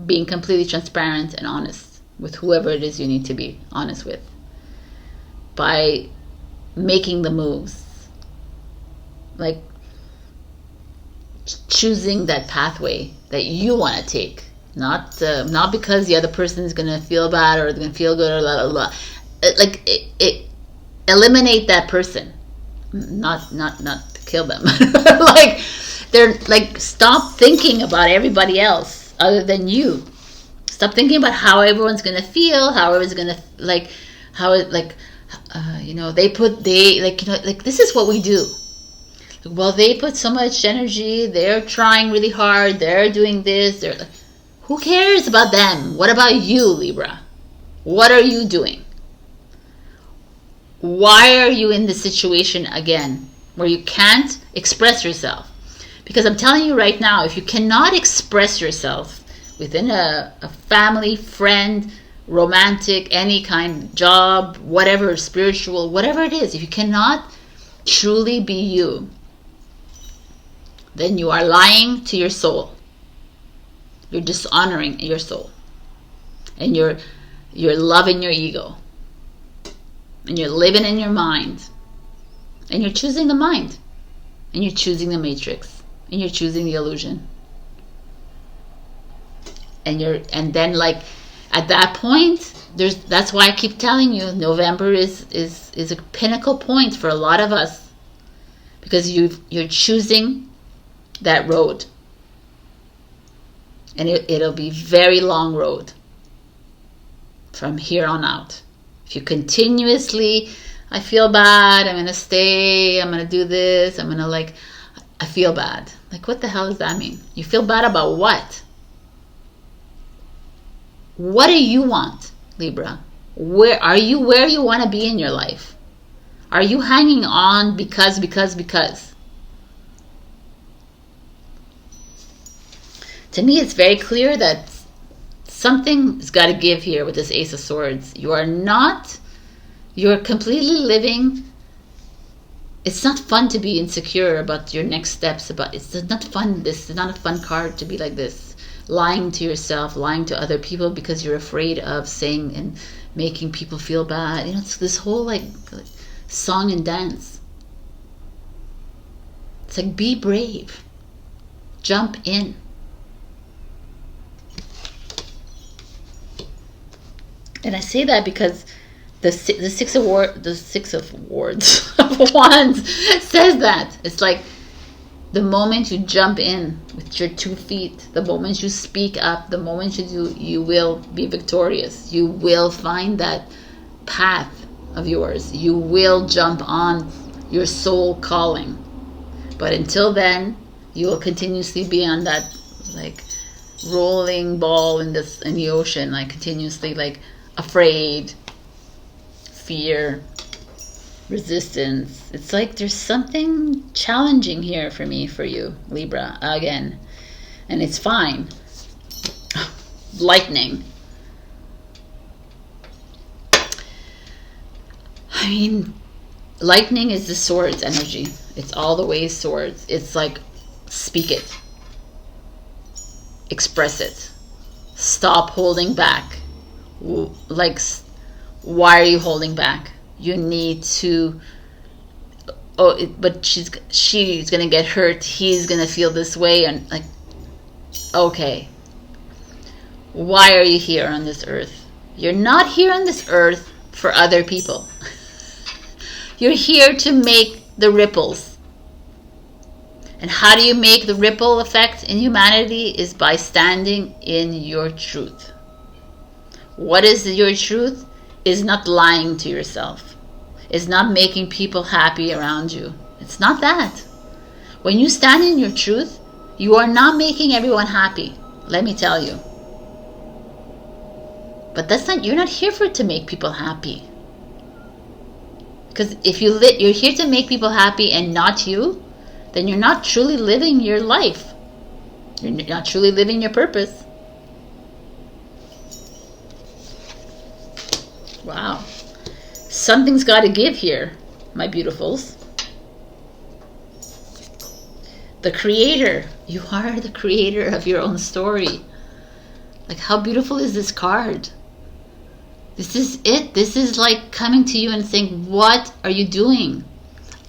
being completely transparent and honest with whoever it is you need to be honest with, by making the moves, like choosing that pathway that you want to take, not because the other person is gonna feel bad or gonna feel good or blah blah blah. Like eliminate that person, not to kill them. Like they're like, stop thinking about everybody else other than you. Stop thinking about how everyone's gonna feel, how everyone's gonna like, how it like, you know, like, you know, like this is what we do. Well, they put so much energy, they're trying really hard, they're doing this, they're like, who cares about them? What about you, Libra? What are you doing? Why are you in this situation again where you can't express yourself? Because I'm telling you right now, if you cannot express yourself within a family, friend, romantic, any kind, job, whatever, spiritual, whatever it is, if you cannot truly be you, then you are lying to your soul. You're dishonoring your soul. And you're loving your ego. And you're living in your mind. And you're choosing the mind. And you're choosing the matrix. And you're choosing the illusion. And then like at that point, that's why I keep telling you, November is a pinnacle point for a lot of us. Because you're choosing that road. And it'll be very long road from here on out. If you continuously, I feel bad, I'm going to stay, I'm going to do this, I'm going to like, I feel bad. Like, what the hell does that mean? You feel bad about what? What do you want, Libra? Where you want to be in your life? Are you hanging on because? To me, it's very clear that something's got to give here with this Ace of Swords. You're completely living. It's not fun to be insecure about your next steps. It's not fun. This is not a fun card to be like this. Lying to yourself, lying to other people because you're afraid of saying and making people feel bad. You know, it's this whole like song and dance. It's like, be brave. Jump in. And I say that because the Six of Wands says that. It's like the moment you jump in with your 2 feet, the moment you speak up, the moment you do, you will be victorious. You will find that path of yours. You will jump on your soul calling. But until then, you will continuously be on that like rolling ball in the ocean, like continuously like afraid, fear, resistance. It's like there's something challenging here for you, Libra, again. And it's fine. Lightning. I mean, lightning is the swords energy. It's all the way swords. It's like, speak it. Express it. Stop holding back. Like, why are you holding back? You need to, but she's gonna get hurt, he's gonna feel this way, and like, okay, why are you here on this earth? You're not here on this earth for other people. You're here to make the ripples. And how do you make the ripple effect in humanity? Is by standing in your truth. What is your truth? Is not lying to yourself. Is not making people happy around you. It's not that. When you stand in your truth, you are not making everyone happy. Let me tell you. But that's not, you're not here for it to make people happy. Because if you're here to make people happy and not you, then you're not truly living your life. You're not truly living your purpose. Wow. Something's got to give here, my beautifuls. The creator. You are the creator of your own story. Like, how beautiful is this card? This is it. This is like coming to you and saying, what are you doing?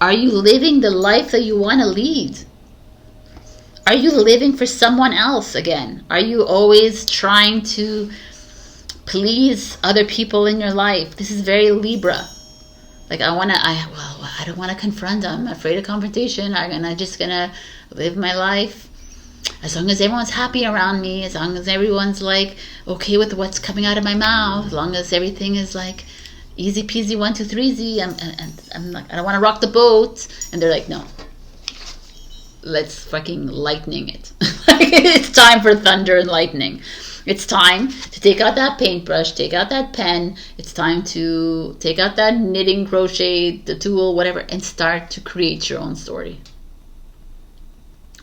Are you living the life that you want to lead? Are you living for someone else again? Are you always trying to please other people in your life? This is very Libra. Like, I don't want to confront them. I'm afraid of confrontation. I'm just gonna live my life as long as everyone's happy around me, as long as everyone's like okay with what's coming out of my mouth, as long as everything is like easy peasy 1 2 3 Z. I'm like, I don't want to rock the boat. And they're like, no, let's fucking lightning it. It's time for thunder and lightning. It's time to take out that paintbrush, take out that pen. It's time to take out that knitting, crochet, the tool, whatever, and start to create your own story.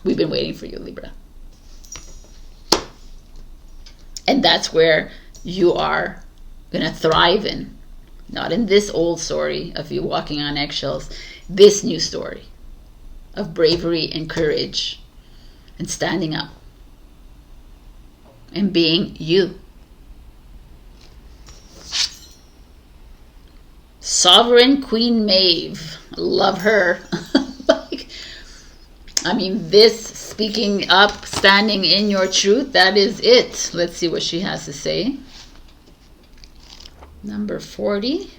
We've been waiting for you, Libra. And that's where you are going to thrive in. Not in this old story of you walking on eggshells. This new story of bravery and courage and standing up and being you. Sovereign Queen Maeve. Love her. I mean, this speaking up, standing in your truth, that is it. Let's see what she has to say. Number 40.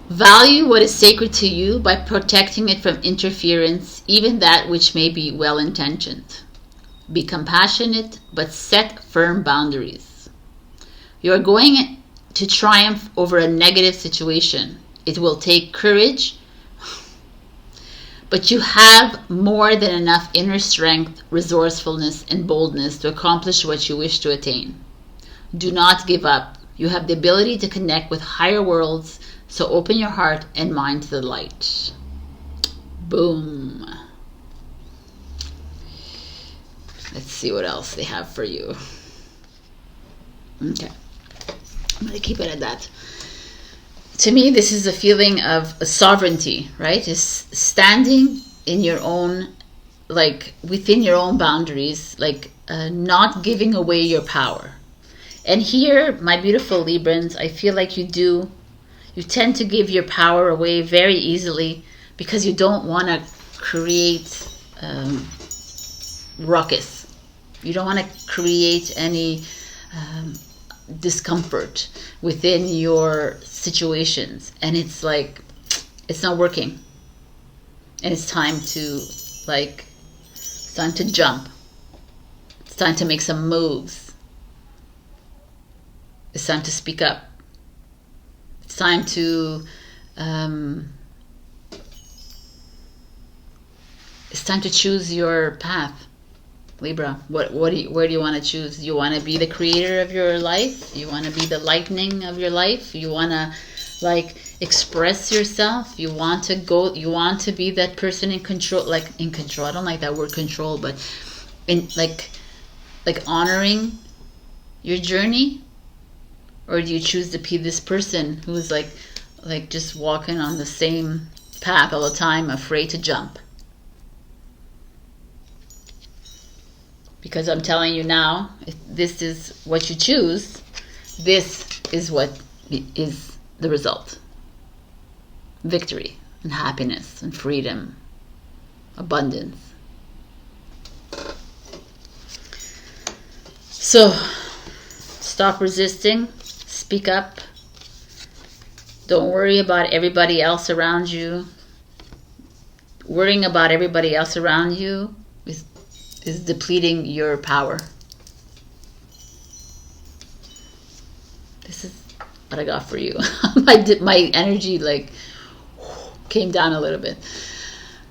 Value what is sacred to you by protecting it from interference, even that which may be well-intentioned. Be compassionate, but set firm boundaries. You are going to triumph over a negative situation. It will take courage, but you have more than enough inner strength, resourcefulness, and boldness to accomplish what you wish to attain. Do not give up. You have the ability to connect with higher worlds, so open your heart and mind to the light. Boom. Let's see what else they have for you. Okay. I'm going to keep it at that. To me, this is a feeling of sovereignty, right? Is standing in your own, like within your own boundaries, like not giving away your power. And here, my beautiful Librans, I feel like you tend to give your power away very easily because you don't want to create ruckus. You don't want to create any discomfort within your situations. And it's like, it's not working. And it's time to jump. It's time to make some moves. It's time to speak up. It's time to choose your path, Libra. Where do you want to choose? You want to be the creator of your life? You want to be the lightning of your life? You want to express yourself? You want to be that person in control, I don't like that word control, but in like honoring your journey? Or do you choose to be this person who's like just walking on the same path all the time, afraid to jump? Because I'm telling you now, if this is what you choose, this is what is the result. Victory and happiness and freedom, abundance. So, stop resisting. Speak up. Don't worry about everybody else around you. Worrying about everybody else around you is depleting your power. this is what I got for you. My energy like came down a little bit.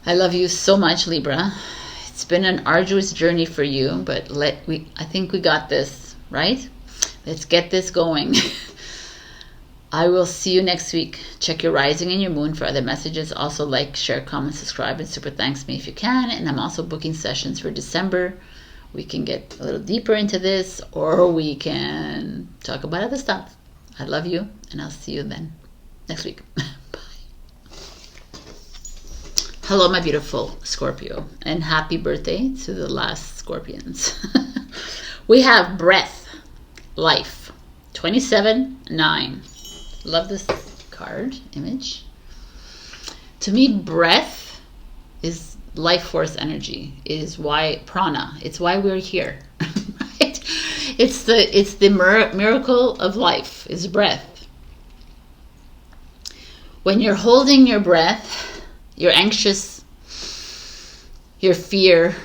I love you so much, Libra. It's been an arduous journey for you, but I think we got this, right? Let's get this going. I will see you next week. Check your rising and your moon for other messages. Also like, share, comment, subscribe, and super thanks me if you can. And I'm also booking sessions for December. We can get a little deeper into this, or we can talk about other stuff. I love you, and I'll see you then next week. Hello, my beautiful Scorpio, and happy birthday to the last Scorpions. We have breath, life, 27/9. Love this card image. To me, breath is life force energy. It is why prana. It's why we're here. Right? It's the miracle of life. Is breath. When you're holding your breath, you're anxious, you're fear,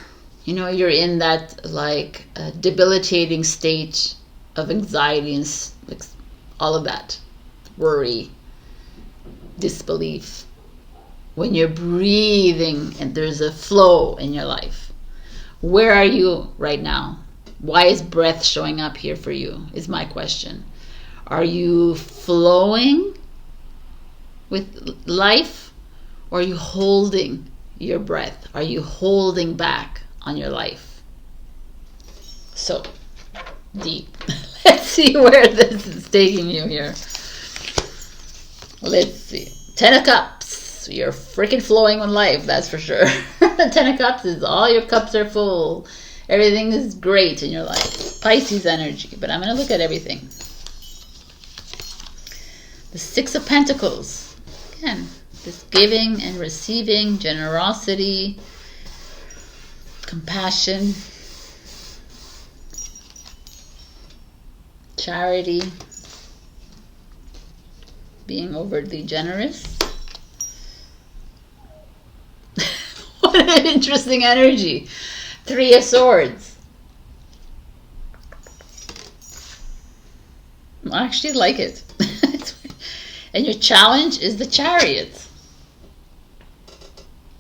you're in that like debilitating state of anxiety and like, all of that, worry, disbelief. When you're breathing and there's a flow in your life, where are you right now? Why is breath showing up here for you is my question. Are you flowing with life? Or are you holding your breath? Are you holding back on your life? So deep. Let's see where this is taking you here. Let's see. 10 of Cups. You're freaking flowing with life, that's for sure. 10 of Cups is all your cups are full. Everything is great in your life. Pisces energy. But I'm going to look at everything. The 6 of Pentacles. Again. This giving and receiving, generosity, compassion, charity, being overtly generous. What an interesting energy. 3 of Swords. I actually like it. And your challenge is the Chariot.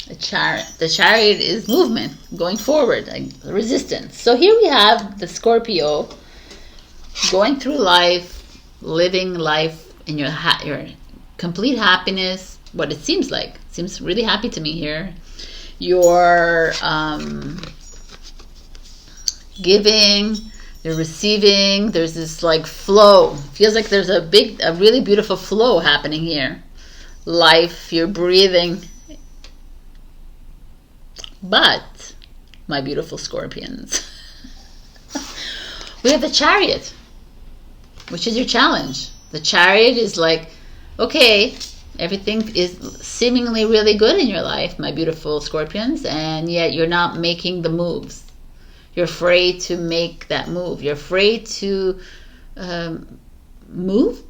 The chariot is movement, going forward, like resistance. So here we have the Scorpio going through life, living life in your complete happiness. What it seems like. It seems really happy to me here. You're giving, you're receiving. There's this like flow. Feels like there's a really beautiful flow happening here. Life, you're breathing. But, my beautiful Scorpions, we have the Chariot, which is your challenge. The Chariot is like, okay, everything is seemingly really good in your life, my beautiful Scorpions, and yet you're not making the moves. You're afraid to make that move. You're afraid to move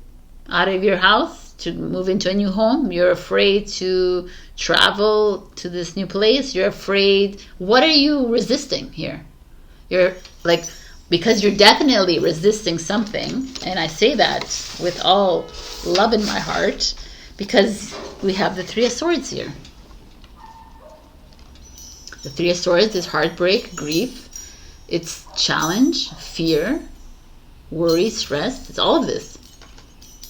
out of your house, to move into a new home. You're afraid to travel to this new place. You're afraid. What are you resisting here? You're like, because you're definitely resisting something, and I say that with all love in my heart, because we have the 3 of Swords here. The 3 of Swords is heartbreak, grief. It's challenge, fear, worry, stress. It's all of this.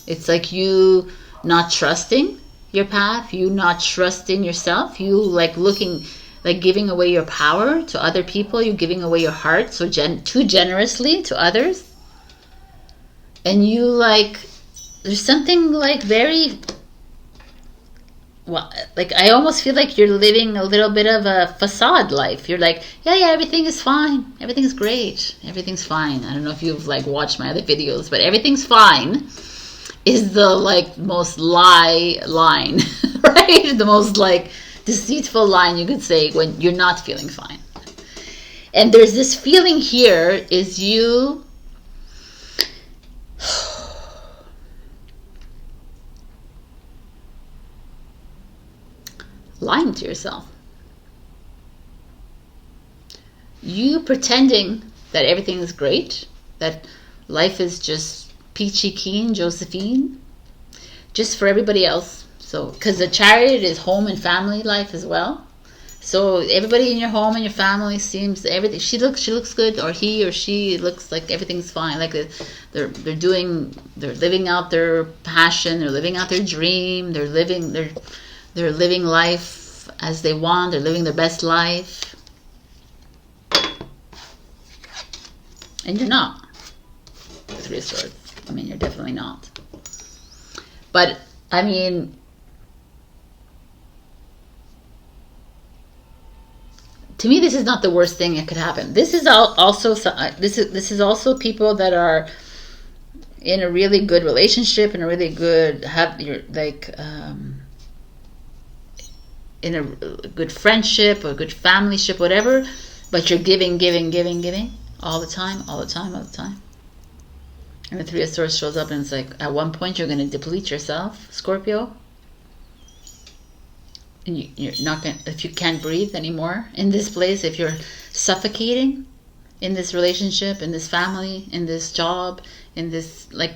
It's like you not trusting your path, you not trusting yourself, you like looking, like giving away your power to other people, you giving away your heart so too generously to others. And you like, there's something like very, well, like I almost feel like you're living a little bit of a facade life. You're like, yeah, everything is fine. Everything's great. Everything's fine. I don't know if you've like watched my other videos, but everything's fine is the like most lie line, right? The most like deceitful line you could say when you're not feeling fine. And there's this feeling here is you lying to yourself. You pretending that everything is great, that life is just Peachy Keen, Josephine. Just for everybody else. So, because the Chariot is home and family life as well. So everybody in your home and your family seems everything. She looks good, or he or she looks like everything's fine. Like they're living out their passion. They're living out their dream. They're living life as they want. They're living their best life. And you're not. Three of Swords. I mean, you're definitely not. But I mean, to me, this is not the worst thing that could happen. This is also this is also people that are in a really good relationship, and a really good in a good friendship or good familyship, whatever. But you're giving all the time. And the Three of Swords shows up, and it's like at one point you're going to deplete yourself, Scorpio. And you're not going to, if you can't breathe anymore in this place, if you're suffocating in this relationship, in this family, in this job, in this, like,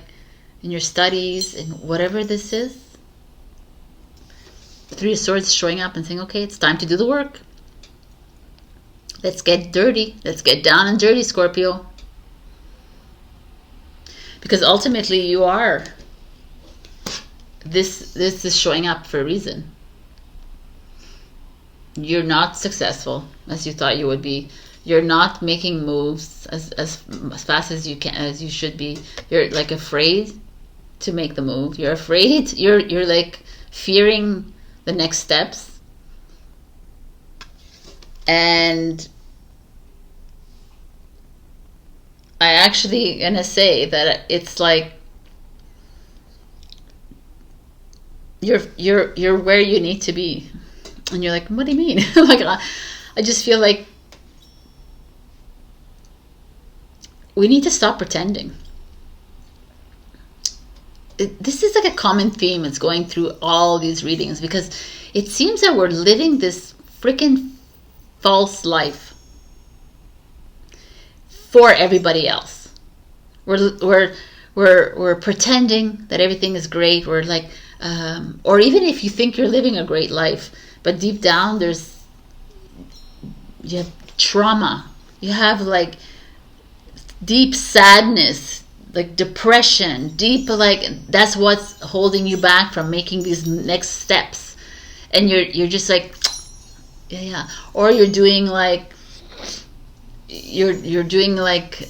in your studies, in whatever this is. The Three of Swords showing up and saying, okay, it's time to do the work. Let's get dirty. Let's get down and dirty, Scorpio. Because ultimately you are, this is showing up for a reason. You're not successful as you thought you would be. You're not making moves as fast as you can, as you should be. You're like afraid to make the move. You're afraid. You're like fearing the next steps. And I actually gonna say that it's like you're where you need to be, and you're like, what do you mean? Like I just feel like we need to stop pretending. This is like a common theme that's going through all these readings, because it seems that we're living this freaking false life for everybody else. We're pretending that everything is great. We're like, or even if you think you're living a great life, but deep down you have trauma. You have like deep sadness, like depression, deep, like that's what's holding you back from making these next steps. And you're just like, yeah. Or you're doing like, you're doing like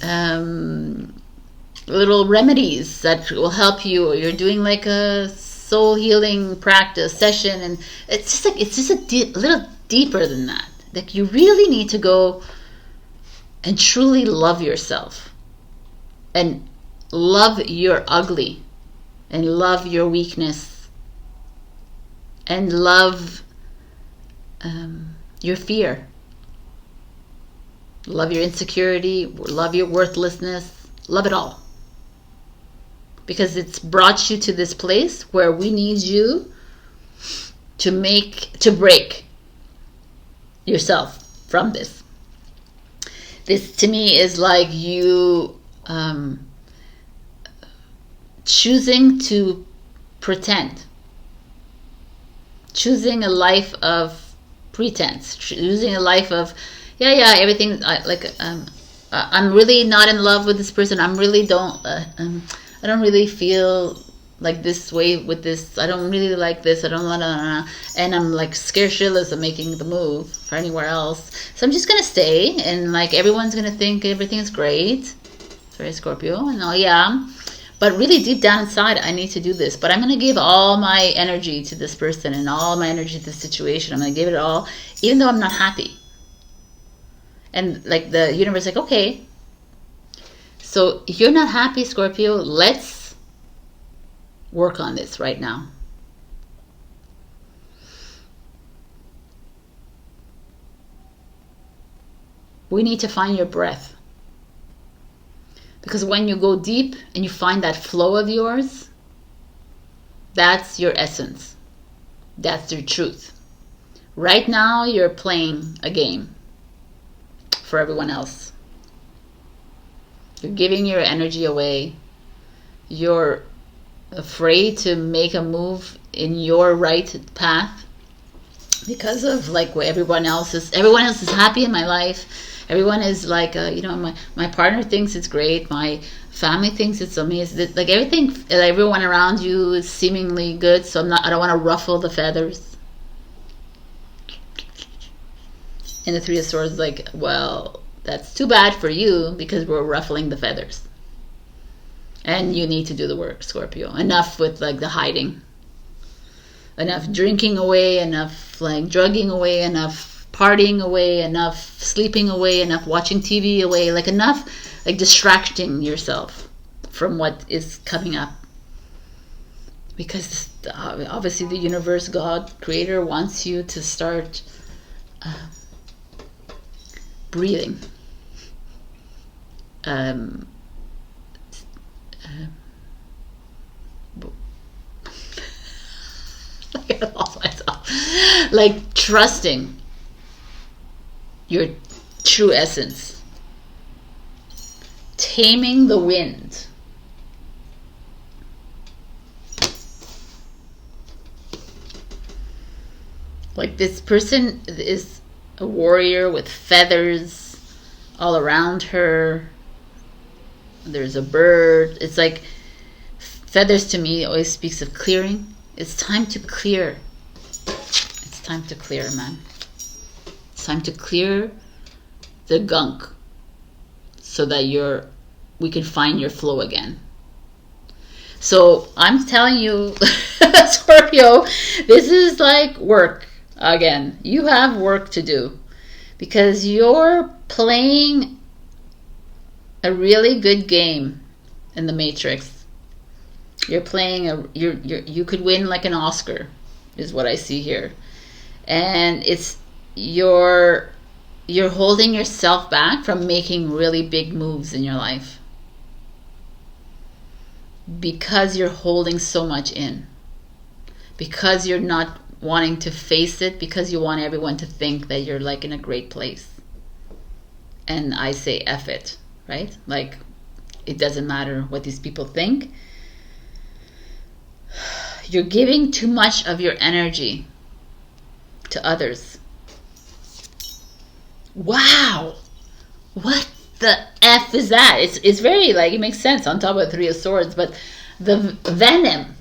little remedies that will help you, or you're doing like a soul healing practice session, and it's just a little deeper than that. Like you really need to go and truly love yourself, and love your ugly, and love your weakness, and love your fear. Love your insecurity, love your worthlessness, love it all. Because it's brought you to this place where we need you to break yourself from this. This to me is like you choosing to pretend. Choosing a life of pretense. Choosing a life of everything, I'm really not in love with this person. I don't really feel like this way with this. I don't really like this. I don't want to, and I'm like scared shitless of making the move for anywhere else. So I'm just gonna stay, and like everyone's gonna think everything is great. Sorry, Scorpio, and but really deep down inside, I need to do this. But I'm gonna give all my energy to this person and all my energy to this situation. I'm gonna give it all, even though I'm not happy. And like the universe, like, okay, so you're not happy, Scorpio. Let's work on this right now. We need to find your breath. Because when you go deep and you find that flow of yours, that's your essence. That's your truth. Right now, you're playing a game for everyone else. You're giving your energy away. you're afraid to make a move in your right path because of like what everyone else is happy in my life. Everyone is like, you know, my partner thinks it's great. My family thinks it's amazing. Like everyone around you is seemingly good. So I don't want to ruffle the feathers. And the Three of Swords, like, well, that's too bad for you because we're ruffling the feathers. And you need to do the work, Scorpio. Enough with like the hiding. Enough drinking away, enough like drugging away, enough partying away, enough sleeping away, enough watching TV away, like enough like distracting yourself from what is coming up. Because obviously the universe, God, Creator wants you to start breathing. I lost myself. Like trusting your true essence. Taming the wind. Like this person is a warrior with feathers all around her. There's a bird. It's like feathers to me always speaks of clearing. It's time to clear. It's time to clear, man. It's time to clear the gunk so that we can find your flow again. So I'm telling you, Scorpio, this is like work again. You have work to do because you're playing a really good game in the Matrix. You're playing you could win like an Oscar, is what I see here, and it's you're holding yourself back from making really big moves in your life because you're holding so much in, because you're not wanting to face it, because you want everyone to think that you're like in a great place. And I say F it, right? Like it doesn't matter what these people think. You're giving too much of your energy to others. Wow, what the F is that? It's very like, it makes sense on top of Three of Swords, but the venom.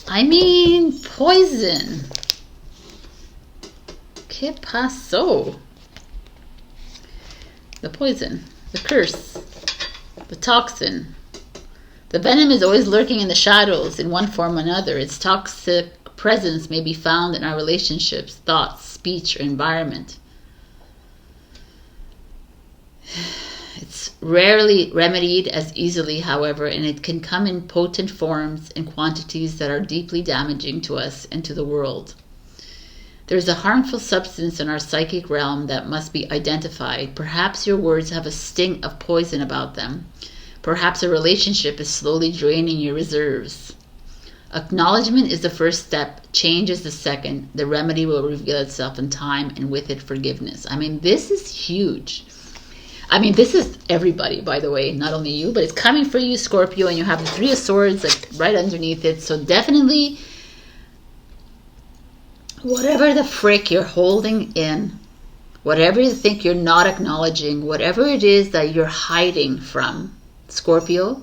I mean, poison. ¿Qué pasó? The poison, the curse, the toxin. The venom is always lurking in the shadows in one form or another. Its toxic presence may be found in our relationships, thoughts, speech, or environment. It's rarely remedied as easily, however, and it can come in potent forms and quantities that are deeply damaging to us and to the world. There is a harmful substance in our psychic realm that must be identified. Perhaps your words have a sting of poison about them. Perhaps a relationship is slowly draining your reserves. Acknowledgement is the first step. Change is the second. The remedy will reveal itself in time, and with it, forgiveness. I mean, this is huge. I mean, this is everybody, by the way, not only you, but it's coming for you, Scorpio, and you have the Three of Swords like right underneath it. So definitely, whatever the frick you're holding in, whatever you think you're not acknowledging, whatever it is that you're hiding from, Scorpio,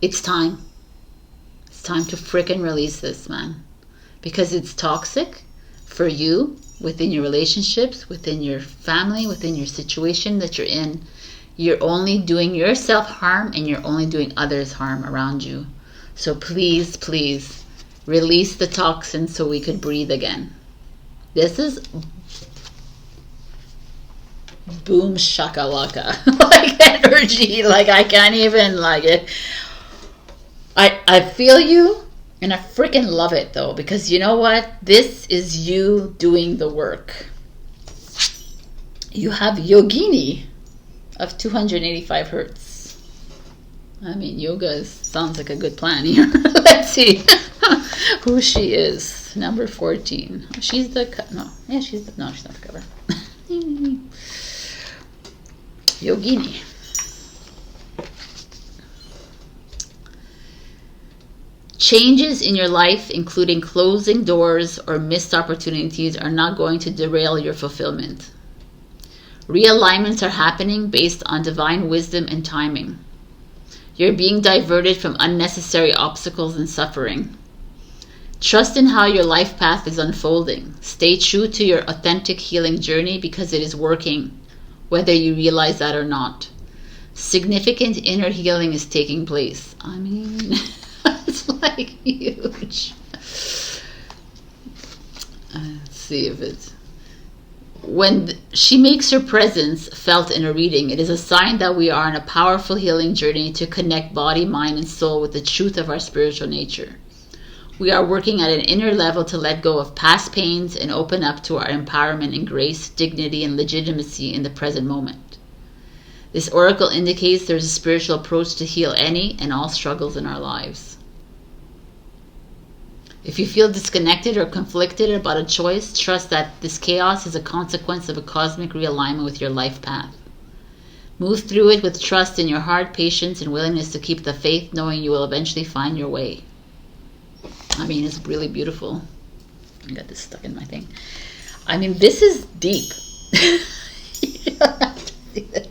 it's time. It's time to frickin' release this, man. Because it's toxic for you, within your relationships, within your family, within your situation that you're in. You're only doing yourself harm and you're only doing others harm around you. So please, please, release the toxin so we could breathe again. This is boom shakalaka. Like energy, like I can't even like it. I feel you. And I freaking love it though, because you know what? This is you doing the work. You have Yogini of 285 hertz. I mean, yoga sounds like a good plan here. Let's see who she is. Number 14. She's the no. Yeah, she's not the cover. Yogini. Changes in your life, including closing doors or missed opportunities, are not going to derail your fulfillment. Realignments are happening based on divine wisdom and timing. You're being diverted from unnecessary obstacles and suffering. Trust in how your life path is unfolding. Stay true to your authentic healing journey because it is working, whether you realize that or not. Significant inner healing is taking place. I mean, it's like huge. Let's see if it's... When she makes her presence felt in a reading, it is a sign that we are on a powerful healing journey to connect body, mind, and soul with the truth of our spiritual nature. We are working at an inner level to let go of past pains and open up to our empowerment and grace, dignity, and legitimacy in the present moment. This oracle indicates there is a spiritual approach to heal any and all struggles in our lives. If you feel disconnected or conflicted about a choice, trust that this chaos is a consequence of a cosmic realignment with your life path. Move through it with trust in your heart, patience, and willingness to keep the faith, knowing you will eventually find your way. I mean, it's really beautiful. I got this stuck in my thing. I mean, this is deep. You don't have to see this.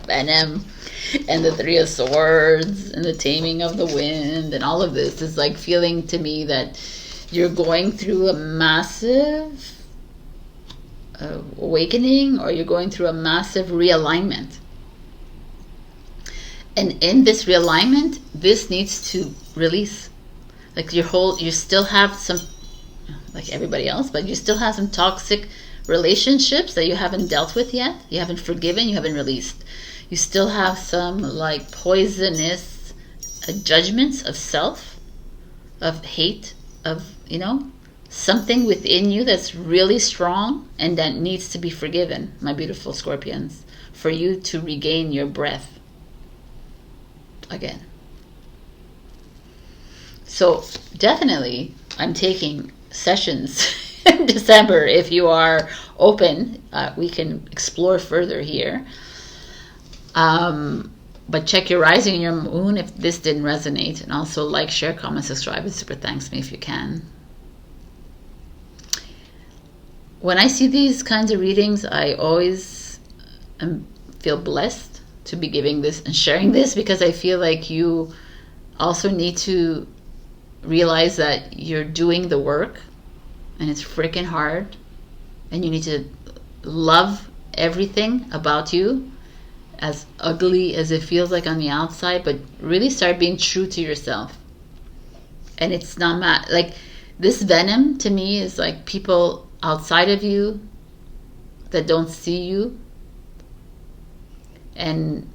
Venom and the Three of Swords and the Taming of the Wind and all of this is like feeling to me that you're going through a massive awakening, or you're going through a massive realignment. And in this realignment, this needs to release. Like you still have some, like everybody else, but you still have some toxic relationships that you haven't dealt with yet. You haven't forgiven, you haven't released. You still have some like poisonous judgments of self, of hate, of, you know, something within you that's really strong and that needs to be forgiven, my beautiful Scorpions, for you to regain your breath again. So definitely I'm taking sessions in December. If you are open, we can explore further here. But check your rising and your moon if this didn't resonate. And also like, share, comment, subscribe, and super thanks me if you can. When I see these kinds of readings, I always feel blessed to be giving this and sharing this, because I feel like you also need to realize that you're doing the work and it's freaking hard, and you need to love everything about you, as ugly as it feels like on the outside, but really start being true to yourself. And it's not like this venom to me is like people outside of you that don't see you. And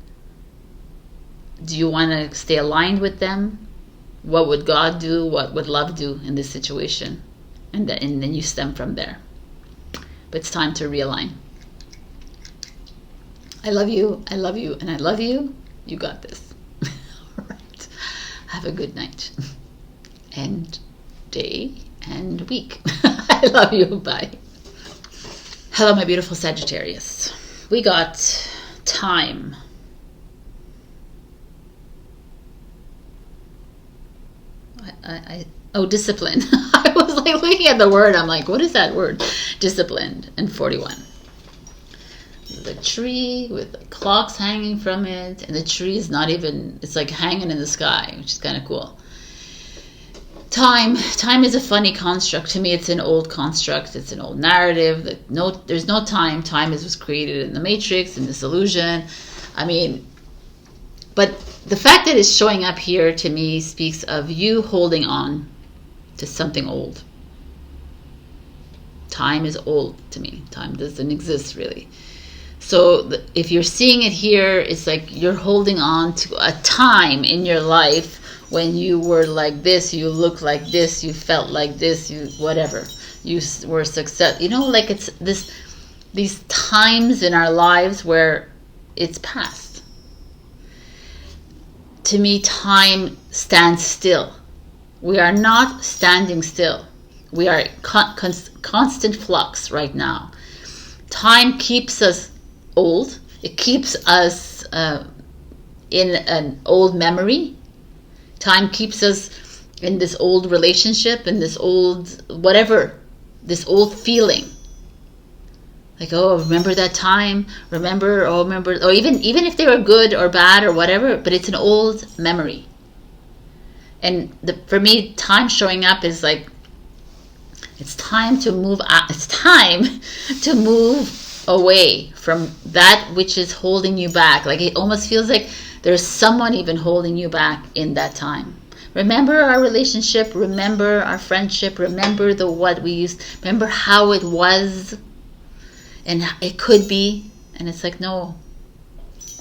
do you want to stay aligned with them? What would God do? What would love do in this situation? And then you stem from there. But it's time to realign. I love you, and I love you. You got this. All right. Have a good night and day and week. I love you. Bye. Hello, my beautiful Sagittarius. We got time. Discipline. I was like looking at the word. I'm like, what is that word? Disciplined. And 41. The tree with the clocks hanging from it, and the tree is not even, it's like hanging in the sky, which is kind of cool. Time is a funny construct. To me, it's an old construct. It's an old narrative that there's no time. Time was created in the Matrix, in this illusion. I mean, but the fact that it's showing up here to me speaks of you holding on to something old. Time is old to me. Time doesn't exist really. So if you're seeing it here, it's like you're holding on to a time in your life when you were like this, you looked like this, you felt like this, you whatever. You were success. You know, like it's these times in our lives where it's past. To me, time stands still. We are not standing still. We are constant flux right now. Time keeps us old. It keeps us in an old memory. Time keeps us in this old relationship, in this old whatever, this old feeling. Like, oh, remember that time? Remember, oh, remember, or even if they were good or bad or whatever, but it's an old memory. And for me, time showing up is like, it's time to move out. It's time to move away from that which is holding you back. Like, it almost feels like there's someone even holding you back in that time. Remember our relationship, remember our friendship, remember what we used, remember how it was. And it could be, and it's like, no,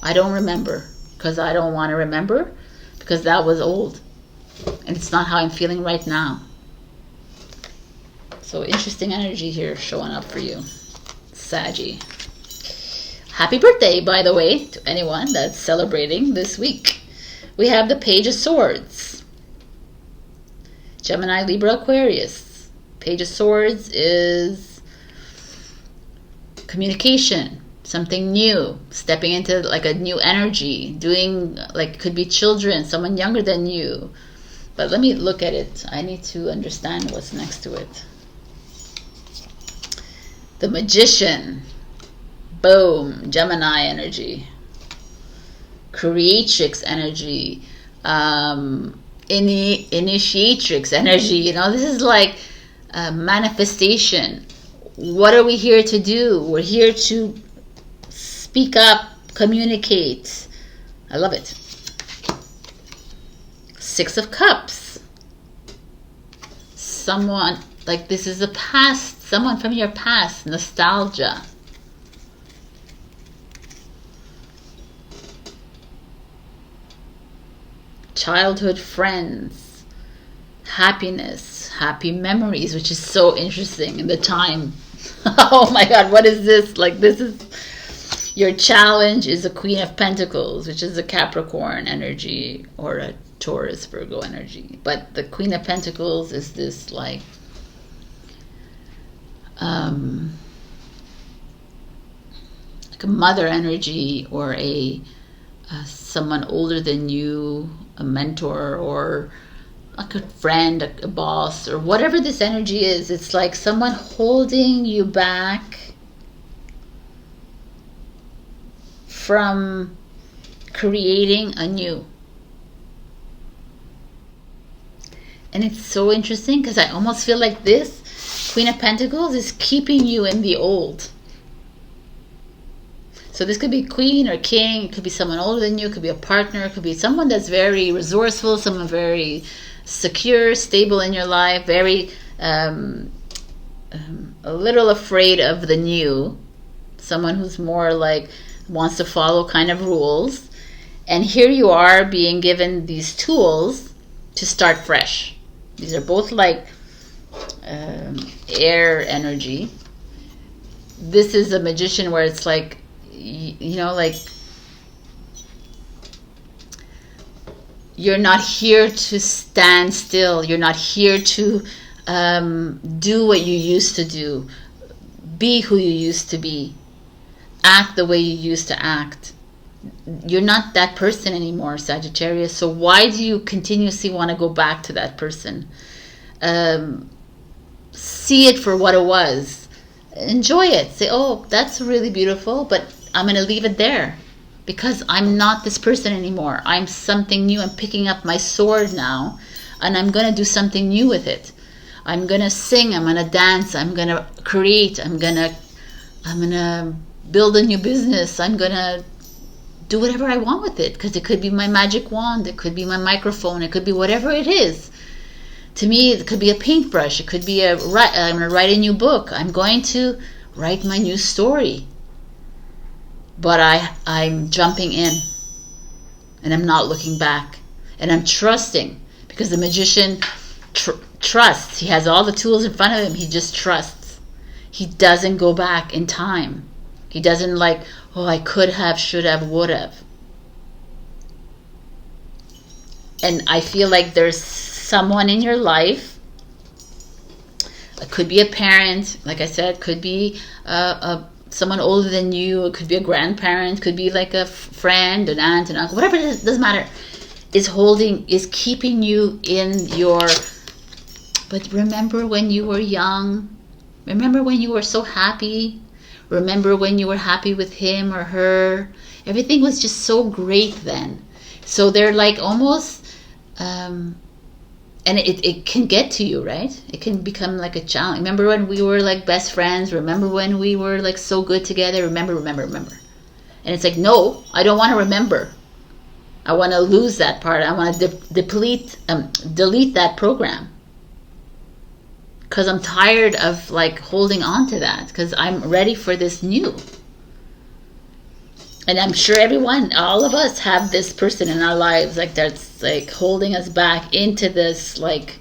I don't remember, because I don't want to remember, because that was old. And it's not how I'm feeling right now. So interesting energy here showing up for you, Saggy. Happy birthday, by the way, to anyone that's celebrating this week. We have the Page of Swords. Gemini, Libra, Aquarius. Page of Swords is communication, something new, stepping into like a new energy, doing, like, could be children, someone younger than you. But let me look at it. I need to understand what's next to it. The Magician. Boom. Gemini energy. Creatrix energy. Initiatrix energy. You know, this is like manifestation. What are we here to do? We're here to speak up, communicate. I love it. Six of Cups. Someone, like, this is the past, someone from your past, nostalgia. Childhood friends, happiness, happy memories, which is so interesting in the time. Oh my God, what is this? Like, this is, your challenge is a Queen of Pentacles, which is a Capricorn energy or a Taurus, Virgo energy. But the Queen of Pentacles is this, like, like a mother energy, or a someone older than you, a mentor, or like a friend, a boss, or whatever this energy is. It's like someone holding you back from creating anew. And it's so interesting because I almost feel like this Queen of Pentacles is keeping you in the old. So this could be queen or king. It could be someone older than you. It could be a partner. It could be someone that's very resourceful, someone very secure, stable in your life, very a little afraid of the new. Someone who's more like wants to follow kind of rules. And here you are being given these tools to start fresh. These are both like air energy. This is a Magician where it's like, you know, like, you're not here to stand still. You're not here to do what you used to do. Be who you used to be. Act the way you used to act. You're not that person anymore, Sagittarius. So why do you continuously want to go back to that person? See it for what it was. Enjoy it. Say, oh, that's really beautiful, but I'm going to leave it there because I'm not this person anymore. I'm something new. I'm picking up my sword now, and I'm going to do something new with it. I'm going to sing. I'm going to dance. I'm going to create. I'm going to build a new business. I'm going to do whatever I want with it, because it could be my magic wand. It could be my microphone. It could be whatever it is. To me, it could be a paintbrush. It could be I'm going to write a new book. I'm going to write my new story. But I'm jumping in, and I'm not looking back, and I'm trusting, because the Magician trusts. He has all the tools in front of him. He just trusts. He doesn't go back in time. He doesn't like, oh, I could have, should have, would have. And I feel like there's someone in your life. It could be a parent, like I said, could be someone older than you. It could be a grandparent, could be like a friend, an aunt, an uncle, whatever it is, doesn't matter. is keeping you in your, but remember when you were young, remember when you were so happy, remember when you were happy with him or her, everything was just so great then. So they're like almost, and it can get to you, right? It can become like a challenge. Remember when we were like best friends? Remember when we were like so good together? Remember. And it's like, no, I don't want to remember. I want to lose that part. I want to delete that program. Because I'm tired of like holding on to that. Because I'm ready for this new. And I'm sure all of us have this person in our lives like that's like holding us back into this like,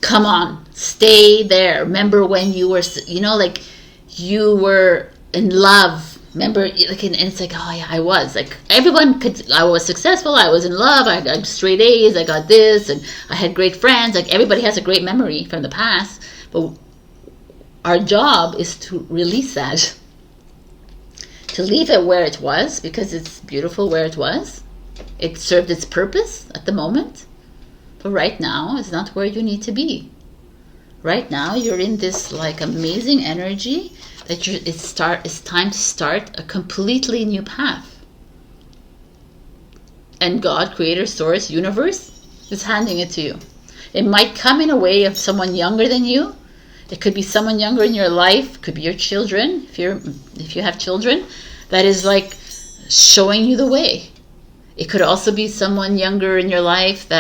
come on, stay there. Remember when you were, like you were in love. Remember, like, and it's like, oh yeah, I was like, I was successful, I was in love, I got straight A's, I got this, and I had great friends. Like everybody has a great memory from the past, but our job is to release that, to leave it where it was, because it's beautiful where it was. It served its purpose at the moment, but right now it's not where you need to be. Right now you're in this like amazing energy that it's time to start a completely new path. And God, Creator, Source, Universe is handing it to you. It might come in a way of someone younger than you. It could be someone younger in your life. It could be your children, if you have children, that is like showing you the way. It could also be someone younger in your life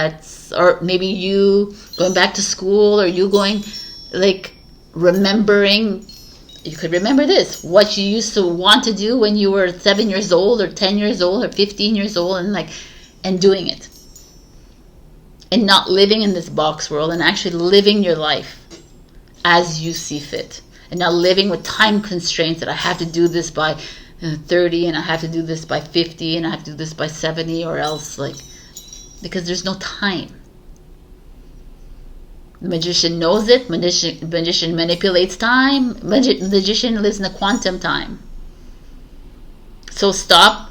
or maybe you going back to school, or you going like remembering. You could remember this, what you used to want to do when you were 7 years old or 10 years old or 15 years old, and doing it. And not living in this box world, and actually living your life as you see fit. And not living with time constraints that I have to do this by 30 and I have to do this by 50 and I have to do this by 70 or else, because there's no time. The magician knows it. Magician manipulates time. Magician lives in a quantum time. So stop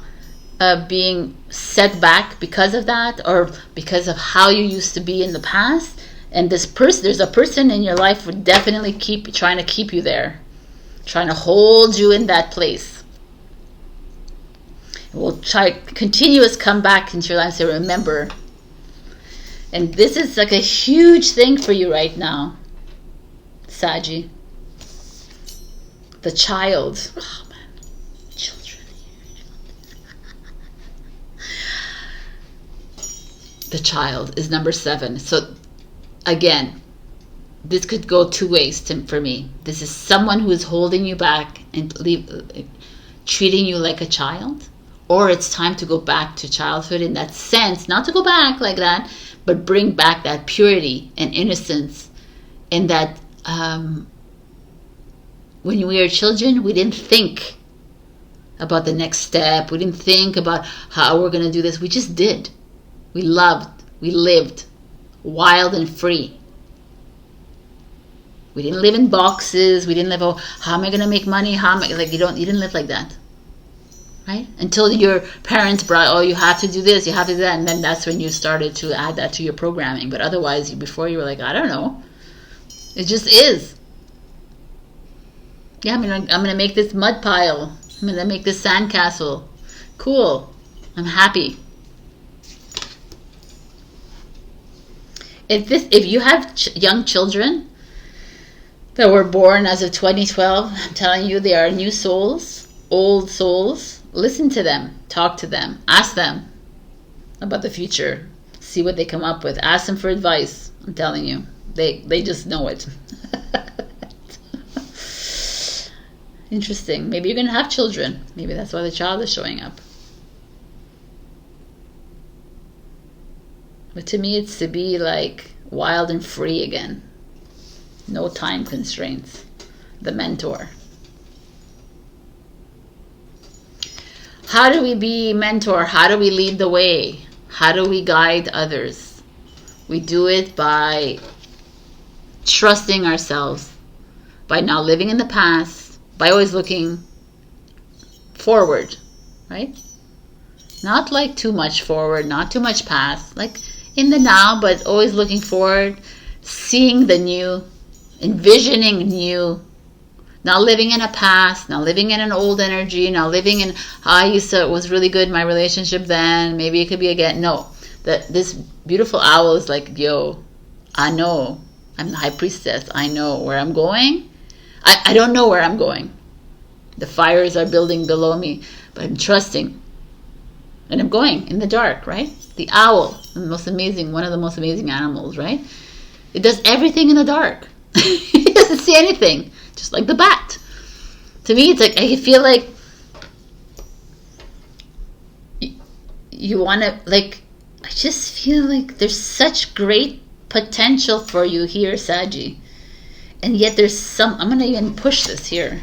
being set back because of that, or because of how you used to be in the past. And there's a person in your life who definitely trying to keep you there, trying to hold you in that place. We'll try continuous come back into your life and say, remember. And this is like a huge thing for you right now, Saggy. The child. Oh man, children. The child is number 7. So again, this could go two ways for me. This is someone who is holding you back and treating you like a child. Or it's time to go back to childhood in that sense. Not to go back like that, but bring back that purity and innocence. And that when we were children, we didn't think about the next step. We didn't think about how we're going to do this. We just did. We loved. We lived wild and free. We didn't live in boxes. We didn't live, how am I going to make money? You didn't live like that. Right? Until your parents brought, you have to do this, you have to do that, and then that's when you started to add that to your programming. But otherwise, before you were like, I don't know. It just is. Yeah, I'm gonna make this mud pile. I'm gonna make this sandcastle. Cool. I'm happy. If you have young children that were born as of 2012, I'm telling you, they are new souls, old souls. Listen to them, talk to them, ask them about the future, see what they come up with, ask them for advice. I'm telling you, they just know it. Interesting. Maybe you're gonna have children. Maybe that's why the child is showing up. But to me, it's to be like wild and free again. No time constraints. The mentor. How do we be mentor? How do we lead the way? How do we guide others? We do it by trusting ourselves, by not living in the past, by always looking forward, right? Not like too much forward, not too much past. Like in the now, but always looking forward, seeing the new, envisioning new. Not living in a past, not living in an old energy, not living in how I used to, it was really good, my relationship then, maybe it could be again. No, this beautiful owl is like, yo, I know, I'm the high priestess. I know where I'm going. I don't know where I'm going. The fires are building below me, but I'm trusting. And I'm going in the dark, right? The owl, the most amazing, one of the most amazing animals, right? It does everything in the dark. It doesn't see anything. Just like the bat. To me, it's like, I feel like you want to, like, I just feel like there's such great potential for you here, Saggy. And yet there's some, I'm going to even push this here.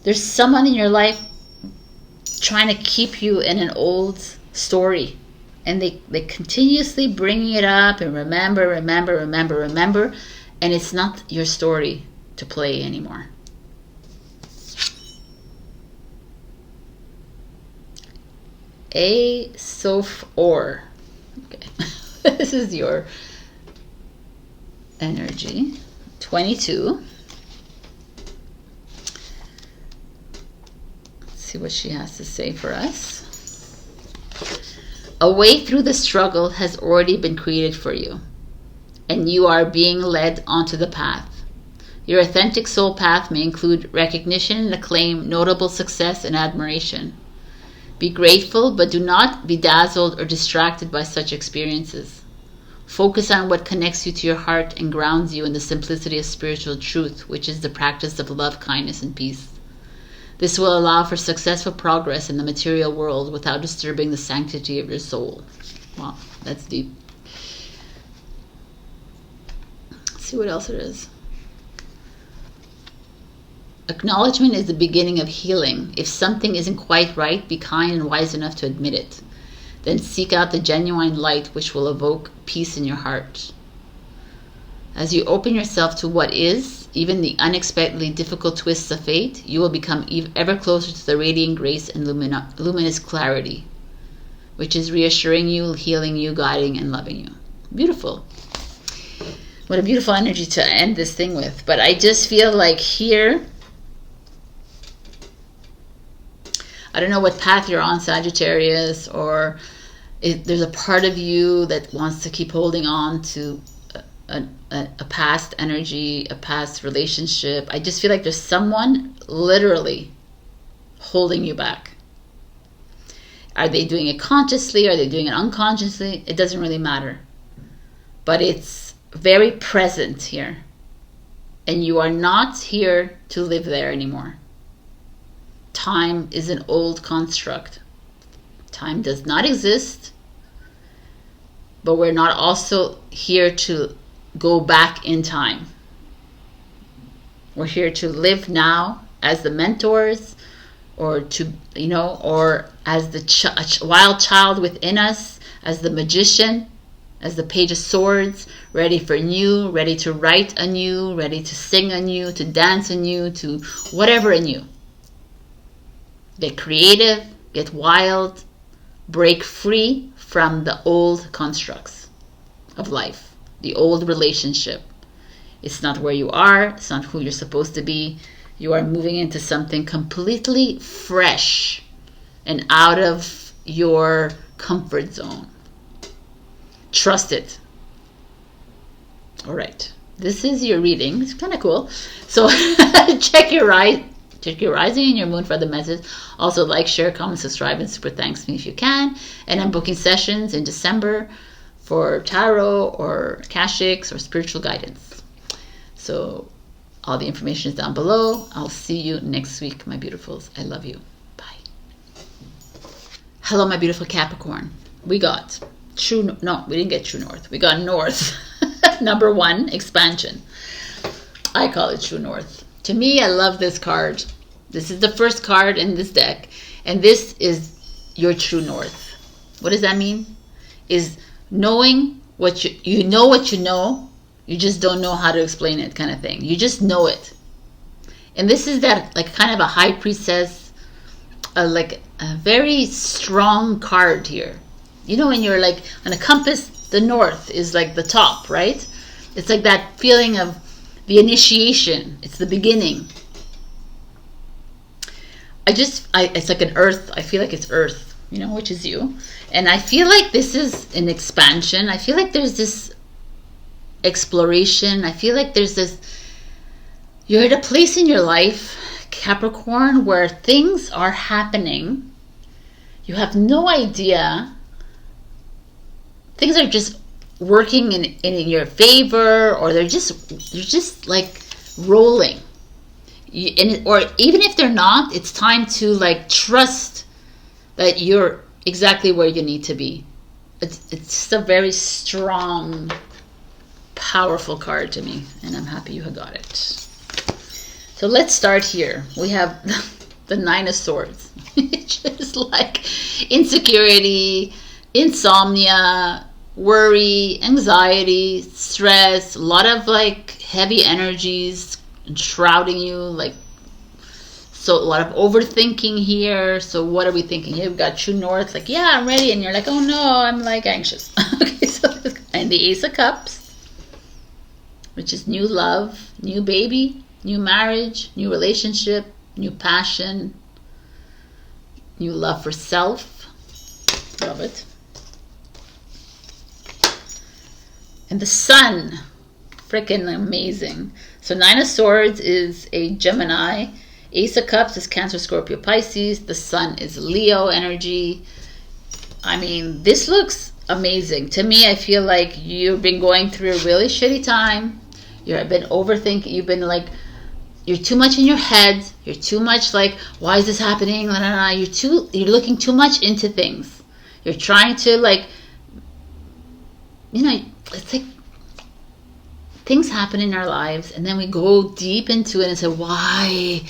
There's someone in your life trying to keep you in an old story. And they continuously bringing it up and remember. And it's not your story to play anymore. A Soph Or. Okay. This is your energy. 22. Let's see what she has to say for us. A way through the struggle has already been created for you, and you are being led onto the path. Your authentic soul path may include recognition and acclaim, notable success and admiration. Be grateful, but do not be dazzled or distracted by such experiences. Focus on what connects you to your heart and grounds you in the simplicity of spiritual truth, which is the practice of love, kindness, and peace. This will allow for successful progress in the material world without disturbing the sanctity of your soul. Wow, that's deep. Let's see what else it is. Acknowledgement is the beginning of healing. If something isn't quite right, be kind and wise enough to admit it. Then seek out the genuine light which will evoke peace in your heart. As you open yourself to what is, even the unexpectedly difficult twists of fate, you will become ever closer to the radiant grace and luminous clarity, which is reassuring you, healing you, guiding, and loving you. Beautiful. What a beautiful energy to end this thing with. But I just feel like here, I don't know what path you're on, Sagittarius, or there's a part of you that wants to keep holding on to a past energy, a past relationship. I just feel like there's someone literally holding you back. Are they doing it consciously? Are they doing it unconsciously? It doesn't really matter. But it's very present here. And you are not here to live there anymore. Time is an old construct. Time does not exist. But we're not also here to go back in time. We're here to live now as the mentors, or to, or as the wild child within us, as the magician, as the page of swords, ready for new, ready to write anew, ready to sing anew, to dance anew, to whatever anew. Get creative, get wild, break free from the old constructs of life, the old relationship. It's not where you are, it's not who you're supposed to be. You are moving into something completely fresh and out of your comfort zone. Trust it. All right, this is your reading. It's kind of cool. So check your rising and your moon for the message. Also like, share, comment, subscribe, and super thanks me if you can. And I'm booking sessions in December for tarot or Akashics or spiritual guidance. So all the information is down below. I'll see you next week, my beautifuls. I love you. Bye. Hello, my beautiful Capricorn. We got we didn't get true north. We got north. Number 1, expansion. I call it true north. To me, I love this card. This is the first card in this deck. And this is your true north. What does that mean? Is knowing what you know what you know. You just don't know how to explain it, kind of thing. You just know it. And this is that, like, kind of a high priestess like a very strong card here. You know, when you're like on a compass, the north is like the top, right? It's like that feeling of the initiation. It's the beginning. It's like an earth. I feel like it's earth, you know, which is you. And I feel like this is an expansion. I feel like there's this exploration. I feel like there's this, you're at a place in your life, Capricorn, where things are happening. You have no idea. Things are just working in your favor, or they're just like rolling. Or even if they're not, it's time to like trust that you're exactly where you need to be. It's just a very strong, powerful card to me, and I'm happy you got it. So let's start here. We have the Nine of Swords. It's just like insecurity, insomnia, worry, anxiety, stress, a lot of like heavy energies shrouding you, like, so a lot of overthinking here. So what are we thinking here? We've got true north, like, yeah, I'm ready, and you're like, oh no, I'm like anxious. Okay, so, and the Ace of Cups, which is new love, new baby, new marriage, new relationship, new passion, new love for self. Love it. And the Sun, freaking amazing. So Nine of Swords is a Gemini. Ace of Cups is Cancer, Scorpio, Pisces. The Sun is Leo energy. I mean, this looks amazing. To me, I feel like you've been going through a really shitty time. You've been overthinking. You've been like, you're too much in your head. You're too much like, why is this happening? You're looking too much into things. You're trying to like, you know, it's like things happen in our lives, and then we go deep into it and say, why?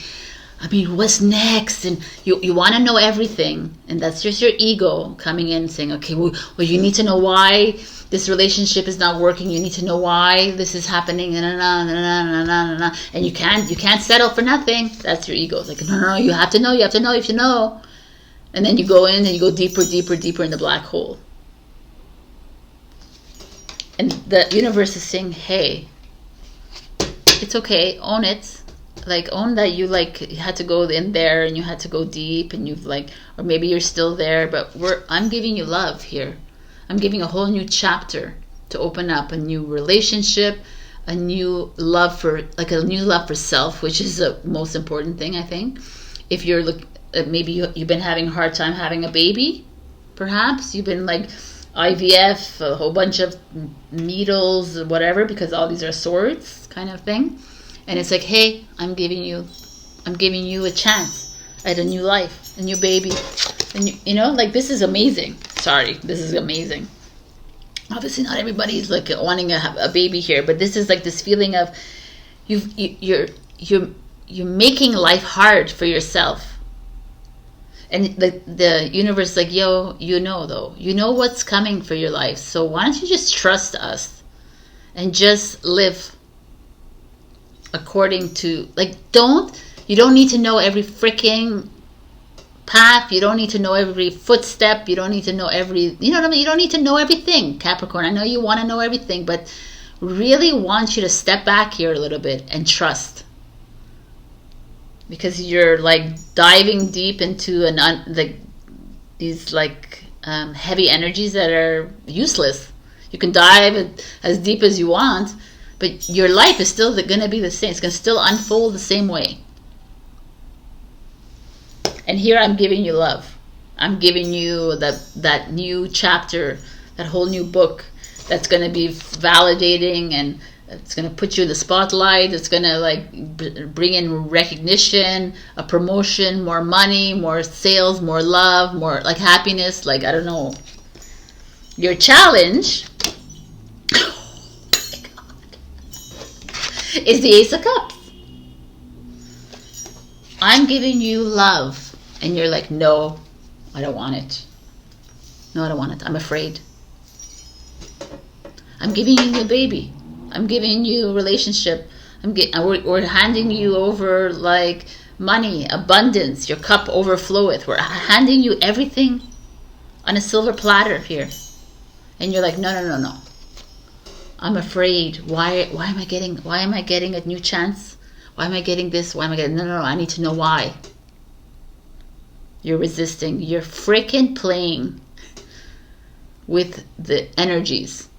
I mean, what's next? And you want to know everything, and that's just your ego coming in saying, okay, well, you need to know why this relationship is not working. You need to know why this is happening, and you can't settle for nothing. That's your ego. It's like, no, you have to know, and then you go in and you go deeper in the black hole. And the universe is saying, hey, it's okay, own it. Like, own that you had to go in there and you had to go deep, and you've like, or maybe you're still there, but I'm giving you love here. I'm giving a whole new chapter to open up, a new relationship, a new love for self, which is the most important thing, I think. If you're maybe you've been having a hard time having a baby, perhaps you've been like IVF, a whole bunch of needles, whatever, because all these are swords kind of thing. And it's like, hey, I'm giving you a chance at a new life, a new baby. And you know, like, this is amazing. This is amazing. Obviously not everybody's like wanting to have a baby here, but this is like this feeling of you're making life hard for yourself. And the universe is like, yo, you know what's coming for your life. So why don't you just trust us and just live according to, like, you don't need to know every freaking path. You don't need to know every footstep. You don't need to know you know what I mean? You don't need to know everything, Capricorn. I know you want to know everything, but really want you to step back here a little bit and trust. Because you're like diving deep into these heavy energies that are useless. You can dive as deep as you want, but your life is still going to be the same. It's going to still unfold the same way. And here I'm giving you love. I'm giving you that new chapter, that whole new book that's going to be validating, and it's going to put you in the spotlight. It's going to like bring in recognition, a promotion, more money, more sales, more love, more like happiness. Like, I don't know. Your challenge is the Ace of Cups. I'm giving you love. And you're like, no, I don't want it. No, I don't want it. I'm afraid. I'm giving you a baby. I'm giving you a relationship. We're handing you over like money, abundance, your cup overfloweth. We're handing you everything on a silver platter here. And you're like, no, no, no, no. I'm afraid. Why am I getting a new chance? Why am I getting this? Why am I getting... No, no, no. I need to know why. You're resisting. You're freaking playing with the energies.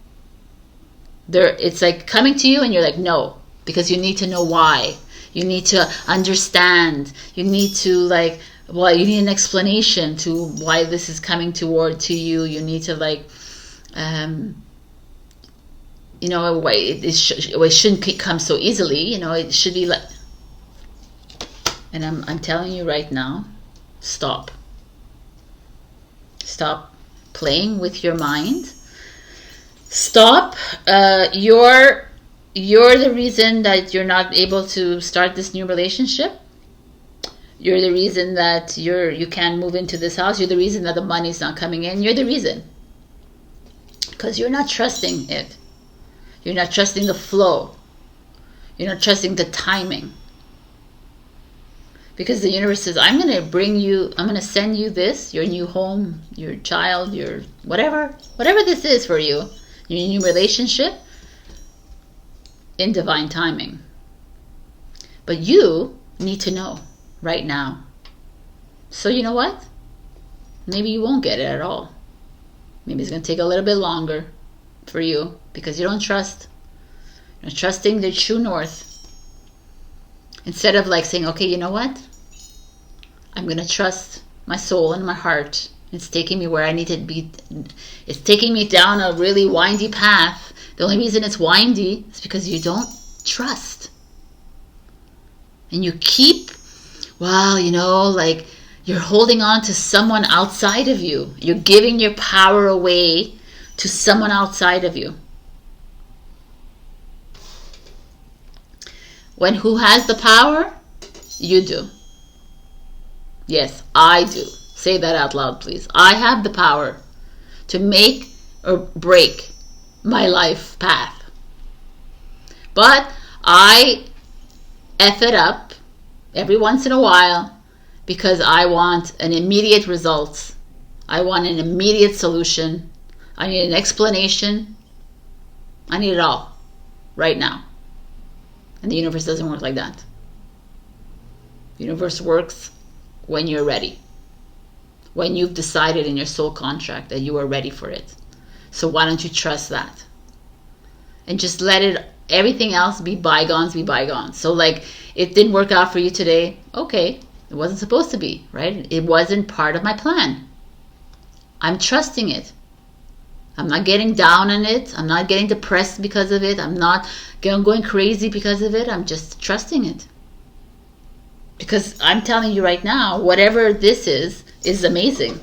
It's like coming to you and you're like, no. Because you need to know why. You need to understand. You need to like... Well, you need an explanation to why this is coming to you. You need to like... you know, it shouldn't come so easily. You know, it should be like... And I'm telling you right now, stop. Stop playing with your mind. Stop. You're the reason that you're not able to start this new relationship. You're the reason that you can't move into this house. You're the reason that the money's not coming in. You're the reason. Because you're not trusting it. You're not trusting the flow. You're not trusting the timing. Because the universe says, I'm going to send you this, your new home, your child, your whatever this is for you, your new relationship, in divine timing. But you need to know right now. So you know what? Maybe you won't get it at all. Maybe it's going to take a little bit longer for you because you don't trust. You're not trusting the true north. Instead of like saying, okay, you know what? I'm going to trust my soul and my heart. It's taking me where I need to be. It's taking me down a really windy path. The only reason it's windy is because you don't trust. And you keep, well, you know, like you're holding on to someone outside of you. You're giving your power away to someone outside of you. When who has the power? You do. Yes, I do. Say that out loud, please. I have the power to make or break my life path. But I F it up every once in a while because I want an immediate result. I want an immediate solution. I need an explanation. I need it all right now. And the universe doesn't work like that. The universe works when you're ready. When you've decided in your soul contract that you are ready for it. So why don't you trust that? And just let everything else be bygones, be bygones. So like, it didn't work out for you today. Okay, it wasn't supposed to be, right? It wasn't part of my plan. I'm trusting it. I'm not getting down on it. I'm not getting depressed because of it. I'm not going crazy because of it. I'm just trusting it. Because I'm telling you right now, whatever this is amazing.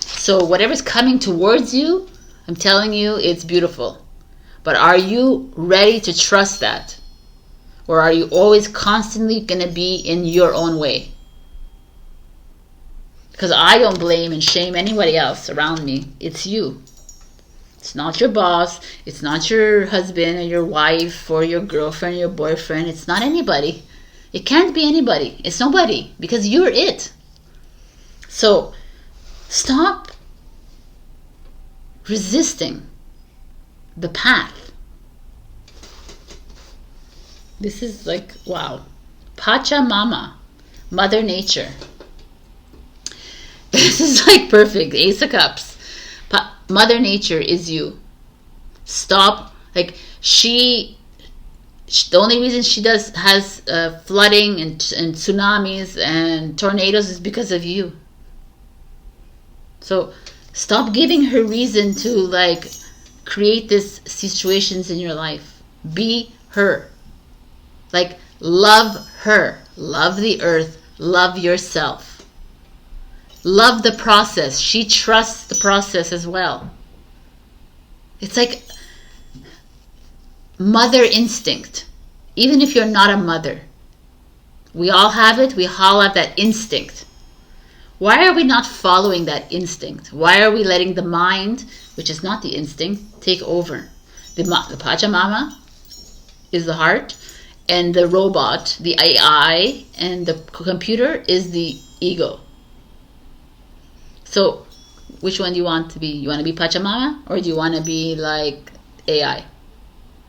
So whatever's coming towards you, I'm telling you, it's beautiful. But are you ready to trust that? Or are you always constantly going to be in your own way? Because I don't blame and shame anybody else around me. It's you. It's not your boss. It's not your husband or your wife or your girlfriend or your boyfriend. It's not anybody. It can't be anybody. It's nobody because you're it. So stop resisting the path. This is like, wow. Pachamama, Mother Nature. This is like perfect. Ace of Cups. Mother Nature is you. Stop. Like the only reason she has flooding and tsunamis and tornadoes is because of you. So stop giving her reason to like create these situations in your life. Be her. Like love her. Love the earth. Love yourself. Love the process. She trusts the process as well. It's like mother instinct. Even if you're not a mother. We all have it. We all have that instinct. Why are we not following that instinct? Why are we letting the mind, which is not the instinct, take over? The Pachamama is the heart. And the robot, the AI, and the computer is the ego. So which one do you want to be? You want to be Pachamama, or do you want to be like AI?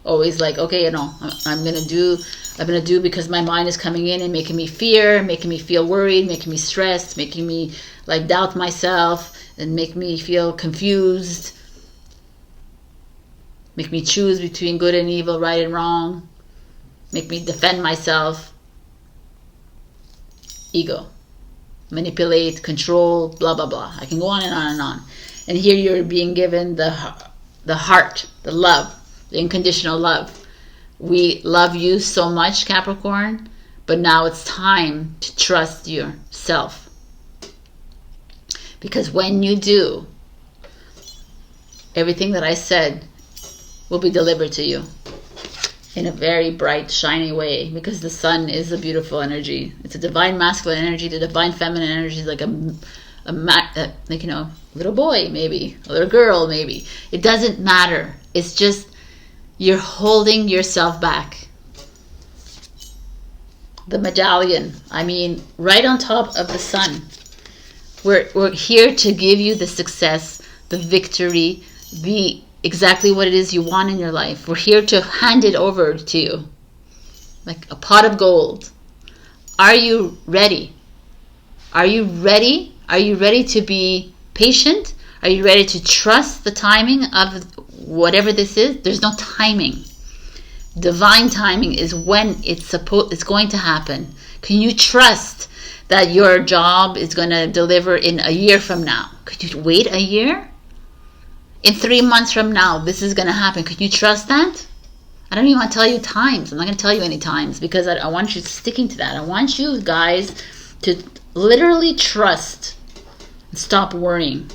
Always like, okay, you know, I'm gonna do because my mind is coming in and making me fear, making me feel worried, making me stressed, making me like doubt myself, and make me feel confused, make me choose between good and evil, right and wrong, make me defend myself. Ego. Manipulate, control, blah, blah, blah. I can go on and on and on. And here you're being given the heart, the love, the unconditional love. We love you so much, Capricorn, but now it's time to trust yourself. Because when you do, everything that I said will be delivered to you in a very bright, shiny way, because the sun is a beautiful energy. It's a divine masculine energy. The divine feminine energy is like like, you know, little boy, maybe a little girl, maybe. It doesn't matter. It's just you're holding yourself back. The medallion, I mean, right on top of the sun. We're here to give you the success, the victory, the exactly what it is you want in your life. We're here to hand it over to you like a pot of gold. Are you ready? Are you ready? Are you ready to be patient? Are you ready to trust the timing of whatever this is? There's no timing. Divine timing is when it's going to happen. Can you trust that your job is going to deliver in a year from now? Could you wait a year? In 3 months from now, this is going to happen. Can you trust that? I don't even want to tell you times. I'm not going to tell you any times because I want you sticking to that. I want you guys to literally trust and stop worrying.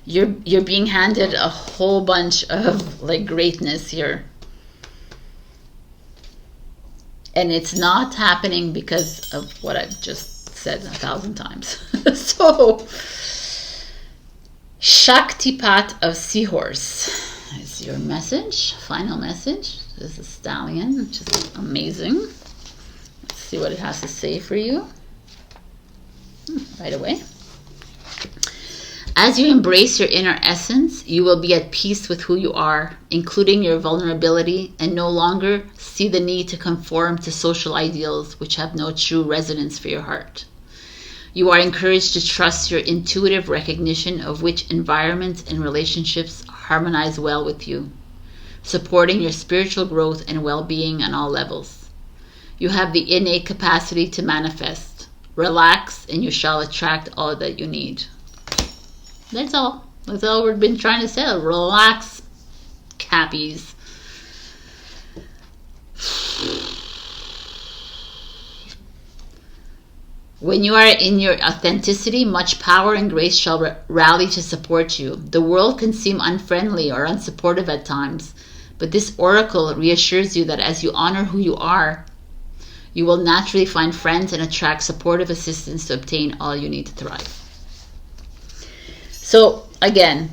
You're being handed a whole bunch of like greatness here. And it's not happening because of what I've just said 1,000 times. So, Shaktipat of Seahorse is your message, final message. This is Stallion, which is amazing. Let's see what it has to say for you. Right away. As you embrace your inner essence, you will be at peace with who you are, including your vulnerability, and no longer see the need to conform to social ideals which have no true resonance for your heart. You are encouraged to trust your intuitive recognition of which environments and relationships harmonize well with you, supporting your spiritual growth and well-being on all levels. You have the innate capacity to manifest. Relax and you shall attract all that you need. That's all. That's all we've been trying to say. Relax, Cappies. When you are in your authenticity, much power and grace shall rally to support you. The world can seem unfriendly or unsupportive at times, but this oracle reassures you that as you honor who you are, you will naturally find friends and attract supportive assistance to obtain all you need to thrive. So again,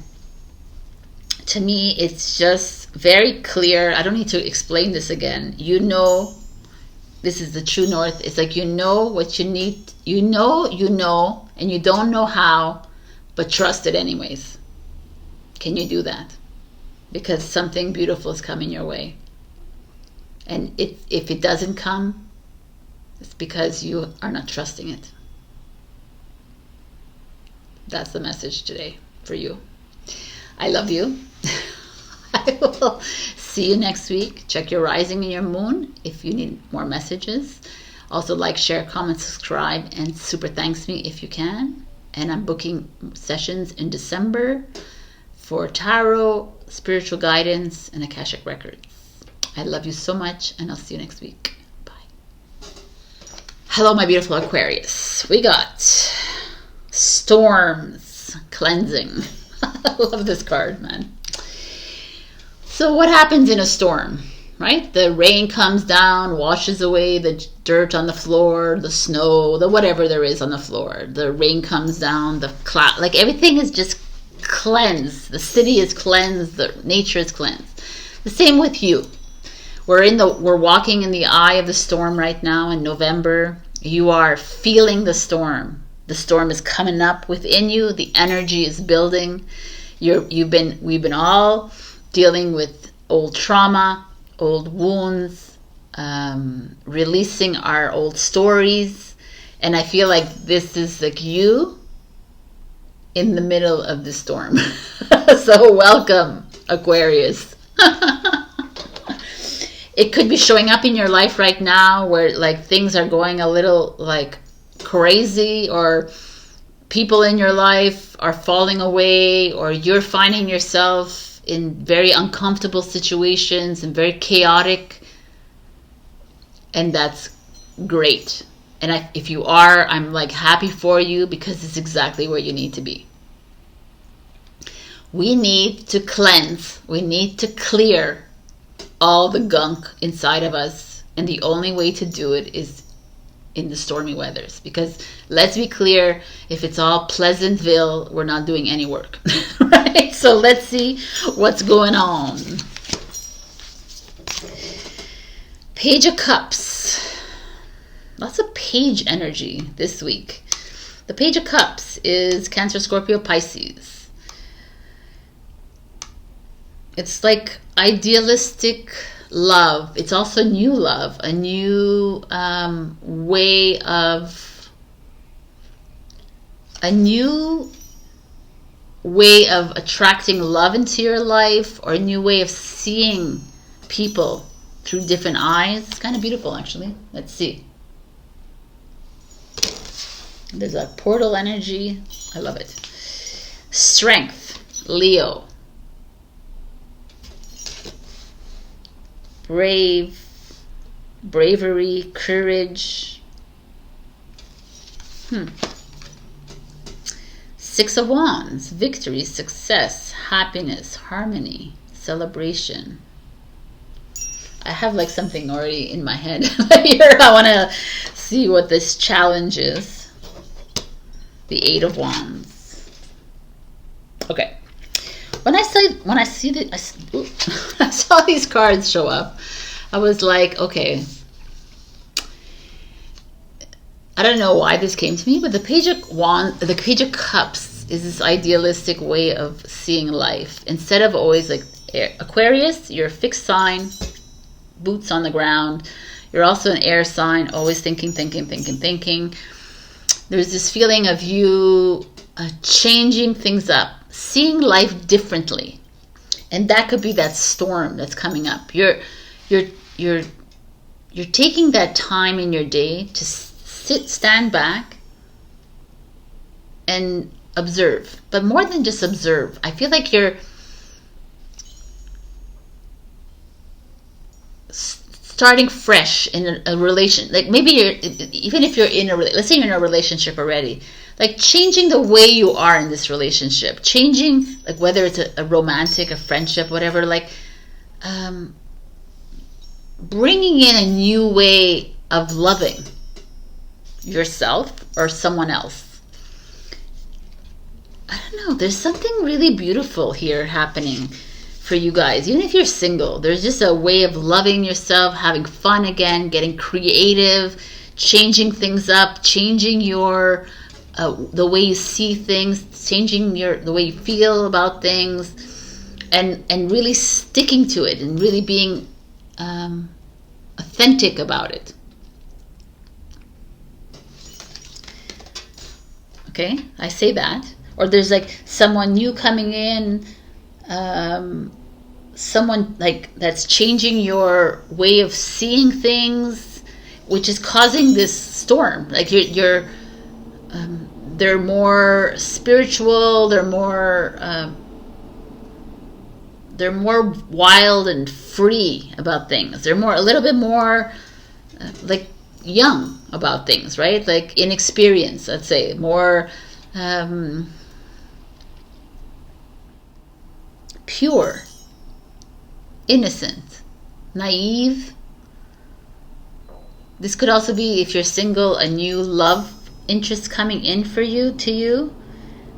to me, it's just very clear. I don't need to explain this again. You know, this is the true north. It's like you know what you need. You know, and you don't know how, but trust it anyways. Can you do that? Because something beautiful is coming your way. And if it doesn't come, it's because you are not trusting it. That's the message today for you. I love you. I will see you next week. Check your rising and your moon if you need more messages. Also like, share, comment, subscribe, and super thanks me if you can. And I'm booking sessions in December for tarot, spiritual guidance, and Akashic records. I love you so much, and I'll see you next week. Bye. Hello, my beautiful Aquarius. We got storms, cleansing. I love this card, man. So what happens in a storm, right? The rain comes down, washes away the dirt on the floor, the snow, the whatever there is on the floor. The rain comes down, the cloud, like everything is just cleansed. The city is cleansed, the nature is cleansed. The same with you. we're walking in the eye of the storm right now in November. You are feeling the storm. The storm is coming up within you. The energy is building. We've been all dealing with old trauma, old wounds, releasing our old stories. And I feel like this is like you in the middle of the storm. So welcome, Aquarius. It could be showing up in your life right now where like things are going a little like crazy, or people in your life are falling away, or you're finding yourself in very uncomfortable situations and very chaotic. And that's great. And if you are, I'm like happy for you, because it's exactly where you need to be. We need to cleanse. We need to clear all the gunk inside of us. And the only way to do it is in the stormy weathers. Because let's be clear, if it's all Pleasantville, we're not doing any work. Right? So let's see what's going on. Page of Cups. Lots of page energy this week. The Page of Cups is Cancer, Scorpio, Pisces. It's like idealistic love. It's also new love, a new way of attracting love into your life, or a new way of seeing people through different eyes. It's kind of beautiful, actually. Let's see. There's a portal energy. I love it. Strength, Leo. Bravery, courage. Six of Wands, victory, success, happiness, harmony, celebration. I have like something already in my head here. I want to see what this challenge is. The Eight of Wands. Okay. When I saw these cards show up, I was like, okay, I don't know why this came to me, but the Page of Cups is this idealistic way of seeing life. Instead of always like Aquarius, you're a fixed sign, boots on the ground. You're also an air sign, always thinking. There's this feeling of you changing things up, seeing life differently, and that could be that storm that's coming up. You're taking that time in your day to stand back and observe. But more than just observe, I feel like you're starting fresh in a relation. Like maybe even if you're in let's say you're in a relationship already, like changing the way you are in this relationship, changing like whether it's a romantic, a friendship, whatever, like bringing in a new way of loving yourself or someone else. I don't know, there's something really beautiful here happening for you guys. Even if you're single, there's just a way of loving yourself, having fun again, getting creative, changing things up, changing your the way you see things, changing the way you feel about things, and really sticking to it and really being authentic about it. Okay, I say that. Or there's like someone new coming in, someone like that's changing your way of seeing things, which is causing this storm. Like they're more spiritual, they're more wild and free about things. They're a little bit more like young about things, right? Like inexperienced, let's say, more pure, innocent, naive. This could also be, if you're single, a new love interest coming in to you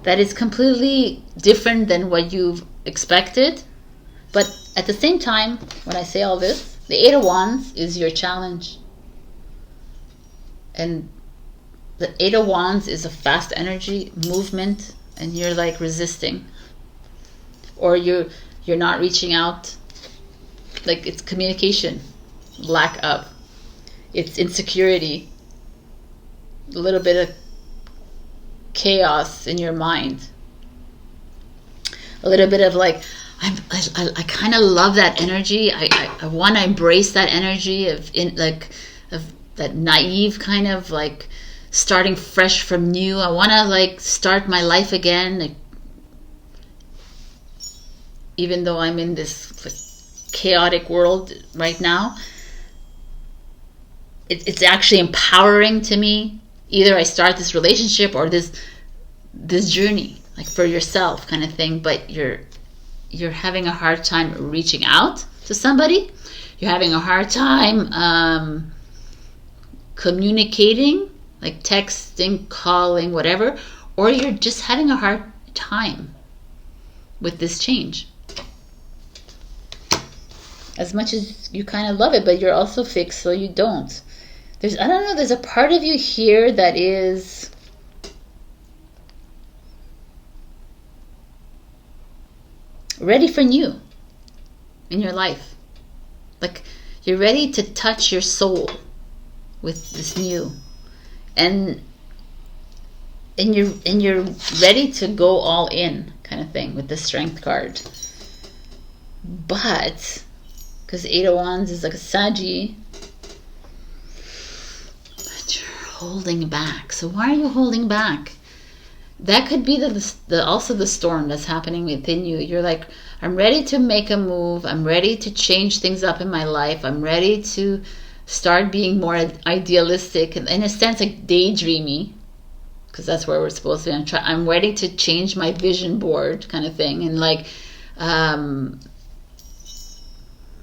that is completely different than what you've expected. But at the same time, when I say all this, the Eight of Wands is your challenge. And the Eight of Wands is a fast energy movement, and you're like resisting. Or you're not reaching out. Like, it's communication, lack of. It's insecurity, a little bit of chaos in your mind, a little bit of like, I kind of love that energy. I want to embrace that energy of that naive kind of like starting fresh from new. I want to like start my life again, like, even though I'm in this like, chaotic world right now. It's actually empowering to me. Either I start this relationship or this journey, like for yourself kind of thing, but you're having a hard time reaching out to somebody. You're having a hard time communicating, like texting, calling, whatever, or you're just having a hard time with this change. As much as you kind of love it, but you're also fixed, so you don't. I don't know, there's a part of you here that is ready for new in your life. Like, you're ready to touch your soul with this new. And you're ready to go all in kind of thing with the Strength card. But, because Eight of Wands is like a Saggy, holding back. So why are you holding back? That could be also the storm that's happening within you. You're like, I'm ready to make a move. I'm ready to change things up in my life. I'm ready to start being more idealistic, and in a sense like daydreamy, because that's where we're supposed to be. I'm ready to change my vision board kind of thing, and like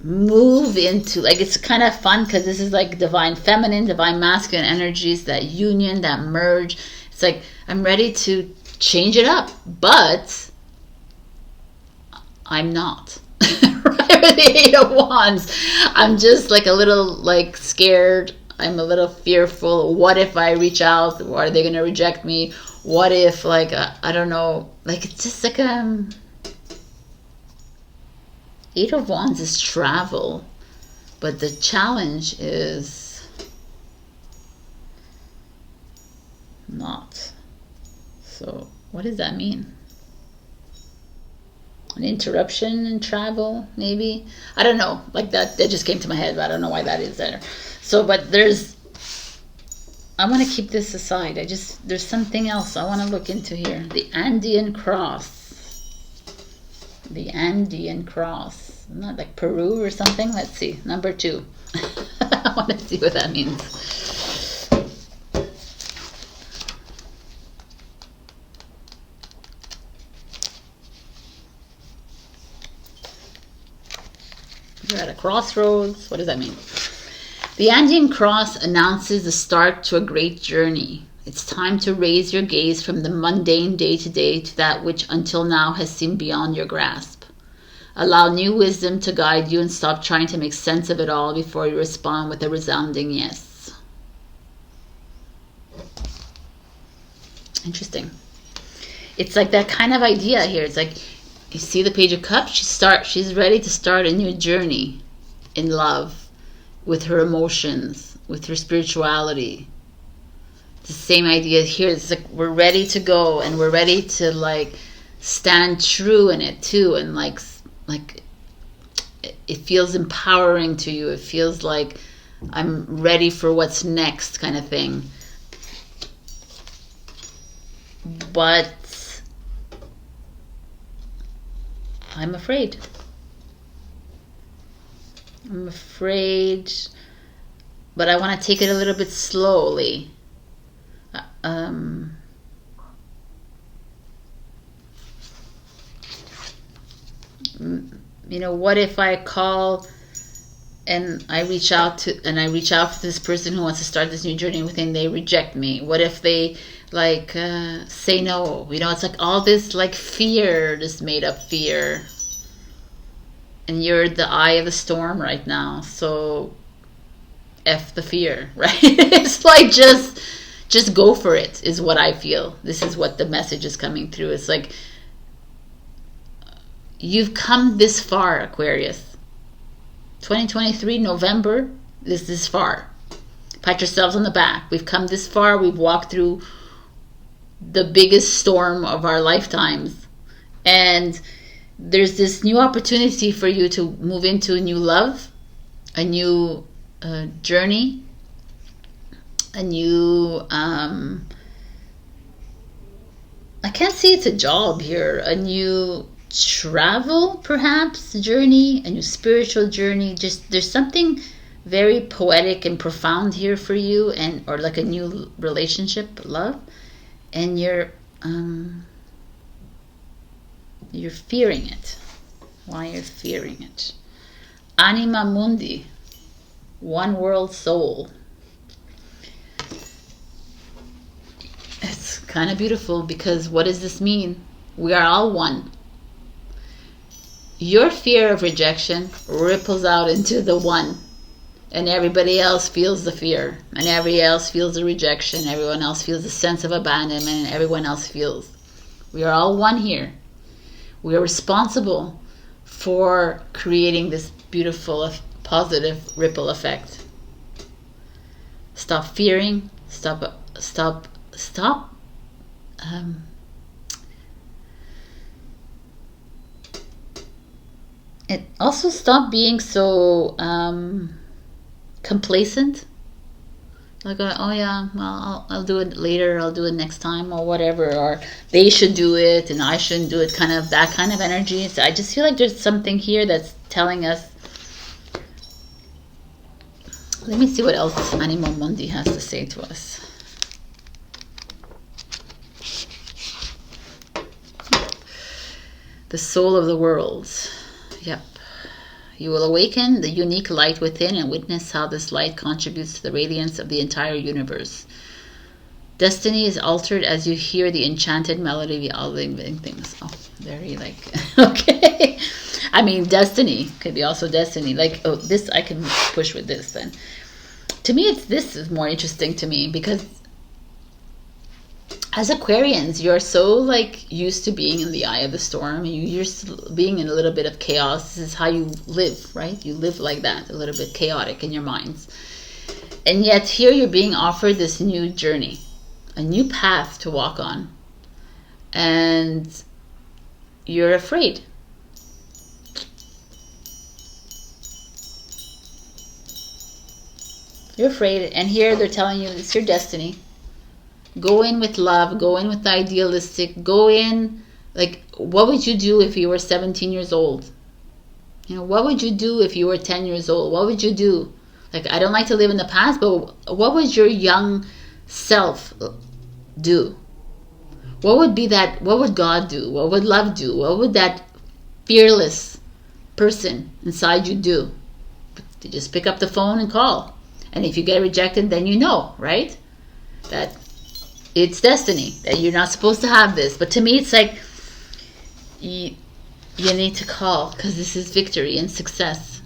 move into, like, it's kind of fun because this is like divine feminine, divine masculine energies, that union, that merge. It's like, I'm ready to change it up, but I'm not. Right with the Eight of Wands, I'm just like a little like scared. I'm a little fearful. What if I reach out? Are they gonna reject me? What if, like, I don't know, like, it's just like Eight of Wands is travel, but the challenge is not. So what does that mean? An interruption in travel, maybe? I don't know. Like, that just came to my head, but I don't know why that is there. So, but I want to keep this aside. There's something else I want to look into here. The Andean cross. The Andean cross. Not like Peru or something? Let's see. Number 2. I want to see what that means. You're at a crossroads. What does that mean? The Andean cross announces the start to a great journey. It's time to raise your gaze from the mundane day-to-day to that which until now has seemed beyond your grasp. Allow new wisdom to guide you and stop trying to make sense of it all before you respond with a resounding yes. Interesting. It's like that kind of idea here. It's like, you see the Page of Cups? She's ready to start a new journey in love, with her emotions, with her spirituality. It's the same idea here. It's like, we're ready to go, and we're ready to like stand true in it too, and like it feels empowering to you. It feels like I'm ready for what's next kind of thing. But I'm afraid. I'm afraid, but I want to take it a little bit slowly. You know, what if I call and I reach out to this person who wants to start this new journey with, and they reject me? What if they like say no? You know, it's like all this like fear, this made up fear. And you're the eye of the storm right now. So F the fear, right? It's like just go for it is what I feel. This is what the message is coming through. It's like you've come this far, Aquarius. 2023 November, this far. Pat yourselves on the back. We've come this far. We've walked through the biggest storm of our lifetimes, and there's this new opportunity for you to move into a new love, a new journey, a new I can't see it's a job here, a new travel perhaps journey, a new spiritual journey. Just there's something very poetic and profound here for you, and or like a new relationship, love, and you're fearing it. Why you're fearing it? Anima mundi, one world soul. It's kind of beautiful, because what does this mean? We are all one. Your fear of rejection ripples out into the one, and everybody else feels the fear, and everybody else feels the rejection, everyone else feels the sense of abandonment, and everyone else feels. We are all one here. We are responsible for creating this beautiful, positive ripple effect. Stop fearing. Stop. And also stop being so complacent. Like, oh yeah, well, I'll do it later, I'll do it next time, or whatever, or they should do it and I shouldn't do it, kind of that kind of energy. So I just feel like there's something here that's telling us. Let me see what else Anima Mundi has to say to us. The soul of the world. Yep. You will awaken the unique light within and witness how this light contributes to the radiance of the entire universe. Destiny is altered as you hear the enchanted melody of all living things. Oh, very like, okay. I mean, destiny could be also destiny. Like, oh, this I can push with this then. To me, this is more interesting to me, because as Aquarians, you're so like used to being in the eye of the storm. You're used to being in a little bit of chaos. This is how you live, right? You live like that, a little bit chaotic in your minds. And yet here you're being offered this new journey, a new path to walk on. And you're afraid. You're afraid. And here they're telling you it's your destiny. Go in with love, go in with the idealistic, go in, like, what would you do if you were 17 years old? You know, what would you do if you were 10 years old? What would you do? Like, I don't like to live in the past, but what would your young self do? What would be that, what would God do? What would love do? What would that fearless person inside you do? You just pick up the phone and call. And if you get rejected, then you know, right? That it's destiny, that you're not supposed to have this. But to me, it's like you need to call, because this is victory and success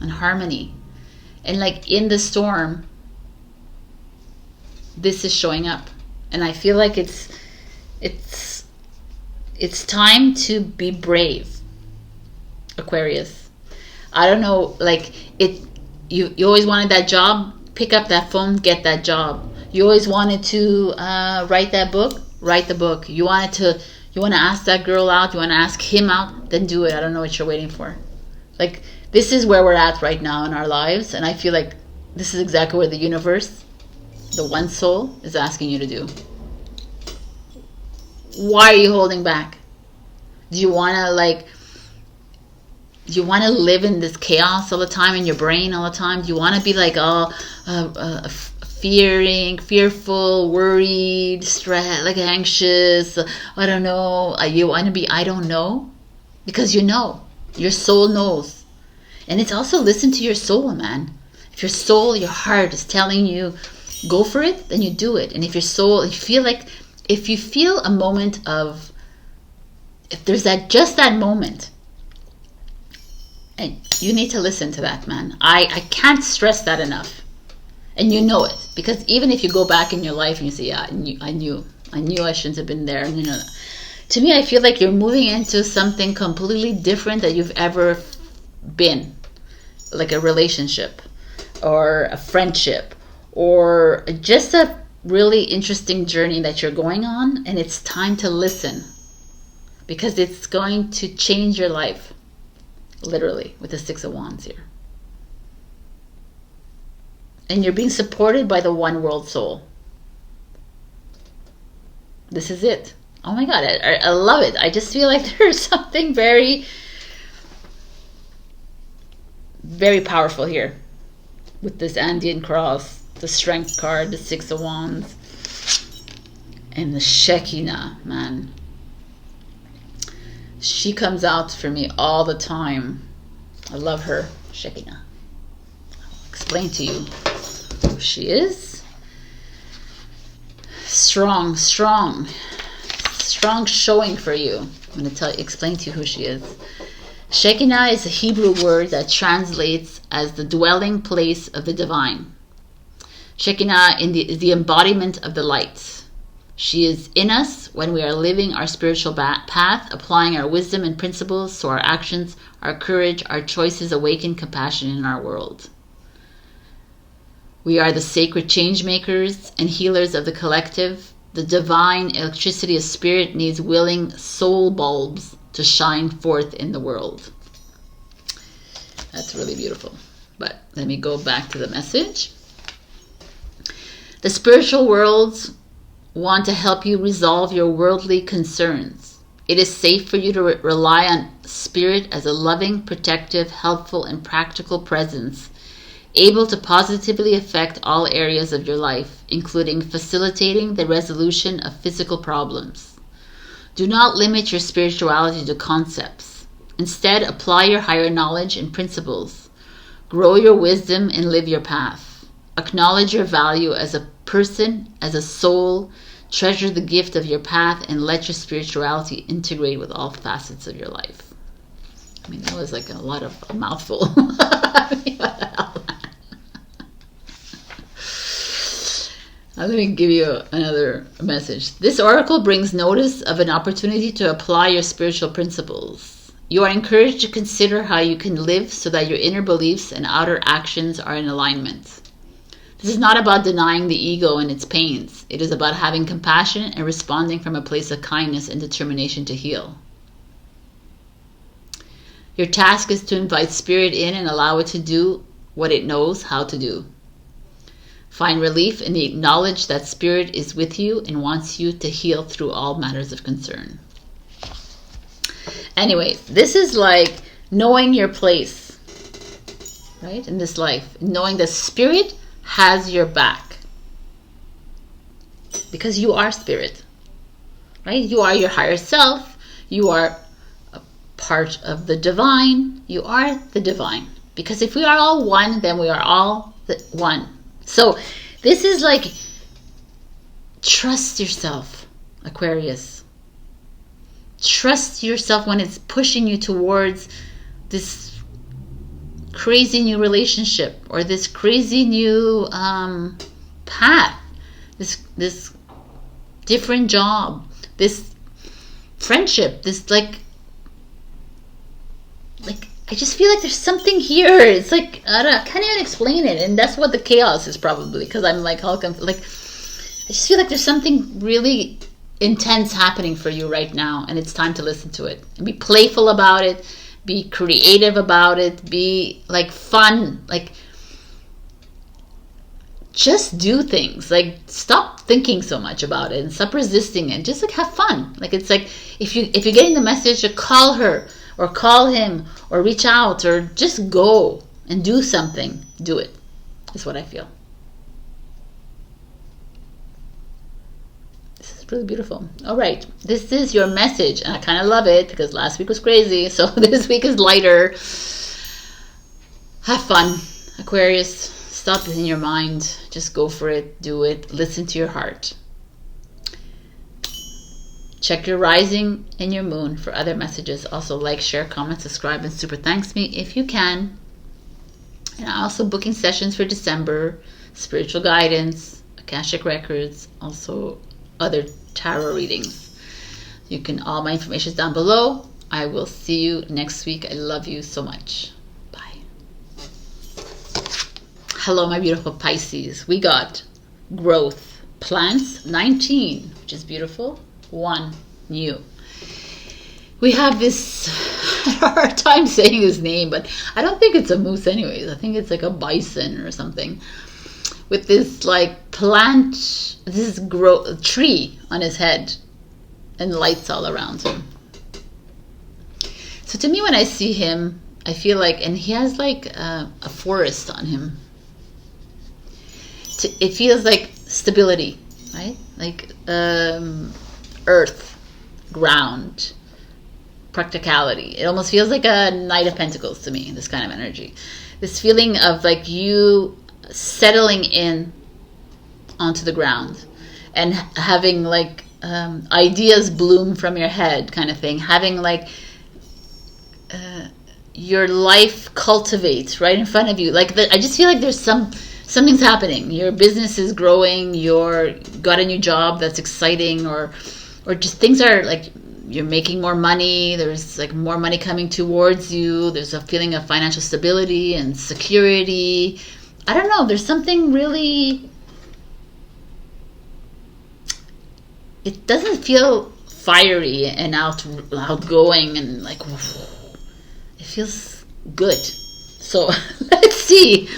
and harmony. And like in the storm, this is showing up. And I feel like it's time to be brave, Aquarius. I don't know, like you always wanted that job, pick up that phone, get that job. You always wanted to write that book, write the book. You want to ask that girl out, you want to ask him out, then do it. I don't know what you're waiting for. Like, this is where we're at right now in our lives, and I feel like this is exactly where the universe, the one soul, is asking you to do. Why are you holding back? Do you want to live in this chaos all the time, in your brain all the time? Do you want to be like all fearful, worried, stressed, like anxious? I don't know. You want to be I don't know? Because you know. Your soul knows. And it's also listen to your soul, man. If your soul, your heart is telling you go for it, then you do it. And if your soul, if you feel a moment of, if there's just that moment And you need to listen to that, man. I can't stress that enough. And you know it. Because even if you go back in your life and you say, yeah, I knew I shouldn't have been there. To me, I feel like you're moving into something completely different that you've ever been. Like a relationship or a friendship or just a really interesting journey that you're going on. And it's time to listen. Because it's going to change your life. Literally, with the Six of Wands here. And you're being supported by the One World Soul. This is it. Oh my God, I love it. I just feel like there's something very, very powerful here. With this Andean cross, the Strength card, the Six of Wands, and the Shekinah, man. She comes out for me all the time. I love her, Shekinah. I'll explain to you who she is. Strong showing for you. I'm going to explain to you who she is. Shekinah is a Hebrew word that translates as the dwelling place of the divine. Shekinah is the embodiment of the light. She is in us when we are living our spiritual path, applying our wisdom and principles so our actions, our courage, our choices awaken compassion in our world. We are the sacred change makers and healers of the collective. The divine electricity of spirit needs willing soul bulbs to shine forth in the world. That's really beautiful. But let me go back to the message. The spiritual worlds want to help you resolve your worldly concerns. It is safe for you to rely on spirit as a loving, protective, helpful, and practical presence, able to positively affect all areas of your life, including facilitating the resolution of physical problems. Do not limit your spirituality to concepts. Instead, apply your higher knowledge and principles. Grow your wisdom and live your path. Acknowledge your value as a person, as a soul. Treasure the gift of your path and let your spirituality integrate with all facets of your life. I mean, that was like a mouthful. Let me give you another message. This oracle brings notice of an opportunity to apply your spiritual principles. You are encouraged to consider how you can live so that your inner beliefs and outer actions are in alignment. This is not about denying the ego and its pains. It is about having compassion and responding from a place of kindness and determination to heal. Your task is to invite spirit in and allow it to do what it knows how to do. Find relief in the knowledge that spirit is with you and wants you to heal through all matters of concern. Anyway, this is like knowing your place, right, in this life. Knowing that spirit has your back. Because you are spirit, right? You are your higher self. You are a part of the divine. You are the divine. Because if we are all one, then we are all the one. So this is like, trust yourself, Aquarius. Trust yourself when it's pushing you towards this crazy new relationship or this crazy new path, this different job, this friendship, this like I just feel like there's something here. It's like I can't even explain it, and that's what the chaos is probably, because I'm like how come like I just feel like there's something really intense happening for you right now, and it's time to listen to it and be playful about it, be creative about it, be like fun, like just do things, like stop thinking so much about it and stop resisting it, just like have fun. Like it's like if you're getting the message, to call her or call him or reach out or just go and do something, do it, is what I feel. Really beautiful. All right, this is your message, and I kind of love it because last week was crazy, so this week is lighter. Have fun, Aquarius. Stop in your mind, just go for it, do it, listen to your heart. Check your rising and your moon for other messages. Also like, share, comment, subscribe, and super thanks me if you can. And also booking sessions for December, spiritual guidance, Akashic records, also other tarot readings. You can, all my information is down below. I will see you next week. I love you so much. Bye. Hello, my beautiful Pisces. We got growth, plants, 19, which is beautiful. 1, new. We have this, I have a hard time saying his name, but I don't think it's a moose anyways. I think it's like a bison or something. With this like plant, this tree on his head and lights all around him. So to me, when I see him, I feel like, and he has like a forest on him. It feels like stability, right? Like earth, ground, practicality. It almost feels like a Knight of Pentacles to me, this kind of energy. This feeling of like you settling in onto the ground and having like ideas bloom from your head kind of thing. Having like your life cultivate right in front of you. Like I just feel like there's something's happening. Your business is growing. You're got a new job that's exciting, or just things are like you're making more money. There's like more money coming towards you. There's a feeling of financial stability and security. I don't know. There's something really. It doesn't feel fiery and outgoing and like. It feels good. So let's see.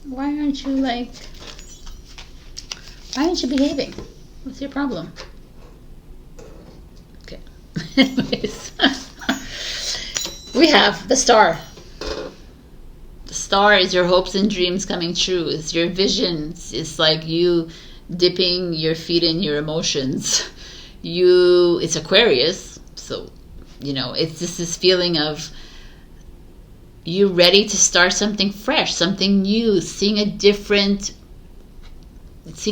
Why aren't you behaving? What's your problem? Okay. Anyways. We have the star. The star is your hopes and dreams coming true. It's your visions. It's like you dipping your feet in your emotions. It's Aquarius. So, it's just this feeling of you ready to start something fresh, something new, seeing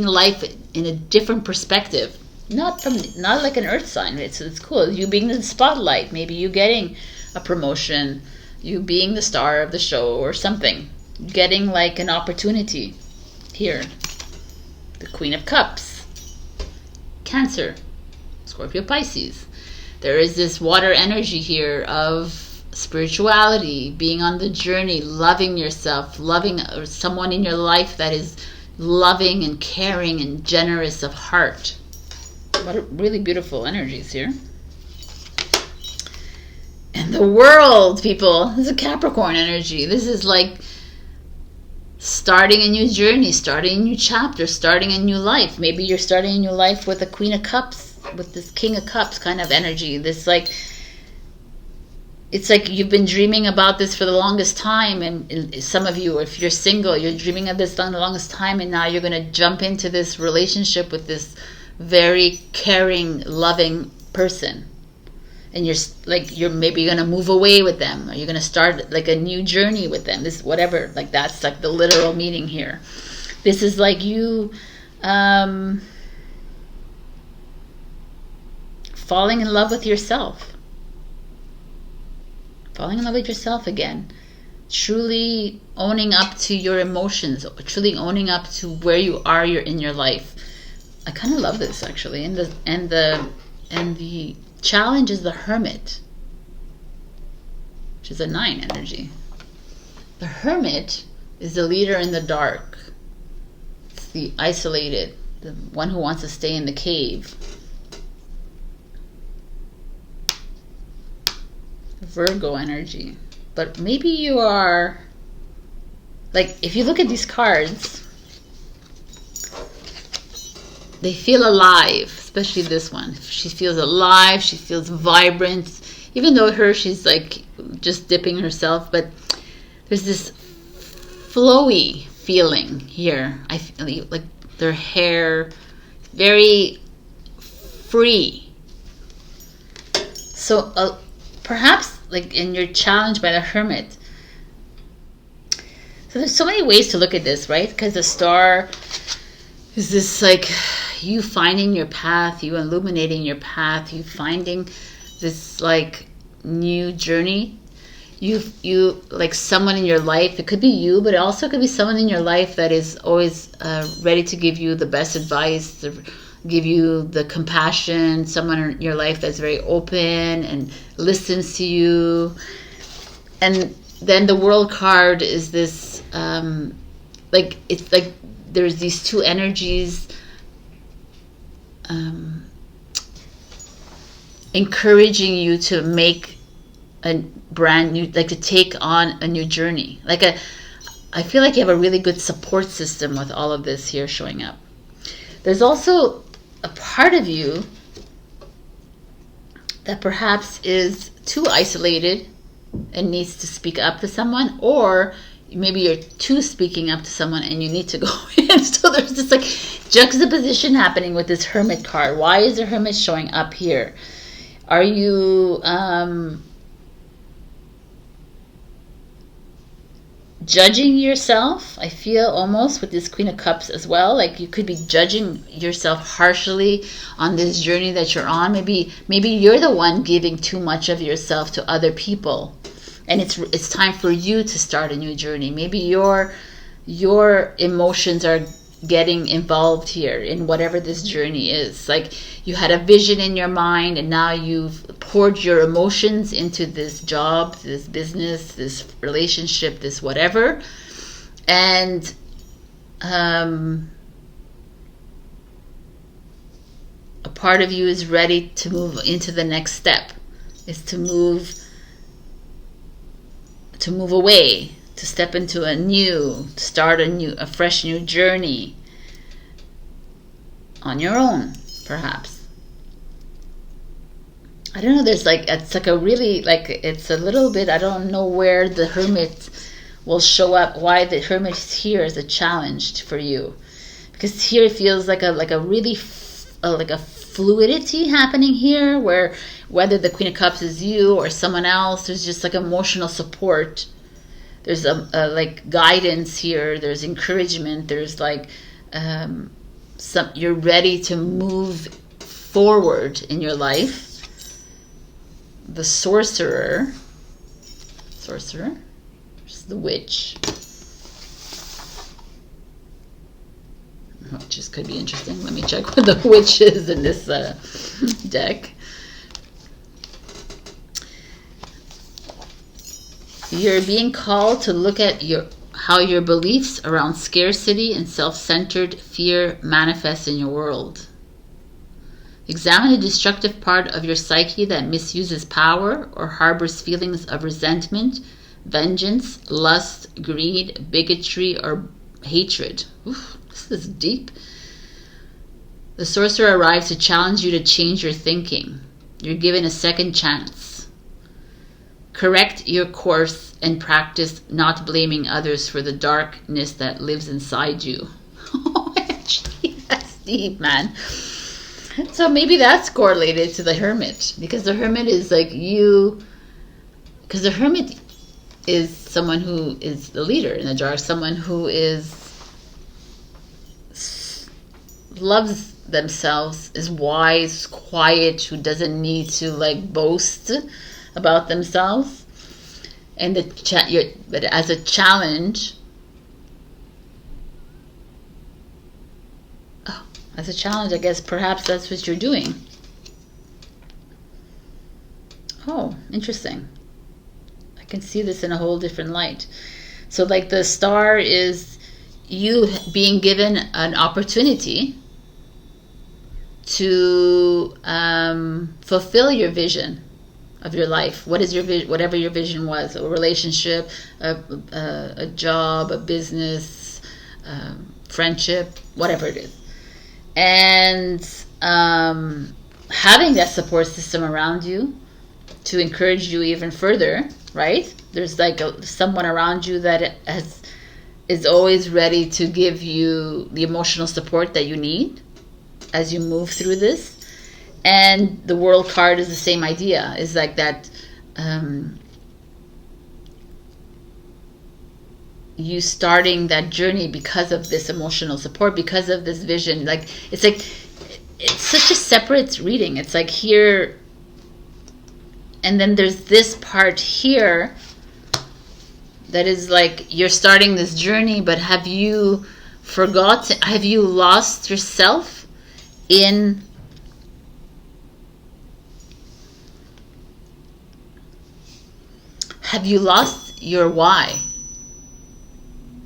life in a different perspective. Not like an earth sign. It's cool. You being in the spotlight, maybe you getting a promotion, you being the star of the show or something. Getting like an opportunity here. The Queen of Cups. Cancer. Scorpio, Pisces. There is this water energy here of spirituality, being on the journey, loving yourself, loving someone in your life that is loving and caring and generous of heart. What really beautiful energies here. And the world, people. This is a Capricorn energy. This is like starting a new journey, starting a new chapter, starting a new life. Maybe you're starting a new life with a Queen of Cups, with this King of Cups kind of energy. This like, it's like you've been dreaming about this for the longest time, and some of you, if you're single, you're dreaming of this for the longest time, and now you're going to jump into this relationship with this very caring, loving person. And you're maybe going to move away with them, or you're going to start like a new journey with them. This whatever, like that's like the literal meaning here. This is like you falling in love with yourself. Falling in love with yourself again. Truly owning up to your emotions. Truly owning up to where you are in your life. I kind of love this actually. And the challenge is the Hermit, which is a 9 energy. The Hermit is the leader in the dark. It's the isolated, the one who wants to stay in the cave. Virgo energy. But maybe you are like, if you look at these cards, they feel alive, especially this one. She feels alive, she feels vibrant, even though she's like just dipping herself, but there's this flowy feeling here. I feel like their hair very free. So perhaps like, and you're challenged by the Hermit. So there's so many ways to look at this, right? Because the star is this like, you finding your path, you illuminating your path, you finding this like new journey. You like someone in your life, it could be you, but it also could be someone in your life that is always ready to give you the best advice, to give you the compassion, someone in your life that's very open and listens to you. And then the World card is this like, it's like there's these two energies encouraging you to make a brand new, like to take on a new journey. I feel like you have a really good support system with all of this here showing up. There's also a part of you that perhaps is too isolated and needs to speak up to someone, or maybe you're too speaking up to someone and you need to go in. So there's this like juxtaposition happening with this Hermit card. Why is the Hermit showing up here? Are you judging yourself? I feel almost with this Queen of Cups as well, like you could be judging yourself harshly on this journey that you're on. Maybe you're the one giving too much of yourself to other people, and it's time for you to start a new journey. Maybe your emotions are getting involved here in whatever this journey is. Like you had a vision in your mind and now you've poured your emotions into this job, this business, this relationship, this whatever. And a part of you is ready to move into the next step, is to move away, to step into to start a fresh new journey on your own, perhaps. I don't know, there's like, it's like a really, like, it's a little bit, I don't know where the Hermit will show up, why the Hermit is here as a challenge for you. Because here it feels like a really, like a fluidity happening here, where whether the Queen of Cups is you or someone else, there's just like emotional support. There's a like guidance here. There's encouragement. There's like you're ready to move forward in your life. The Sorcerer. There's the Witch. Witches could be interesting. Let me check what the Witch is in this deck. You're being called to look at how your beliefs around scarcity and self-centered fear manifest in your world. Examine the destructive part of your psyche that misuses power or harbors feelings of resentment, vengeance, lust, greed, bigotry, or hatred. Oof, this is deep. The Sorcerer arrives to challenge you to change your thinking. You're given a second chance. Correct your course and practice not blaming others for the darkness that lives inside you. OMG, that's deep, man. So maybe that's correlated to the Hermit, because the Hermit is like you, because the Hermit is someone who is the leader in the dark, someone who loves themselves, is wise, quiet, who doesn't need to like boast about themselves. And but as a challenge, I guess perhaps that's what you're doing. Oh, interesting. I can see this in a whole different light. So like the Star is you being given an opportunity to fulfill your vision of your life. What is your vision? Whatever your vision was, a relationship, a job, a business, friendship, whatever it is. And having that support system around you to encourage you even further, right? There's like someone around you that is always ready to give you the emotional support that you need as you move through this. And the World card is the same idea. Is like that you starting that journey because of this emotional support, because of this vision. Like it's like it's such a separate reading. It's like here, and then there's this part here that is like you're starting this journey, but have you forgotten, have you lost yourself in have you lost your why?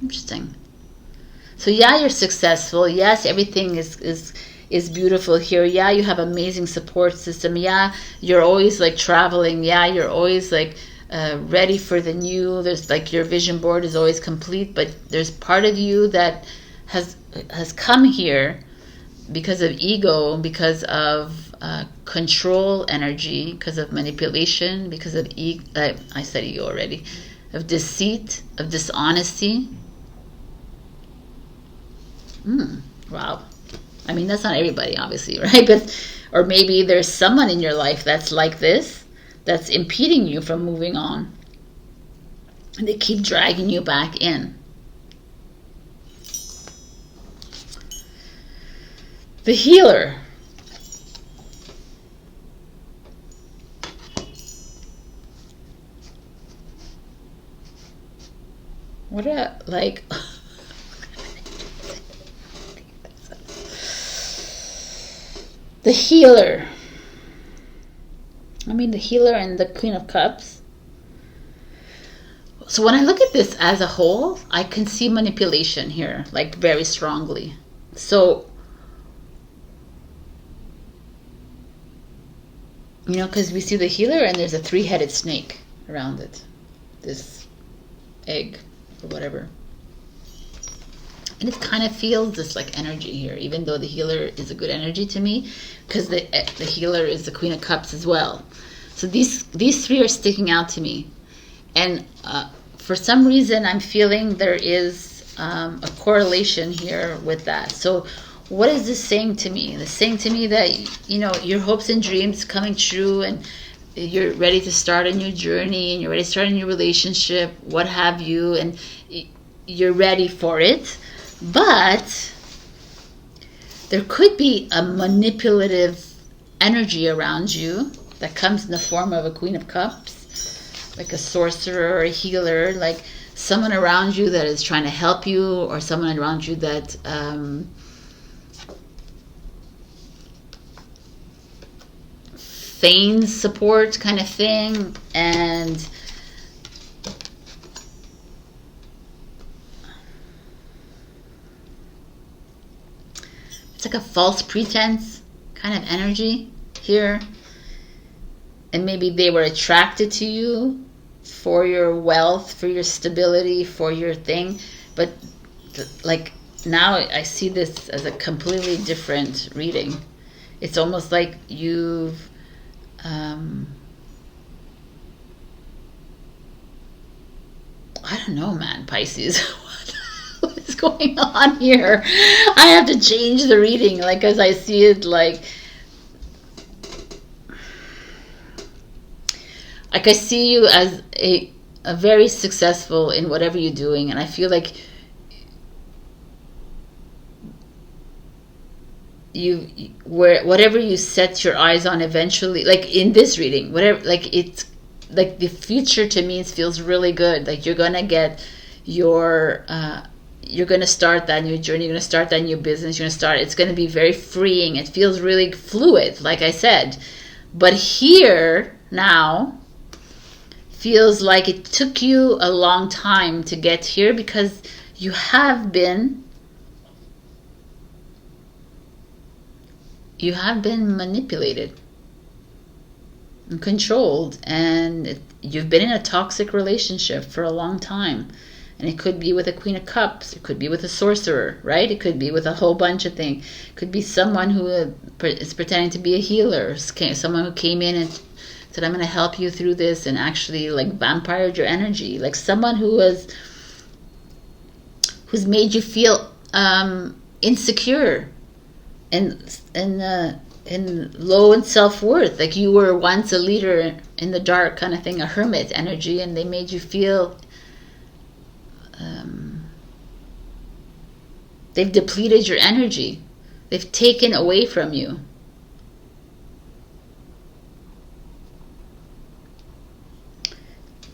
Interesting. So yeah, you're successful. Yes, everything is beautiful here. Yeah, you have amazing support system. Yeah, you're always like traveling. Yeah, you're always like ready for the new. There's like your vision board is always complete, but there's part of you that has come here because of ego, because of control energy, because of manipulation, because of I said ego already, of deceit, of dishonesty. Wow. I mean, that's not everybody, obviously, right? But or maybe there's someone in your life that's like this, that's impeding you from moving on, and they keep dragging you back in. The healer. What a, like, the healer. I mean, the healer and the Queen of Cups. So when I look at this as a whole, I can see manipulation here, like very strongly. So, you know, because we see the healer and there's a three-headed snake around it. This egg or whatever. And it kind of feels this like energy here, even though the healer is a good energy to me, because the healer is the Queen of Cups as well. So these three are sticking out to me. And for some reason, I'm feeling there is a correlation here with that. So what is this saying to me? It's saying to me that, you know, your hopes and dreams coming true, and you're ready to start a new journey, and you're ready to start a new relationship, what have you, and you're ready for it. But there could be a manipulative energy around you that comes in the form of a Queen of Cups, like a sorcerer or a healer, like someone around you that is trying to help you, or someone around you that feigns support kind of thing. And it's like a false pretense kind of energy here. And maybe they were attracted to you for your wealth, for your stability, for your thing. But like now I see this as a completely different reading. It's almost like you've I don't know, man, Pisces. What is going on here? I have to change the reading, like, as I see it, like I see you as a very successful in whatever you're doing, and I feel like whatever you set your eyes on eventually, like in this reading, whatever, like it's like the future to me feels really good. Like you're gonna get your you're gonna start that new journey, you're gonna start that new business, it's gonna be very freeing. It feels really fluid, like I said. But here now feels like it took you a long time to get here, because you have been manipulated and controlled, and you've been in a toxic relationship for a long time. And it could be with a Queen of Cups, it could be with a sorcerer, right? It could be with a whole bunch of things. It could be someone who is pretending to be a healer, someone who came in and said, I'm going to help you through this, and actually like vampired your energy. Like someone who's made you feel insecure and low in self-worth. Like you were once a leader in the dark kind of thing, a hermit energy, and they made you feel they've depleted your energy. They've taken away from you.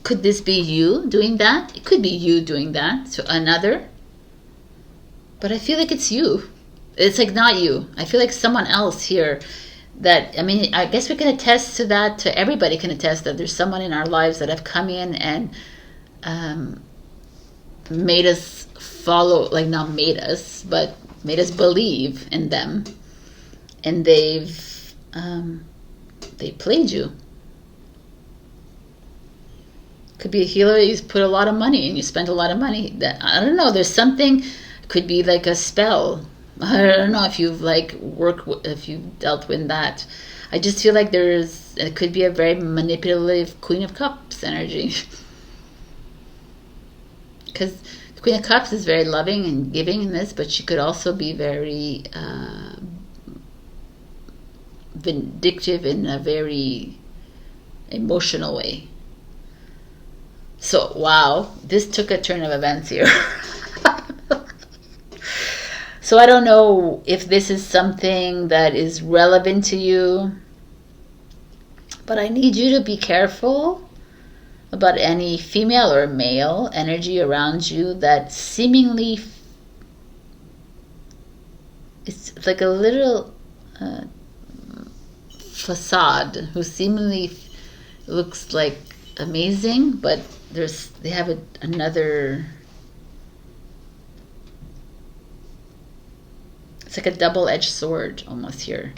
Could this be you doing that? It could be you doing that to another. But I feel like it's you. It's like not you. I feel like someone else here that, I mean, I guess we can attest to that, to everybody can attest that there's someone in our lives that have come in and made us follow, like not made us, but made us believe in them. And they played you. Could be a healer you put a lot of money and you spent a lot of money. That, I don't know, there's something, could be like a spell. I don't know if you've like if you've dealt with that. I just feel like it could be a very manipulative Queen of Cups energy. Because the Queen of Cups is very loving and giving in this, but she could also be very vindictive in a very emotional way. So, wow, this took a turn of events here. So I don't know if this is something that is relevant to you, but I need you to be careful about any female or male energy around you that seemingly, it's like a little facade, who seemingly looks like amazing, but they have another, it's like a double-edged sword almost here.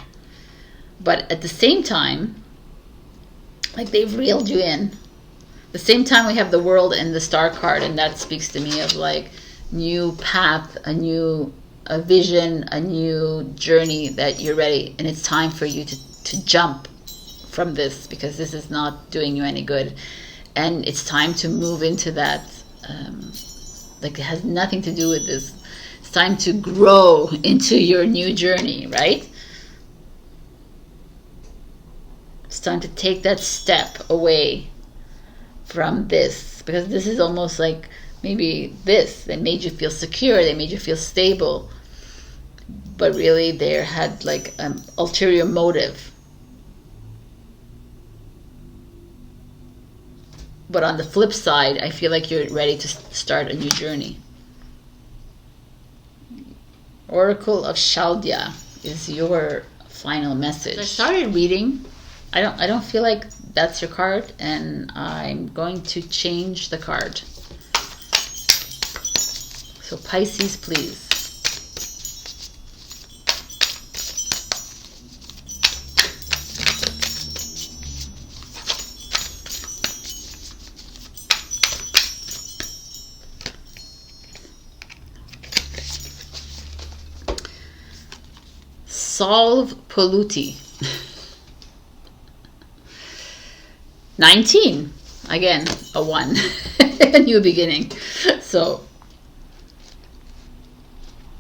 But at the same time, like they've reeled you in. At the same time, we have the World and the Star card, and that speaks to me of like new path, a vision, a new journey that you're ready, and it's time for you to jump from this, because this is not doing you any good, and it's time to move into that. Like it has nothing to do with this. It's time to grow into your new journey, right? It's time to take that step away from this, because this is almost like maybe this, they made you feel secure, they made you feel stable, but really they had like an ulterior motive. But on the flip side, I feel like you're ready to start a new journey. Oracle of Chaldea is your final message. I started reading. I don't feel like that's your card, and I'm going to change the card. So Pisces, please. Solve Polluti. 19. Again, a 1. A new beginning. So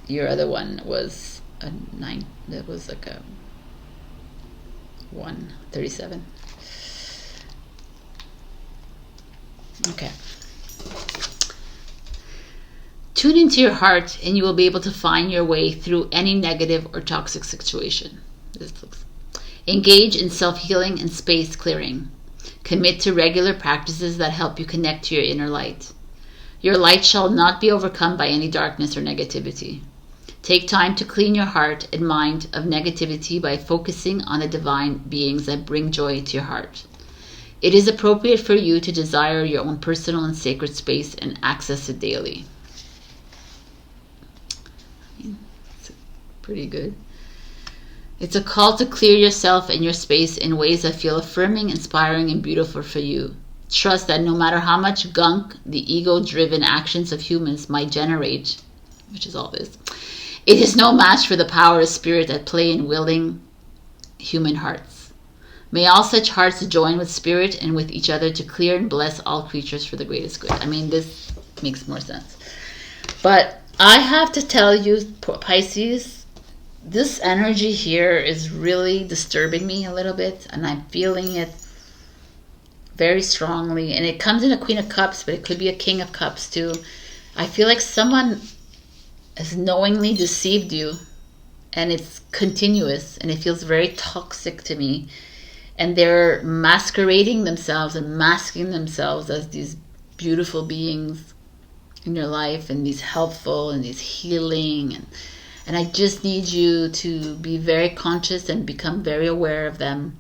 your other one was a 9. That was like a 137. Okay. Tune into your heart and you will be able to find your way through any negative or toxic situation. Engage in self-healing and space clearing. Commit to regular practices that help you connect to your inner light. Your light shall not be overcome by any darkness or negativity. Take time to clean your heart and mind of negativity by focusing on the divine beings that bring joy to your heart. It is appropriate for you to desire your own personal and sacred space and access it daily. Pretty good. It's a call to clear yourself and your space in ways that feel affirming, inspiring, and beautiful for you. Trust that no matter how much gunk the ego-driven actions of humans might generate, which is all this, it is no match for the power of spirit at play in willing human hearts. May all such hearts join with spirit and with each other to clear and bless all creatures for the greatest good. I mean, this makes more sense. But I have to tell you, Pisces, this energy here is really disturbing me a little bit, and I'm feeling it very strongly. And it comes in a Queen of Cups, but it could be a King of Cups too. I feel like someone has knowingly deceived you and it's continuous, and it feels very toxic to me. And they're masquerading themselves and masking themselves as these beautiful beings in your life, and these helpful and these healing, and I just need you to be very conscious and become very aware of them.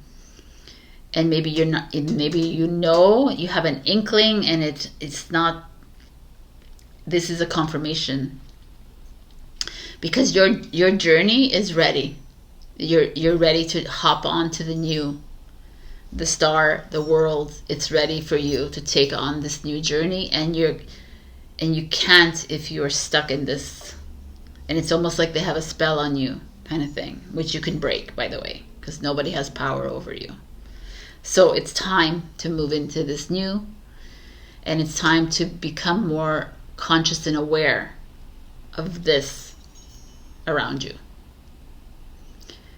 And maybe you're not, maybe you know, you have an inkling, and it's not, this is a confirmation, because your journey is ready. You're ready to hop on to the new, the star, the world. It's ready for you to take on this new journey, and you can't if you're stuck in this. And it's almost like they have a spell on you, kind of thing, which you can break, by the way, because nobody has power over you. So it's time to move into this new, and it's time to become more conscious and aware of this around you.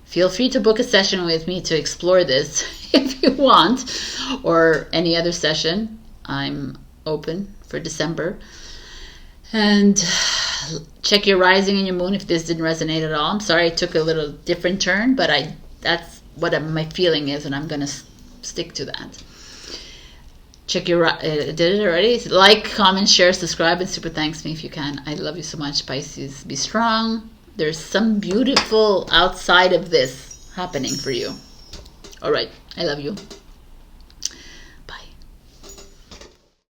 Feel free to book a session with me to explore this if you want, or any other session. I'm open for December. And check your rising and your moon if this didn't resonate at all. I'm sorry I took a little different turn, but that's what my feeling is, and I'm going to stick to that. Check your did it already? Like, comment, share, subscribe, and super thanks me if you can. I love you so much, Pisces. Be strong. There's some beautiful outside of this happening for you. All right. I love you.